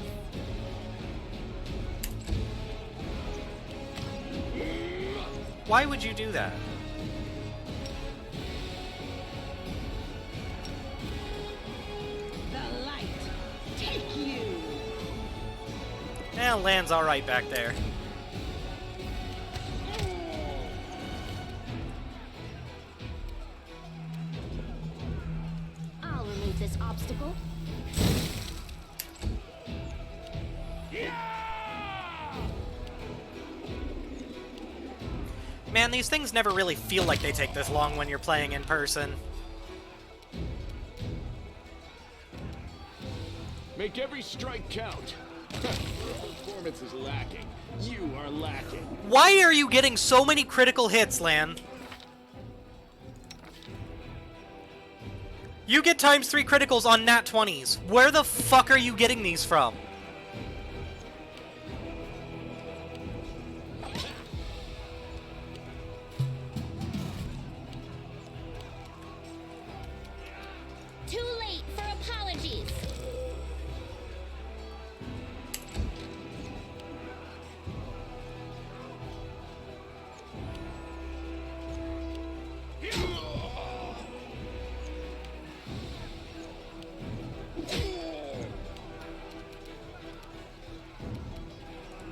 Why would you do that?
The light, take you!
Eh, Lan's alright back there.
I'll remove this obstacle.
Man, these things never really feel like they take this long when you're playing in person.
Make every strike count. Performance is lacking. You are lacking.
Why are you getting so many critical hits, Lan? You get ×3 criticals on nat 20s. Where the fuck are you getting these from?
Too late for apologies.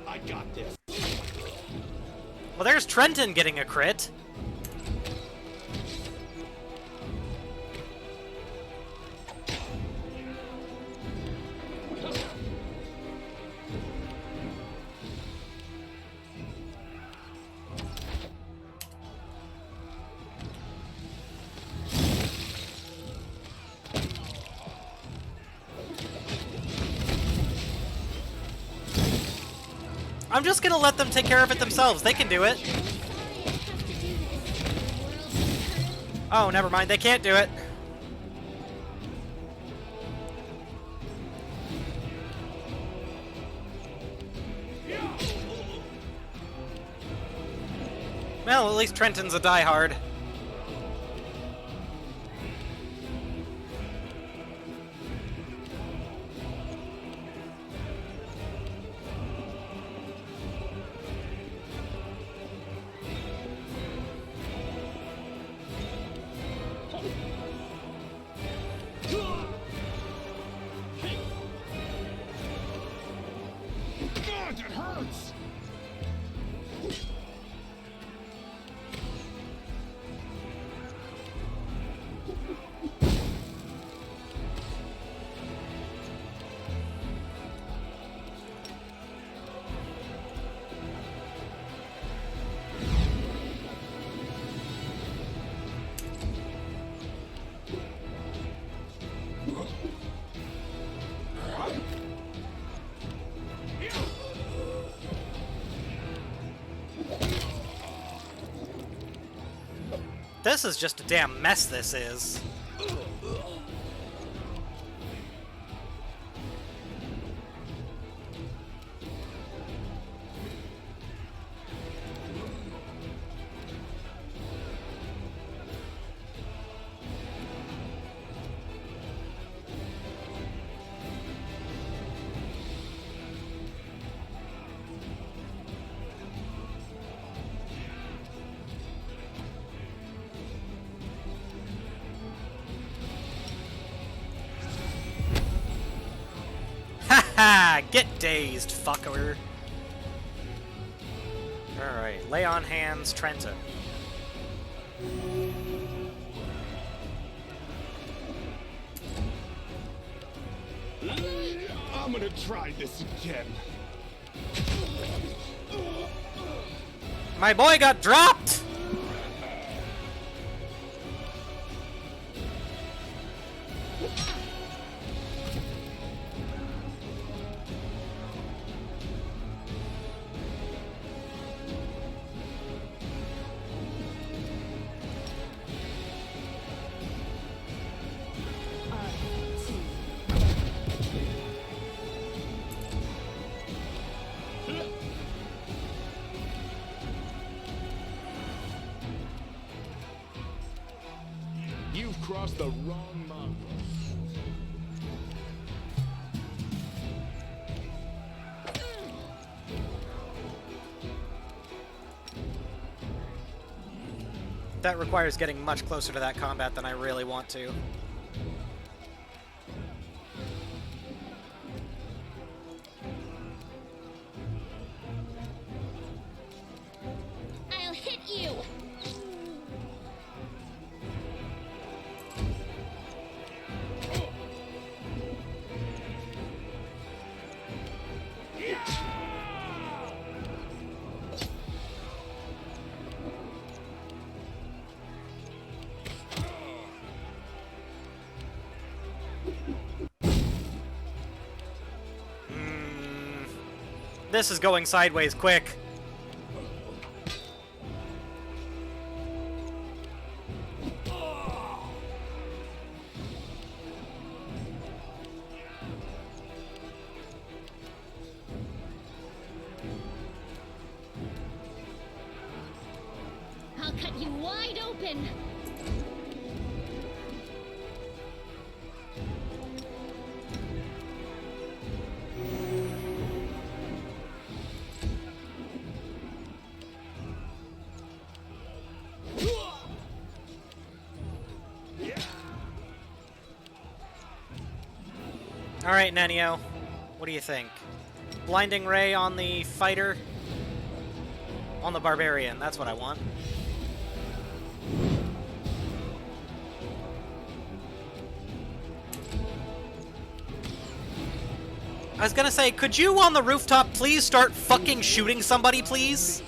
I got this.
Well, there's Trenton getting a crit. I'm just gonna let them take care of it themselves. They can do it. Oh, never mind. They can't do it. Well, at least Trenton's a diehard.
God, it hurts!
This is just a damn mess, this is. Ha! Get dazed, fucker. Alright, lay on hands, Trenton.
I'm gonna try this again.
My boy got dropped!
You've crossed the wrong mongrel.
That requires getting much closer to that combat than I really want to.
I'll hit you.
This is going sideways quick.
I'll cut you wide open.
Alright, Nenio. What do you think? Blinding Ray on the fighter? On the barbarian, that's what I want. I was gonna say, could you on the rooftop please start fucking shooting somebody, please?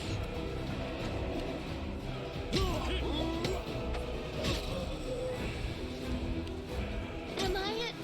Am I it?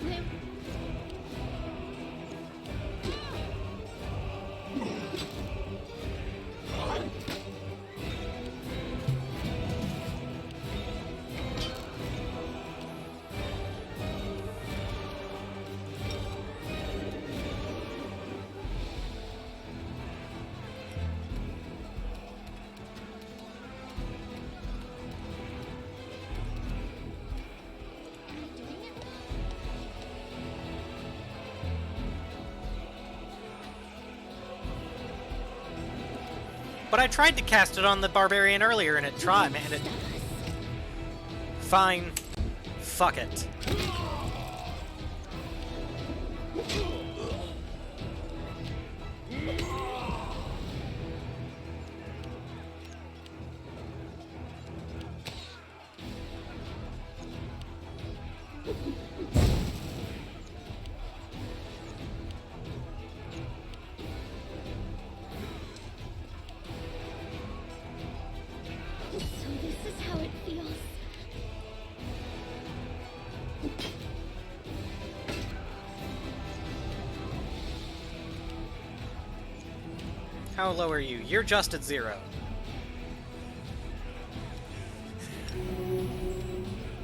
But I tried to cast it on the barbarian earlier and it tried, man. It... Fine. Fuck it.
So this is how it feels.
How low are you? You're just at 0.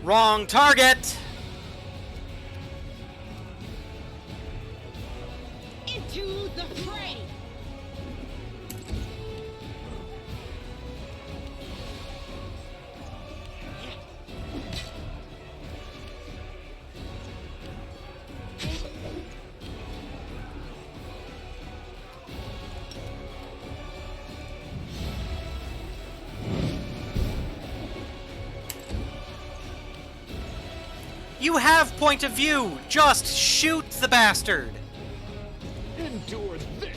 Wrong target!
Into the fray!
You have point of view! Just shoot the bastard!
Endure this!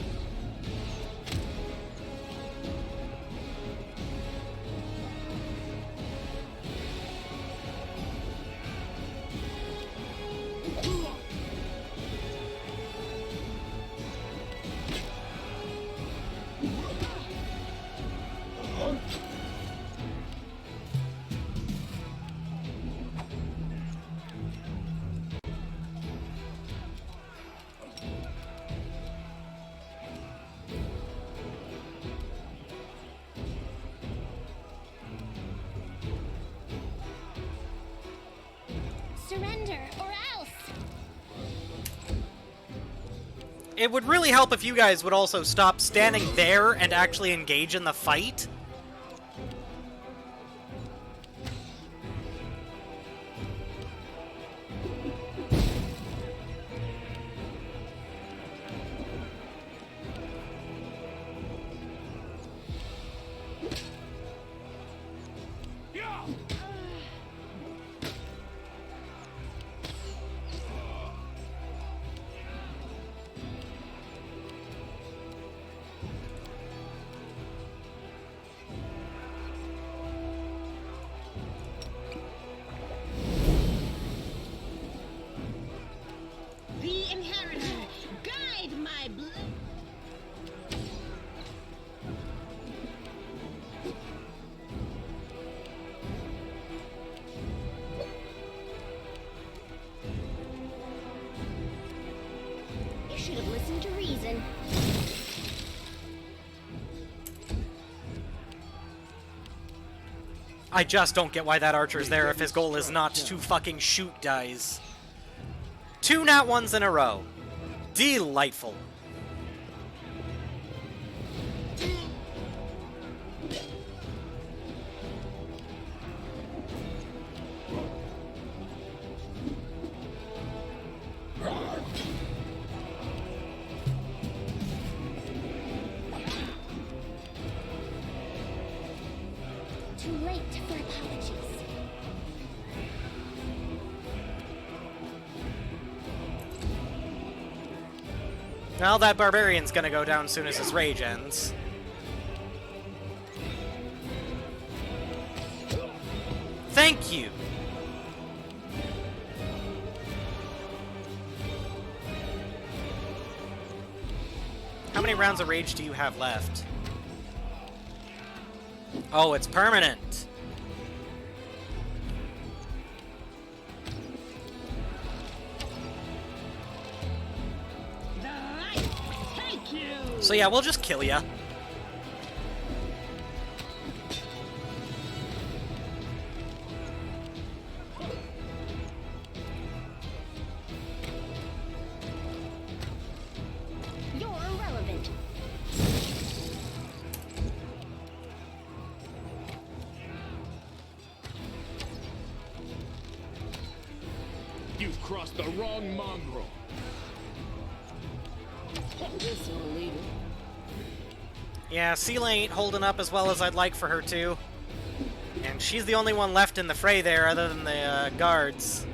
Surrender, or else!
It would really help if you guys would also stop standing there and actually engage in the fight.
The inheritor, guide my blood.
I just don't get why that archer's there if his goal is not to fucking shoot dice. 2 nat 1s in a row. Delightful.
Too late for apologies.
Well, that barbarian's gonna go down soon as his rage ends. Thank you! How many rounds of rage do you have left? Oh, it's permanent!
Thank you.
So yeah, we'll just kill ya.
You're irrelevant.
You've crossed the wrong mongrel.
This will lead it.
Yeah, Sela ain't holding up as well as I'd like for her to. And she's the only one left in the fray there other than the guards.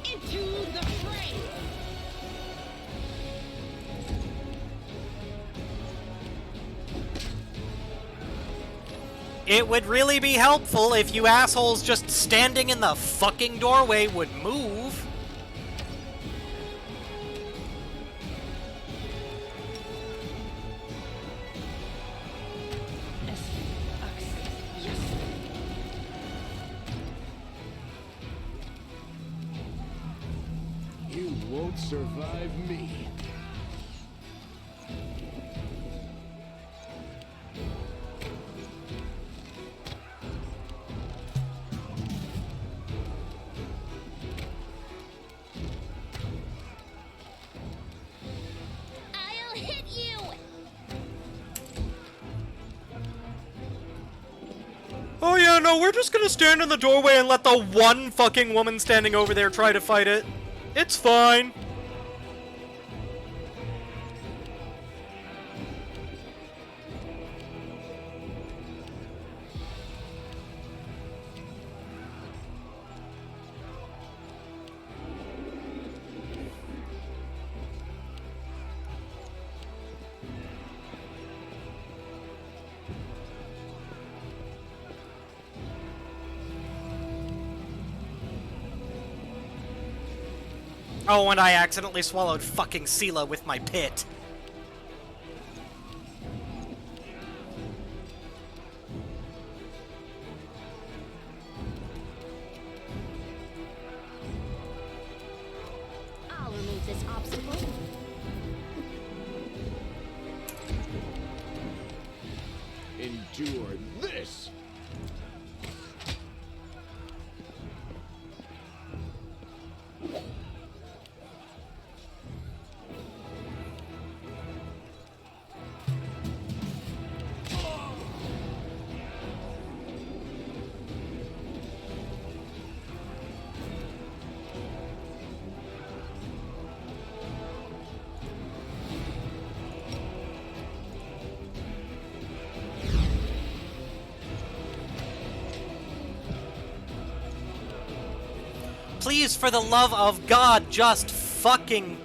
Into the fray.
It would really be helpful if you assholes just standing in the fucking doorway would move.
You won't survive me.
I'll hit you!
Oh yeah, no, we're just gonna stand in the doorway and let the one fucking woman standing over there try to fight it. It's fine. Oh, and I accidentally swallowed fucking Sela with my pit.
I'll remove this obstacle.
Endure this!
Please, for the love of God, just fucking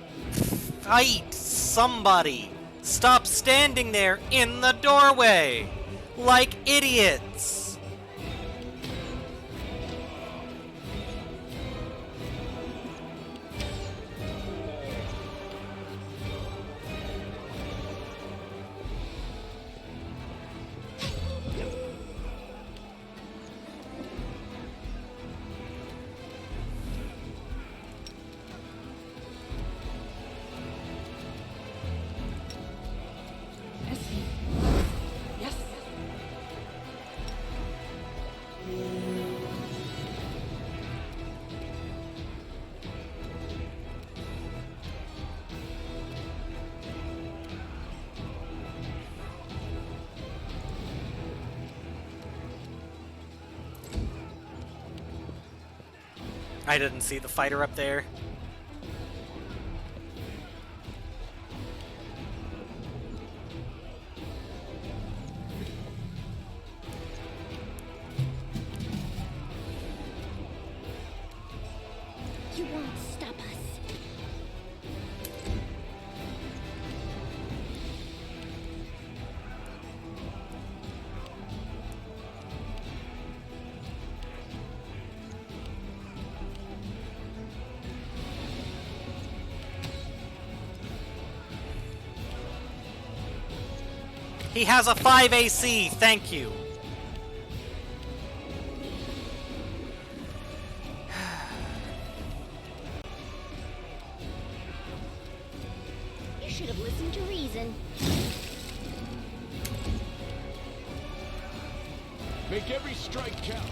fight somebody. Stop standing there in the doorway like idiots.
Yes.
I didn't see the fighter up there.
You won't stop us.
He has a 5 AC, thank you.
You should have listened to reason.
Make every strike count.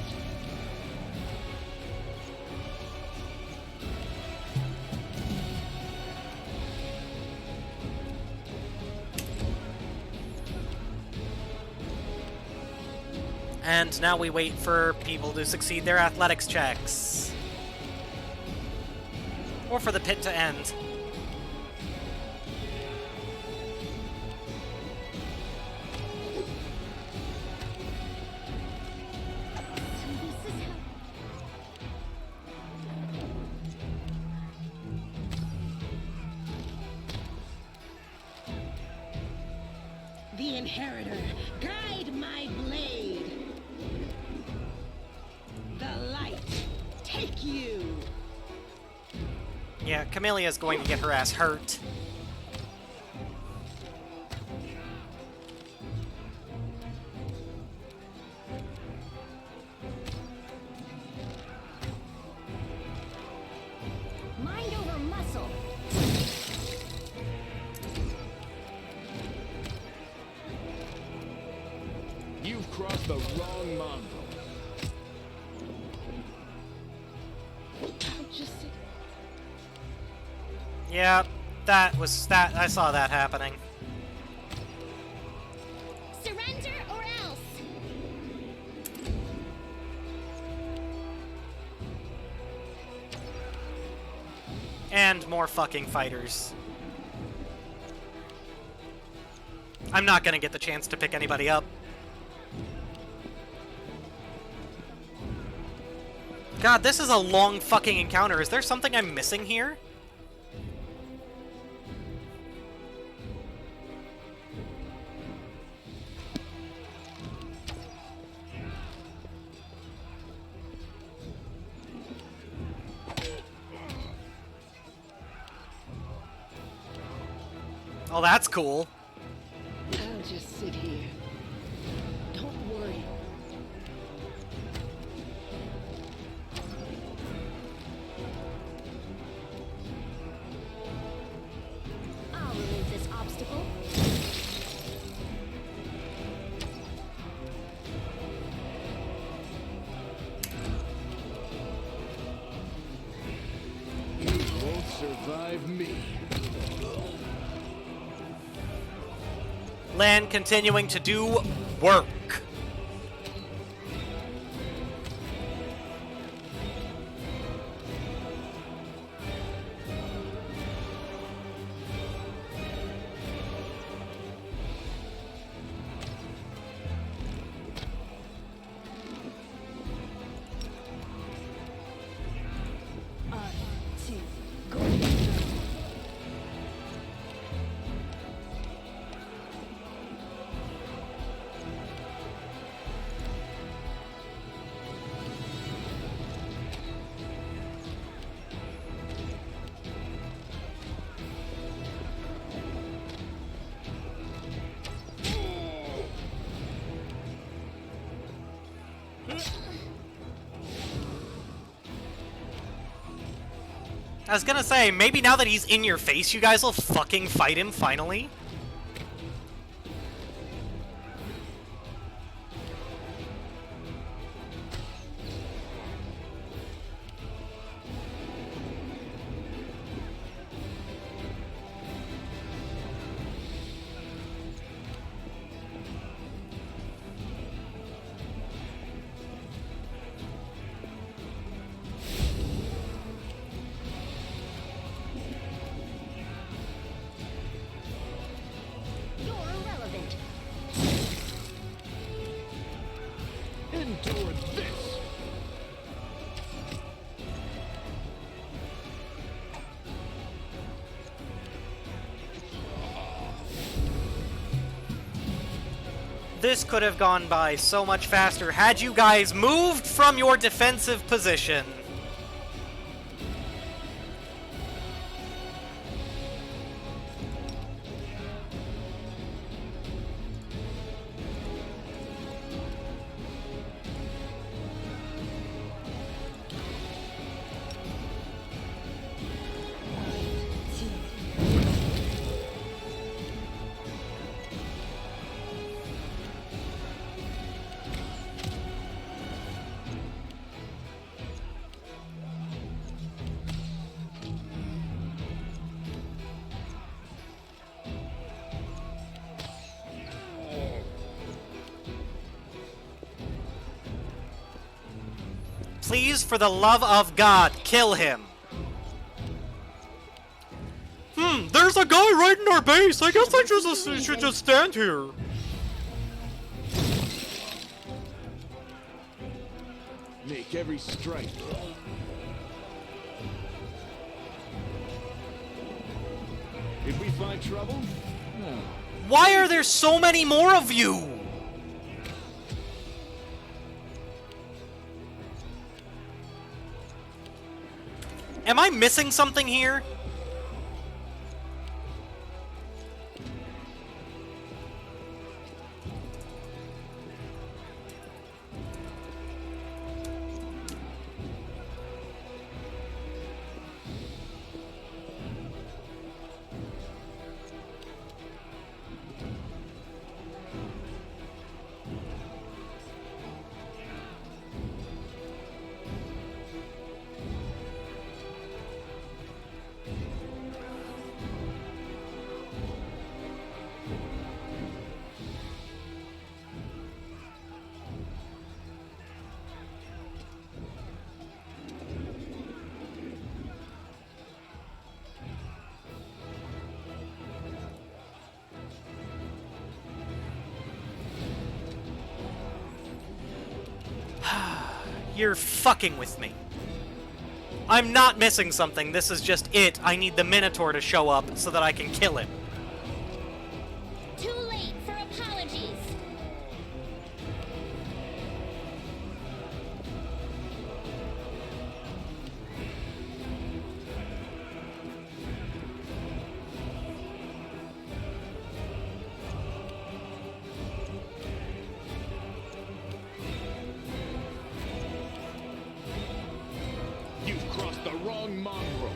And now we wait for people to succeed their athletics checks. Or for the pit to end.
The Inheritor, guide my blade. The light, take you.
Yeah, Camelia's going to get her ass hurt.
Mind over muscle.
You've crossed the wrong mongrel.
Yeah, that I saw that happening.
Surrender or else.
And more fucking fighters. I'm not gonna get the chance to pick anybody up. God, this is a long fucking encounter. Is there something I'm missing here? Oh, that's cool.
I'll just sit here. Don't worry.
I'll remove this obstacle.
You won't survive me.
Lan continuing to do work. I was gonna say, maybe now that he's in your face, you guys will fucking fight him finally.
Endure this!
This could have gone by so much faster had you guys moved from your defensive position. Please, for the love of God, kill him. There's a guy right in our base. I guess I should just stand here.
Make every strike. Did we find trouble? No.
Why are there so many more of you? Am I missing something here? You're fucking with me. I'm not missing something. This is just it. I need the Minotaur to show up so that I can kill him.
Too late for apologies.
You've crossed the wrong mongrel.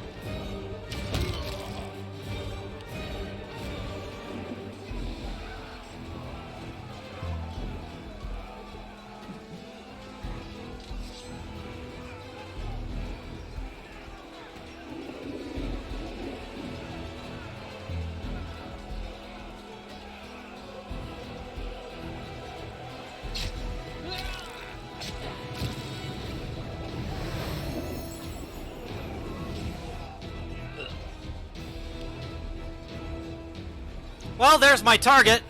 Well, there's my target.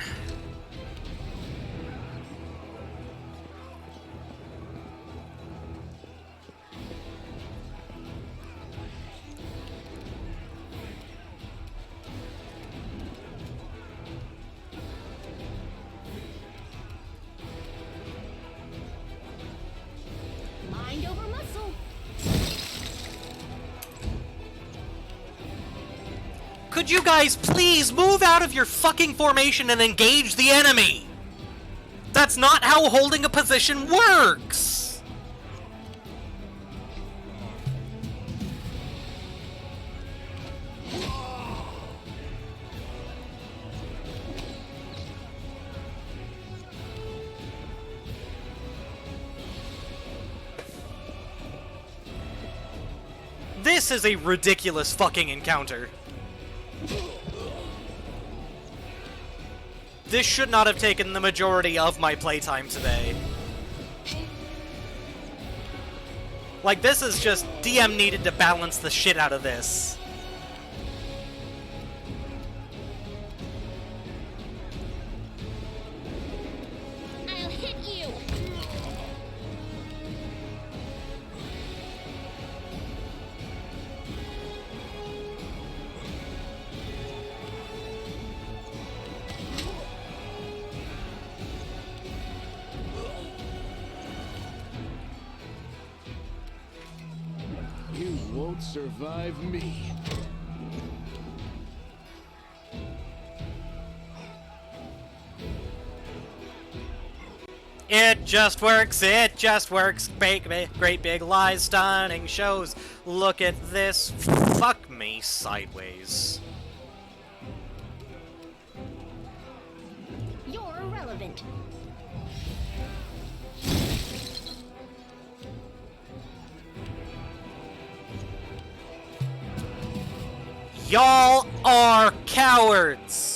Mind over muscle.
Could you guys please move out of your fucking formation and engage the enemy? That's not how holding a position works! This is a ridiculous fucking encounter. This should not have taken the majority of my playtime today. Like, this is just... DM needed to balance the shit out of this.
I'll hit you!
You won't survive me.
It just works, great big lies, stunning shows. Look at this, fuck me sideways.
You're irrelevant.
Y'all are cowards!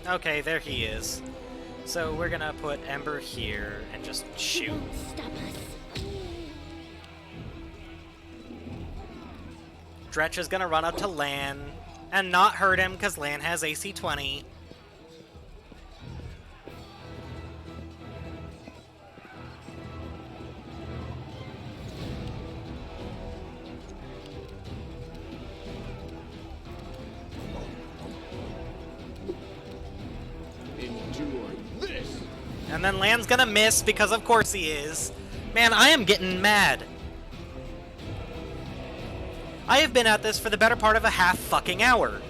Okay, there he is. So we're gonna put Ember here and just shoot.
Stop us.
Dretch is gonna run up to Lan and not hurt him because Lan has AC 20.
Endure this!
And then Lan's gonna miss because of course he is. Man, I am getting mad. I have been at this for the better part of a half fucking hour.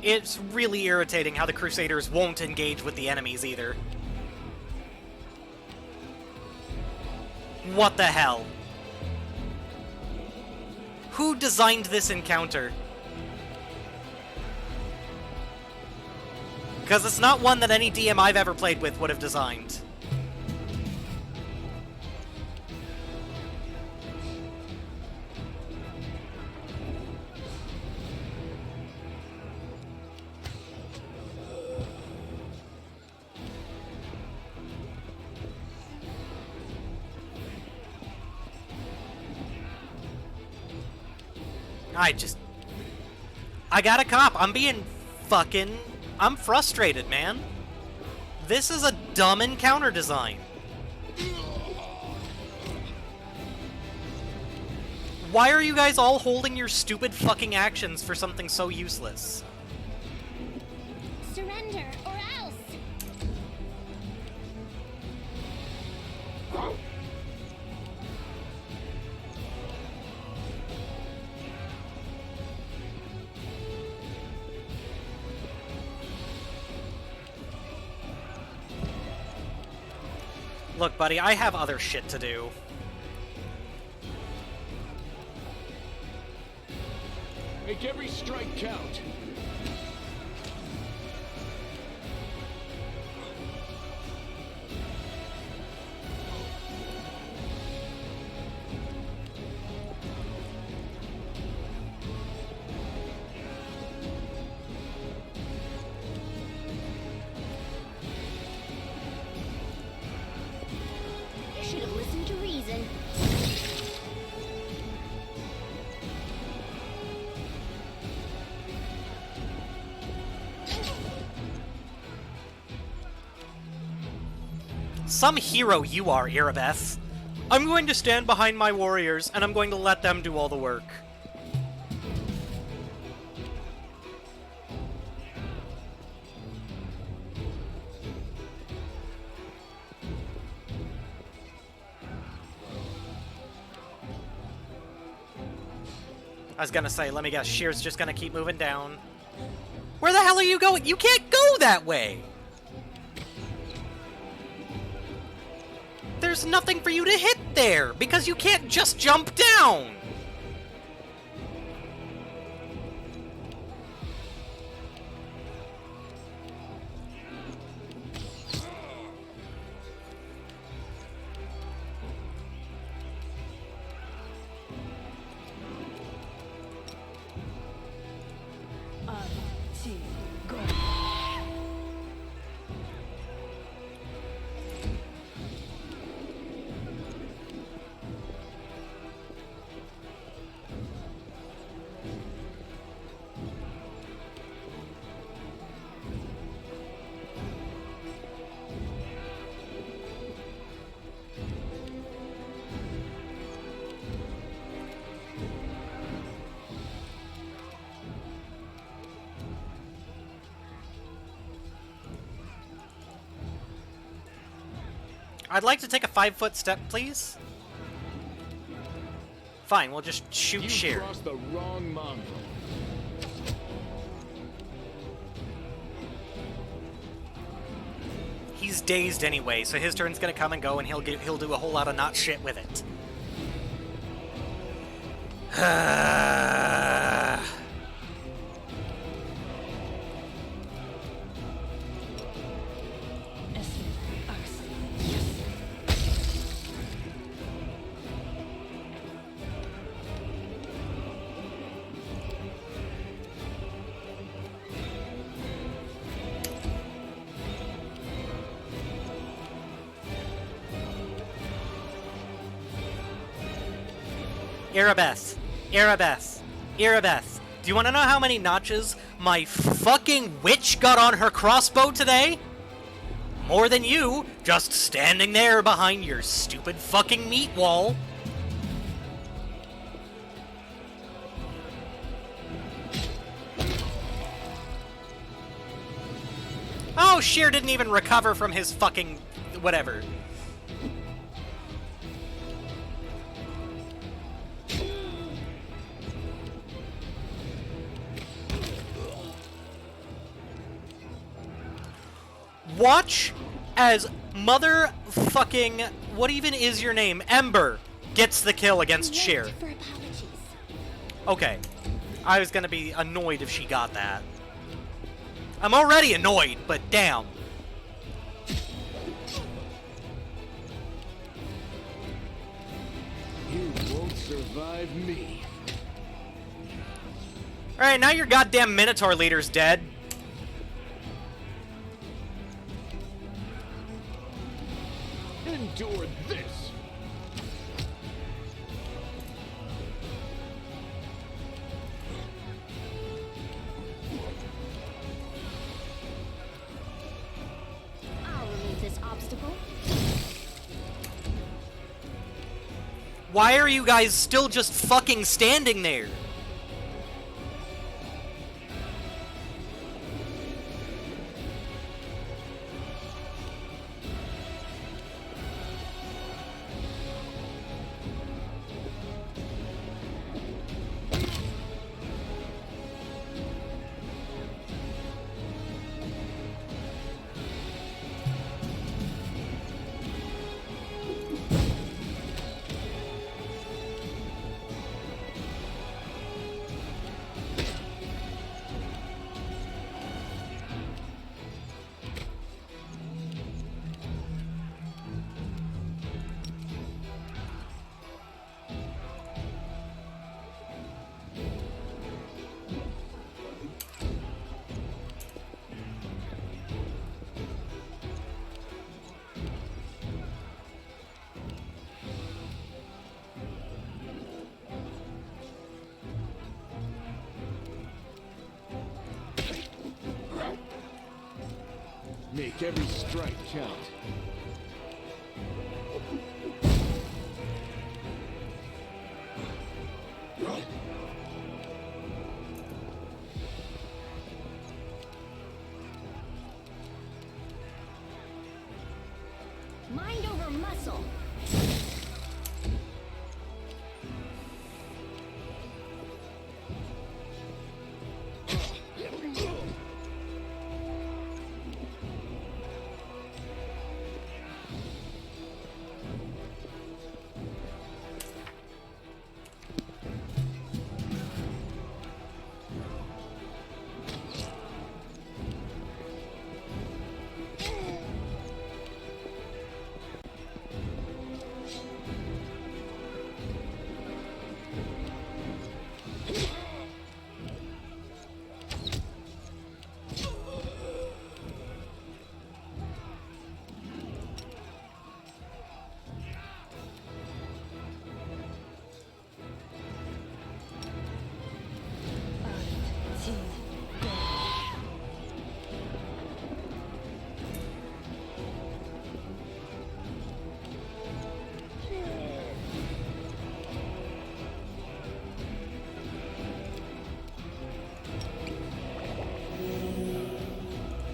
It's really irritating how the Crusaders won't engage with the enemies either. What the hell? Who designed this encounter? Because it's not one that any DM I've ever played with would have designed. I got a cop. I'm frustrated, man. This is a dumb encounter design. Why are you guys all holding your stupid fucking actions for something so useless?
Surrender, or else!
Look, buddy, I have other shit to do.
Make every strike count.
Some hero you are, Erebeth. I'm going to stand behind my warriors, and I'm going to let them do all the work. I was gonna say, let me guess, Shear's just gonna keep moving down. Where the hell are you going? You can't go that way! There's nothing for you to hit there, because you can't just jump down! I'd like to take a 5-foot step, please. Fine, we'll just shoot Shear.
You crossed the wrong mongrel.
He's dazed anyway, so his turn's gonna come and go, and he'll do a whole lot of not shit with it. Erebeth, Erebeth, Erebeth. Do you want to know how many notches my fucking witch got on her crossbow today? More than you, just standing there behind your stupid fucking meat wall. Oh, Shear didn't even recover from his fucking whatever. Watch as motherfucking, what even is your name? Ember gets the kill against Shear. Okay. I was gonna be annoyed if she got that. I'm already annoyed, but damn.
You won't survive me.
Alright, now your goddamn Minotaur leader's dead.
Endure this!
I'll remove this obstacle.
Why are you guys still just fucking standing there?
Make every strike count.
Mind over muscle.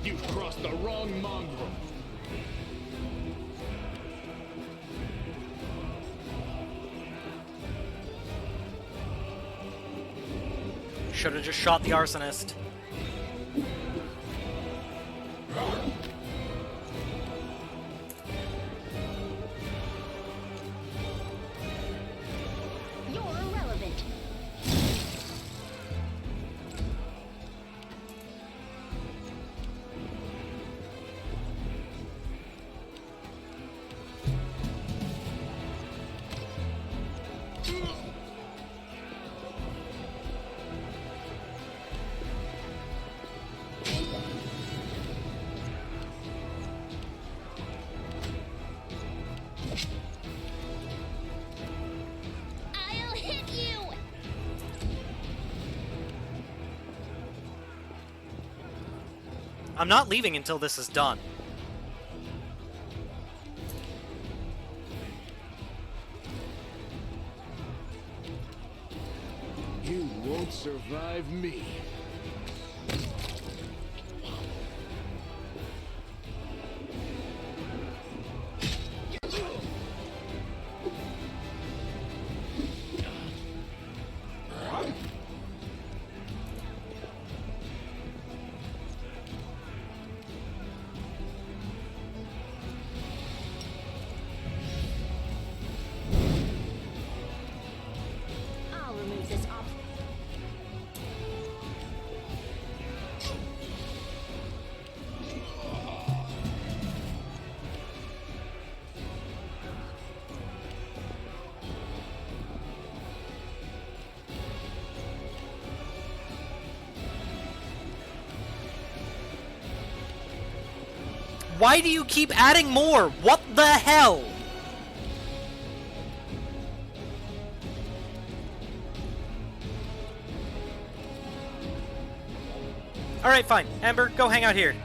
You've crossed the wrong mongrel.
Should have just shot the arsonist.
You're irrelevant.
I'll hit you!
I'm not leaving until this is done.
You won't survive me.
I'll remove this obstacle.
Why do you keep adding more? What the hell? Alright, fine. Amber, go hang out here.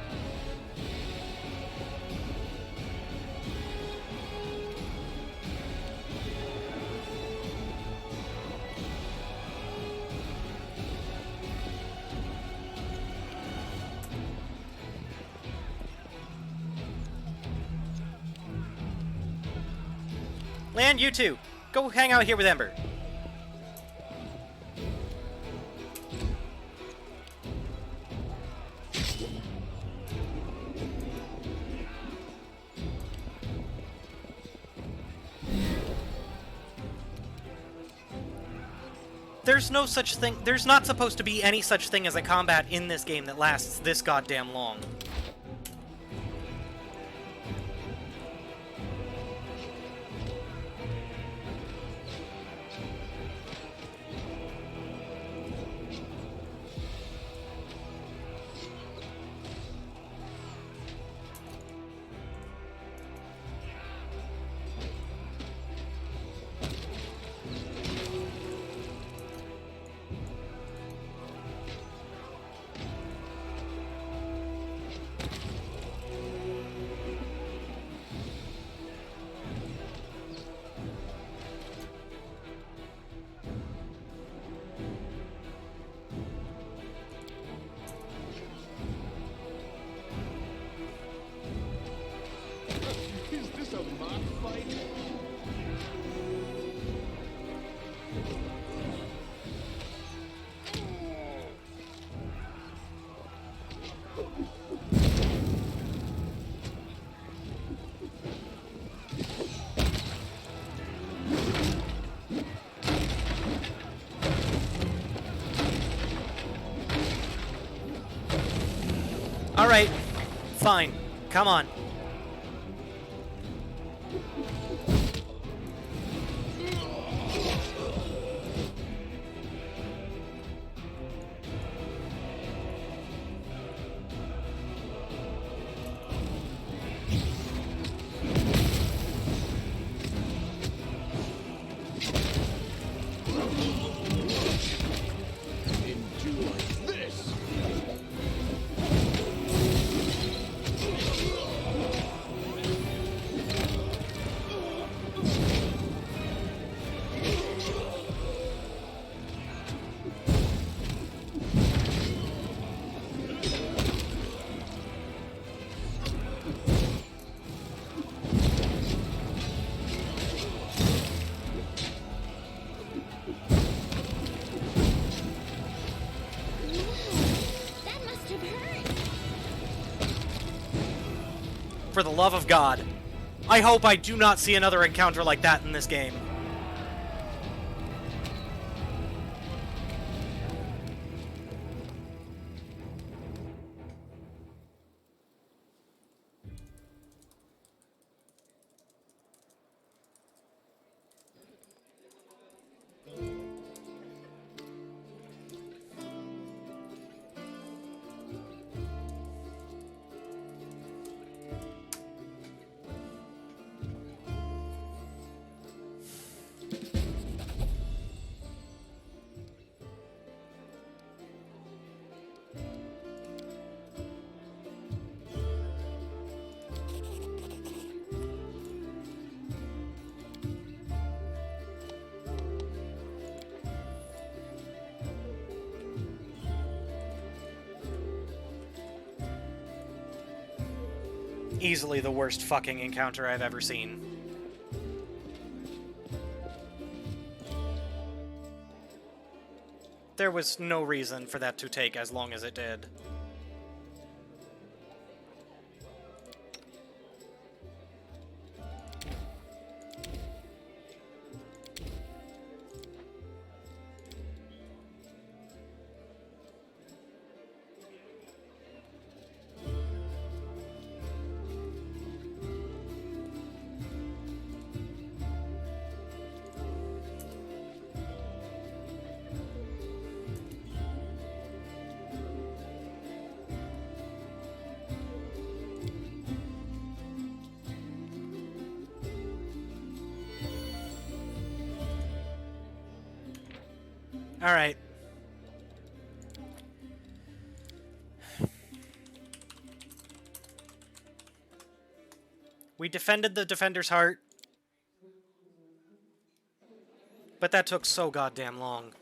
Lan, you too. Go hang out here with Ember. There's no such thing. There's not supposed to be any such thing as a combat in this game that lasts this goddamn long. fine. Come on. For the love of God. I hope I do not see another encounter like that in this game. Easily the worst fucking encounter I've ever seen. There was no reason for that to take as long as it did. Alright. We defended the Defender's Heart. But that took so goddamn long.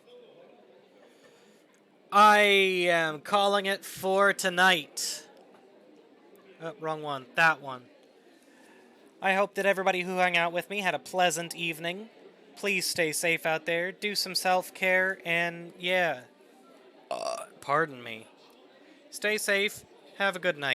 I am calling it for tonight. Oh, wrong one. That one. I hope that everybody who hung out with me had a pleasant evening. Please stay safe out there, do some self-care, and yeah. Pardon me. Stay safe, have a good night.